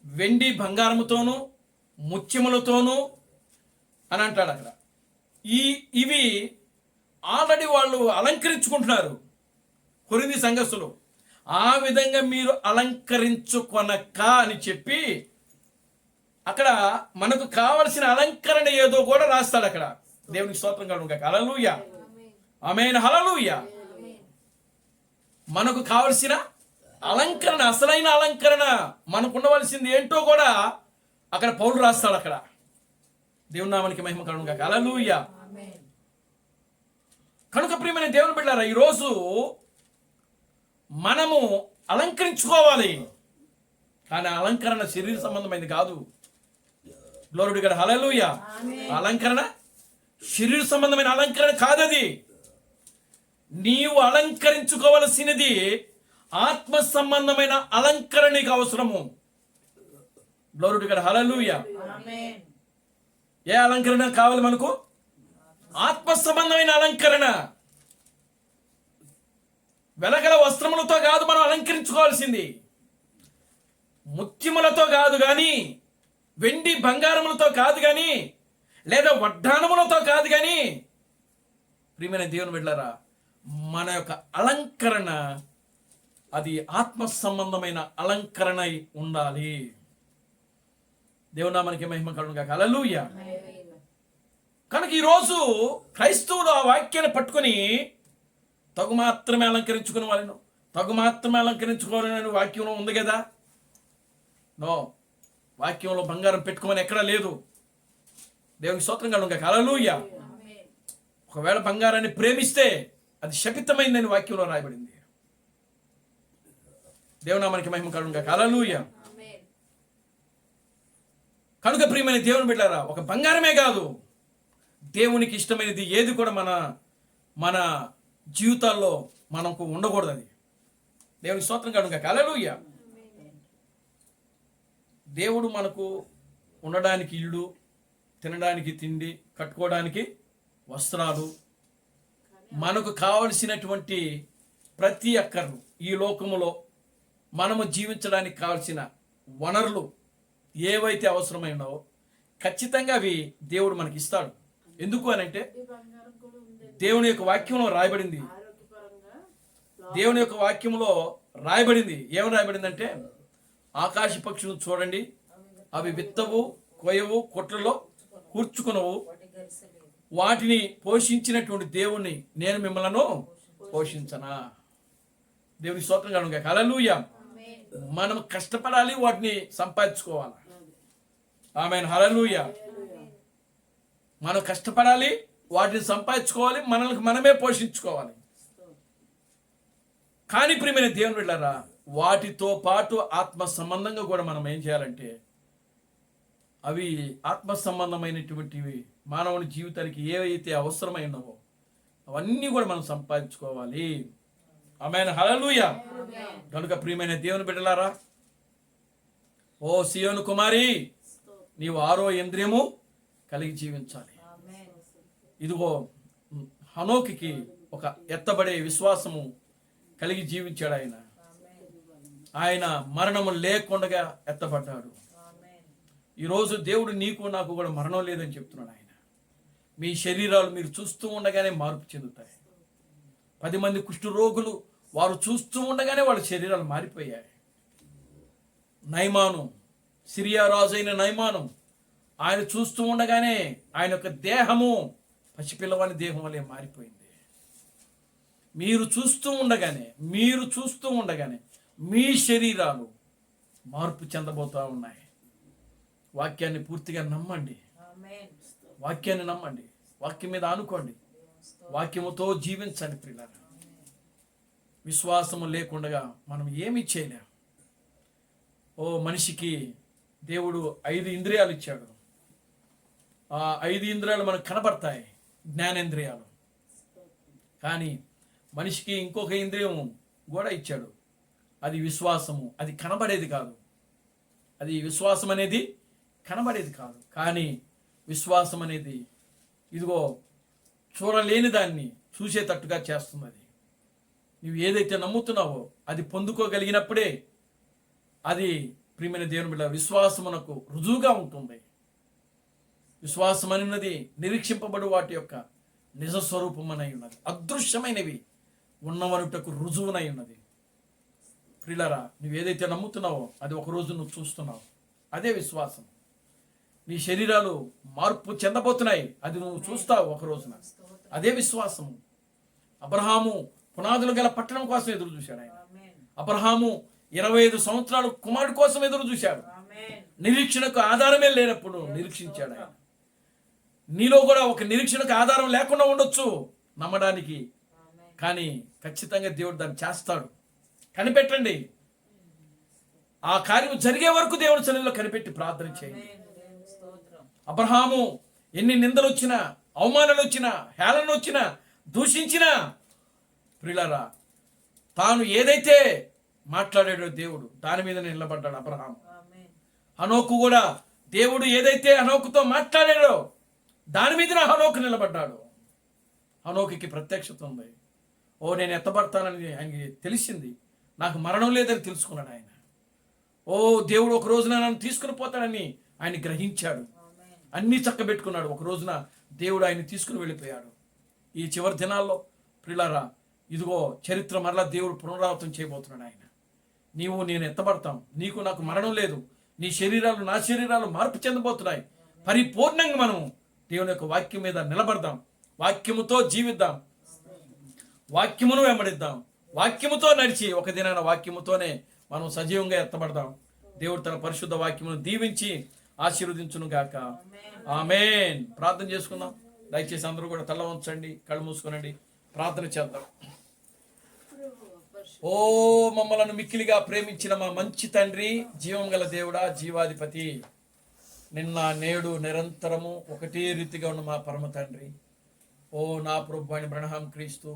వెండి బంగారముతోనూ ముత్యములతోనూ అని అంటాడు అక్కడ. ఇవి ఆల్రెడీ వాళ్ళు అలంకరించుకుంటున్నారు కొరింథీ సంఘస్థులు. ఆ విధంగా మీరు అలంకరించుకొనక అని చెప్పి అక్కడ మనకు కావలసిన అలంకరణ ఏదో కూడా రాస్తాడు అక్కడ. దేవునికి స్తోత్రం కలుగుగా. హల్లెలూయా. ఆమేన్, హల్లెలూయా. మనకు కావలసిన అలంకరణ, అసలైన అలంకరణ, మనకు ఉండవలసింది ఏంటో కూడా అక్కడ పౌలు రాస్తాడు అక్కడ. దేవుని నామానికి మహిమ కలుగుగా. హల్లెలూయా. ఆమేన్. కనుక ప్రియమైన దేవుని బిడ్డలారా, ఈరోజు మనము అలంకరించుకోవాలి. కానీ అలంకరణ శరీర సంబంధమైనది కాదు. Glory to God. హల్లెలూయా. అలంకరణ శరీర సంబంధమైన అలంకరణ కాదది. నీవు అలంకరించుకోవలసినది ఆత్మ సంబంధమైన అలంకరణ నీకు అవసరము. Glory to God. హల్లెలూయా. ఆమేన్. ఏ అలంకరణ కావాలి మనకు? ఆత్మ సంబంధమైన అలంకరణ. వెలగల వస్త్రములతో కాదు మనం అలంకరించుకోవాల్సింది, ముత్యములతో కాదు కానీ, వెండి బంగారములతో కాదు కానీ, లేదా వడ్డానములతో కాదు కానీ, ప్రియమైన దేవుని బిడ్డలారా, మన యొక్క అలంకరణ అది ఆత్మ సంబంధమైన అలంకరణ అయి ఉండాలి. దేవునామానికి మహిమ కలుగుగా. హల్లెలూయా. కనుక ఈరోజు క్రైస్తవులు ఆ వాక్యాన్ని పట్టుకొని తగు మాత్రమే అలంకరించుకునే వాళ్ళను, తగు మాత్రమే అలంకరించుకోవాలని వాక్యంలో ఉంది కదా. నో, వాక్యంలో బంగారం పెట్టుకోమని ఎక్కడా లేదు. దేవునికి స్తోత్రం కలుగుగా. హల్లెలూయా. ఒకవేళ బంగారాన్ని ప్రేమిస్తే అది శపితమైందని వాక్యంలో రాయబడింది. దేవునామానికి మహిమ కలుగుగా. హల్లెలూయా. కనుక ప్రియమైన దేవుని బిడ్డలారా, ఒక బంగారమే కాదు, దేవునికి ఇష్టమైనది ఏది కూడా మన జీవితాల్లో మనకు ఉండకూడదు. అది దేవునికి స్తోత్రం కలుగుగా. హల్లెలూయా. దేవుడు మనకు ఉండడానికి ఇల్లు, తినడానికి తిండి, కట్టుకోవడానికి వస్త్రాలు, మనకు కావలసినటువంటి ప్రతి అక్కర్ను ఈ లోకములో మనము జీవించడానికి కావాల్సిన వనరులు ఏవైతే అవసరమైనవో ఖచ్చితంగా అవి దేవుడు మనకి ఇస్తాడు. ఎందుకు అని అంటే ఈ బంగారం కూడా ఉంది. దేవుని యొక్క వాక్యంలో రాయబడింది. ఆరోగ్యపరంగా దేవుని యొక్క వాక్యంలో రాయబడింది. ఏమని రాయబడిందంటే ఆకాశ పక్షులను చూడండి, అవి విత్తవు, కొయ్యవు, కొట్లలో కూర్చుకునవు, వాటిని పోషించినటువంటి దేవుణ్ణి నేను మిమ్మల్ని పోషించనా? దేవుని స్తోత్రం కనుక హల్లెలూయా. మనం కష్టపడాలి, వాటిని సంపాదించుకోవాలి. ఆమేన్ హల్లెలూయా. మనం కష్టపడాలి, వాటిని సంపాదించుకోవాలి, మనల్ని మనమే పోషించుకోవాలి. కానీ ప్రియమైన దేవుని బిడ్డలారా, వాటితో పాటు ఆత్మ సంబంధంగా కూడా మనం ఏం చేయాలంటే అవి ఆత్మ సంబంధమైనటువంటివి మానవుని జీవితానికి ఏవైతే అవసరమైనవో అవన్నీ కూడా మనం సంపాదించుకోవాలి. ఆమేన్ హల్లెలూయా. కనుక ప్రియమైన దేవుని బిడ్డలారా, ఓ సియోను కుమారి, నీవు 6వ ఇంద్రియము కలిగి జీవించాలి. ఇదిగో హనోకుకి ఒక ఎత్తబడే విశ్వాసము కలిగి జీవించాడు. ఆయన మరణము లేకుండా ఎత్తబడ్డాడు. ఈరోజు దేవుడు నీకు నాకు కూడా మరణం లేదని చెప్తున్నాడు. ఆయన మీ శరీరాలు మీరు చూస్తూ ఉండగానే మార్పు చెందుతాయి. 10 మంది కుష్ఠరోగులు వారు చూస్తూ ఉండగానే వాళ్ళ శరీరాలు మారిపోయాయి. నయమాను, సిరియా రాజు అయిన నయమాను, ఆయన చూస్తూ ఉండగానే ఆయన యొక్క దేహము పసిపిల్లవాని దేహం వలె మారిపోయింది. మీరు చూస్తూ ఉండగానే మీ శరీరాలు మార్పు చెందబోతూ ఉన్నాయి. వాక్యాన్ని పూర్తిగా నమ్మండి. వాక్యాన్ని నమ్మండి. వాక్యం మీద ఆనుకోండి. వాక్యముతో జీవించండి ప్రియులారా. విశ్వాసము లేకుండా మనం ఏమీ చేయలేం. ఓ మనిషికి దేవుడు 5 ఇంద్రియాలు ఇచ్చాడు. ఆ 5 ఇంద్రియాలు మనకు కనబడతాయి, జ్ఞానేంద్రియాలు. కానీ మనిషికి ఇంకొక ఇంద్రియం కూడా ఇచ్చాడు, అది విశ్వాసము. అది కనబడేది కాదు. అది విశ్వాసం అనేది కనబడేది కాదు. కానీ విశ్వాసం అనేది ఇదిగో చూడలేని దాన్ని చూసేటట్టుగా చేస్తున్నది. నువ్వు ఏదైతే నమ్ముతున్నావో అది పొందుకోగలిగినప్పుడే అది ప్రియమైన దేవుని బిడ్డ విశ్వాసమునకు రుజువుగా ఉంటుంది. విశ్వాసం అన్నది నిరీక్షింపబడు వాటి యొక్క నిజ స్వరూపమనై ఉన్నది. అదృశ్యమైనవి ఉన్నవనుటకు రుజువునై ఉన్నది. ప్రియులారా, నువ్వు ఏదైతే నమ్ముతున్నావో అది ఒకరోజు నువ్వు చూస్తున్నావు. అదే విశ్వాసం. నీ శరీరాలు మార్పు చెందబోతున్నాయి, అది నువ్వు చూస్తావు ఒక రోజున. అదే విశ్వాసము. అబ్రహాము పునాదులు గల పట్టణం కోసం ఎదురు చూశాడు. ఆయన అబ్రహాము 25 సంవత్సరాలు కుమారుడు కోసం ఎదురు చూశాడు. నిరీక్షణకు ఆధారమే లేనప్పుడు నిరీక్షించాడు. ఆయన నీలో కూడా ఒక నిరీక్షణకు ఆధారం లేకుండా ఉండొచ్చు నమ్మడానికి, కానీ ఖచ్చితంగా దేవుడు దాన్ని చేస్తాడు. కనిపెట్టండి. ఆ కార్యం జరిగే వరకు దేవుని సన్నిధిలో కనిపెట్టి ప్రార్థన చేయండి. అబ్రహాము ఎన్ని నిందలు వచ్చినా, అవమానాలు వచ్చినా, హేళనలు వచ్చినా, దూషించినా ప్రియులారా, తాను ఏదైతే మాట్లాడాడో దేవుడు దాని మీద నిలబడ్డాడు అబ్రహాము. హనోకు కూడా దేవుడు ఏదైతే హనోకుతో మాట్లాడాడో దాని మీద హనోకు నిలబడ్డాడు. హనోకుకి ప్రత్యక్షత ఉంది. ఓ నేను ఎత్తబడతానని ఆయనకి తెలిసింది. నాకు మరణం లేదని తెలుసుకున్నాడు ఆయన. ఓ దేవుడు ఒక రోజున నన్ను తీసుకుని పోతాడని ఆయన గ్రహించాడు. అన్నీ చక్కబెట్టుకున్నాడు. ఒక రోజున దేవుడు ఆయన తీసుకుని వెళ్ళిపోయాడు. ఈ చివరి దినాల్లో ప్రియులారా, ఇదిగో చరిత్ర మరలా దేవుడు పునరావృతం చేయబోతున్నాడు. ఆయన నీవు నేను ఎత్తబడతాం. నీకు నాకు మరణం లేదు. నీ శరీరాలు నా శరీరాలు మార్పు చెందబోతున్నాయి. పరిపూర్ణంగా మనం దేవుని యొక్క వాక్యం మీద నిలబడదాం. వాక్యముతో జీవిద్దాం. వాక్యమును వెంబడిద్దాం. వాక్యముతో నడిచి ఒక దినాన వాక్యముతోనే మనం సజీవంగా ఎత్తబడదాం. దేవుడు తన పరిశుద్ధ వాక్యమును దీవించి ఆశీర్వదించును గాక. ఆమేన్. ప్రార్థన చేసుకుందాం. దయచేసి అందరూ కూడా తల వంచండి, కళ్ళు మూసుకునండి, ప్రార్థన చేద్దాం. ఓ మమ్మలను మిక్కిలిగా ప్రేమించిన మా మంచి తండ్రి, జీవం గల దేవుడా, జీవాధిపతి, నిన్న నేడు నిరంతరము ఒకటే రీతిగా ఉన్న మా పరమ తండ్రి, ఓ నా ప్రభు అయిన బ్రహ్మ క్రీస్తు,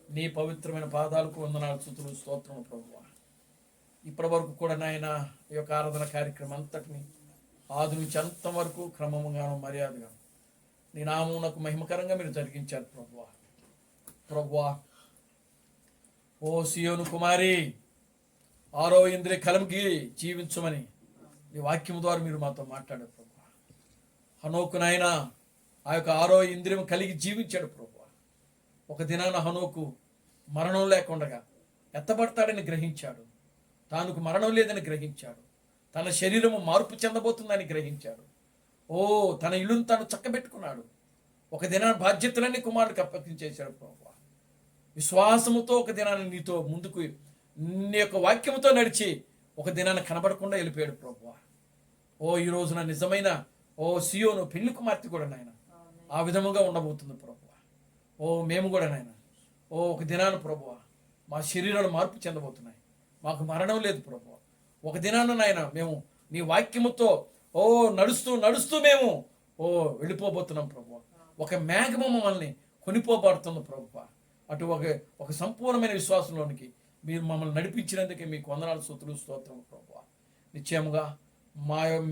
నీ పవిత్రమైన పాదాలకు వందనాలు, స్తుతులు, స్తోత్రము ప్రభువా. ఇప్పటి వరకు కూడా నాయన ఈ యొక్క ఆరాధన కార్యక్రమం అంతటిని ఆది నుంచి అంతం వరకు క్రమముగాను మర్యాదగా నీ నామమునకు మహిమకరంగా మీరు జరిగించారు ప్రభువా. ఓ సియోను కుమారి, ఆరో ఇంద్రియ కలిగి జీవించమని నీ వాక్యం ద్వారా మీరు మాతో మాట్లాడారు ప్రభు. హనోకు నాయన ఆ యొక్క ఆరో ఇంద్రియం కలిగి జీవించాడు ప్రభు. ఒక దినాన హనోకు మరణం లేకుండగా ఎత్తబడతాడని గ్రహించాడు. తానుకు మరణం లేదని గ్రహించాడు. తన శరీరము మార్పు చెందబోతుందని గ్రహించాడు. ఓ తన ఇల్లును తాను చక్కబెట్టుకున్నాడు. ఒక దినాన బాధ్యతలన్నీ కుమారుడికి అప్పగించేశాడు ప్రభు. విశ్వాసముతో ఒక దినాన్ని నీతో ముందుకు నీ యొక్క వాక్యముతో నడిచి ఒక దినాన్ని కనబడకుండా వెళ్ళిపోయాడు ప్రభు. ఓ ఈ రోజున నిజమైన ఓ సియోను పెళ్లి కుమార్తె కూడా నాయన ఆ విధముగా ఉండబోతుంది ప్రభు. ఓ మేము కూడా నాయన ఓ ఒక దినాన ప్రభు మా శరీరాలు మార్పు చెందబోతున్నాయి. మాకు మరణం లేదు ప్రభు. ఒక దినాన నాయన మేము నీ వాక్యముతో ఓ నడుస్తూ నడుస్తూ మేము ఓ వెళ్ళిపోబోతున్నాం ప్రభు. ఒక మేఘము మమ్మల్ని కొనిపోబడుతుంది ప్రభు. అటు ఒక సంపూర్ణమైన విశ్వాసంలోనికి మీరు మమ్మల్ని నడిపించినందుకే మీకు వందనాలు స్తుతులు స్తోత్రం ప్రభు. నిశ్చయముగా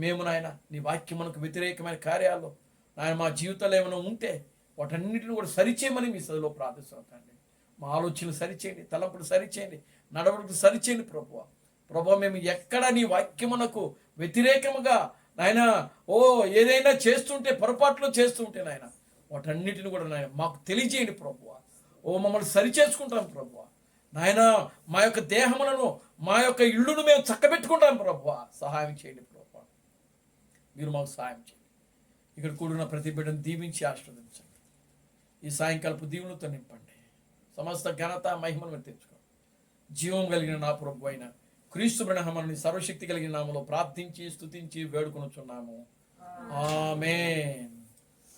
మేము నాయన నీ వాక్యమునకు వ్యతిరేకమైన కార్యాలు నాయన మా జీవితాలు ఏమైనా ఉంటే వాటన్నిటిని కూడా సరిచేయమని మీ సదిలో ప్రార్థిస్తాండి. మా ఆలోచనలు సరిచేయండి, తలంపులు సరిచేయండి, నడవడికి సరిచేయండి ప్రభు. ప్రభు మేము ఎక్కడ నీ వాక్యమునకు వ్యతిరేకముగా నాయన ఓ ఏదైనా చేస్తుంటే పొరపాట్లు చేస్తుంటే నాయన వాటన్నిటిని కూడా నాయన మాకు తెలియజేయండి ప్రభు. ఓ మమ్మల్ని సరిచేసుకుంటాం ప్రభు. నాయన మా యొక్క దేహములను మా యొక్క ఇళ్ళును మేము చక్కబెట్టుకుంటాం ప్రభు. సహాయం చేయండి ప్రభు. మీరు మాకు సహాయం చేయండి. ఇక్కడ కూడిన ప్రతి బిడ్డను దీవించి ఆశీర్వదించండి. ఈ సాయంకాలపు దీవులతో నింపండి. సమస్త ఘనత మహిమను మీరు తెచ్చుకోండి. జీవం కలిగిన నా ప్రభు అయిన క్రీస్తు బ్రహ్మని సర్వశక్తి కలిగిన నామలో ప్రార్థించి స్తుతించి వేడుకొనుచున్నాము. ఆమేన్.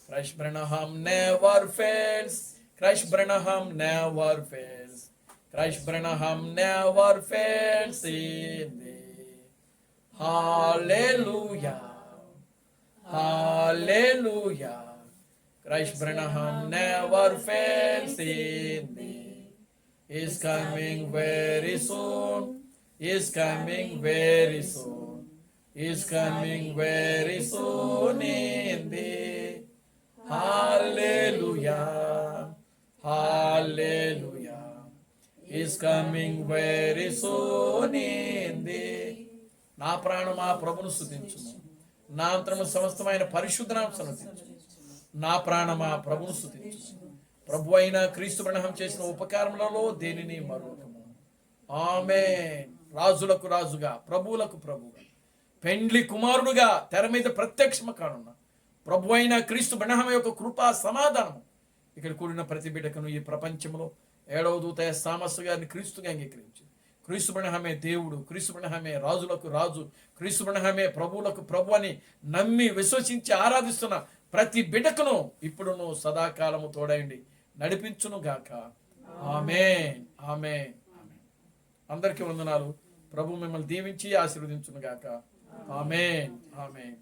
Christ Branham never fails. Christ Branham never fails. Christ Branham never fails in thee. Hallelujah. Hallelujah. Christ Branham never fails in thee. Is coming very soon. Is coming very soon. Is coming very soon in thee. Hallelujah. Hallelujah. Is coming very soon in thee. నా ప్రాణమా ప్రభును స్తుతించుము. నా అంతరము సమస్తమైన పరిశుద్ధ నామమును స్తుతించుము. నా ప్రాణమా ప్రభును స్తుతించుము. ప్రభు అయిన క్రీస్తు బ్రహ్మం చేసిన ఉపకారములలో దేనిని మరువకము. ఆమేన్. రాజులకు రాజుగా ప్రభువులకు ప్రభువుగా పెండ్లి కుమారుడుగా తెర మీద ప్రత్యక్షము కానున్న ప్రభు అయిన క్రీస్తు బ్రహ్మ యొక్క కృపా సమాధానము ఇక్కడ కూడిన ప్రతి బిడ్డకును ఈ ప్రపంచంలో 7వ దూత సామస్ గారిని క్రీస్తుగా అంగీకరించి క్రీస్తు బ్రహ్మే దేవుడు, క్రీస్తు బ్రహ్మే రాజులకు రాజు, క్రీస్తు బ్రహ్మే ప్రభువులకు ప్రభు అని నమ్మి విశ్వసించి ఆరాధిస్తున్న ప్రతి బిడ్డకును ఇప్పుడును సదాకాలము తోడైండి నడిపించును గాక. ఆమేన్. ఆమేన్. అందరికీ వందనాలు. ప్రభు మిమ్మల్ని దీవించి ఆశీర్వదించును గాక. ఆమేన్. ఆమేన్.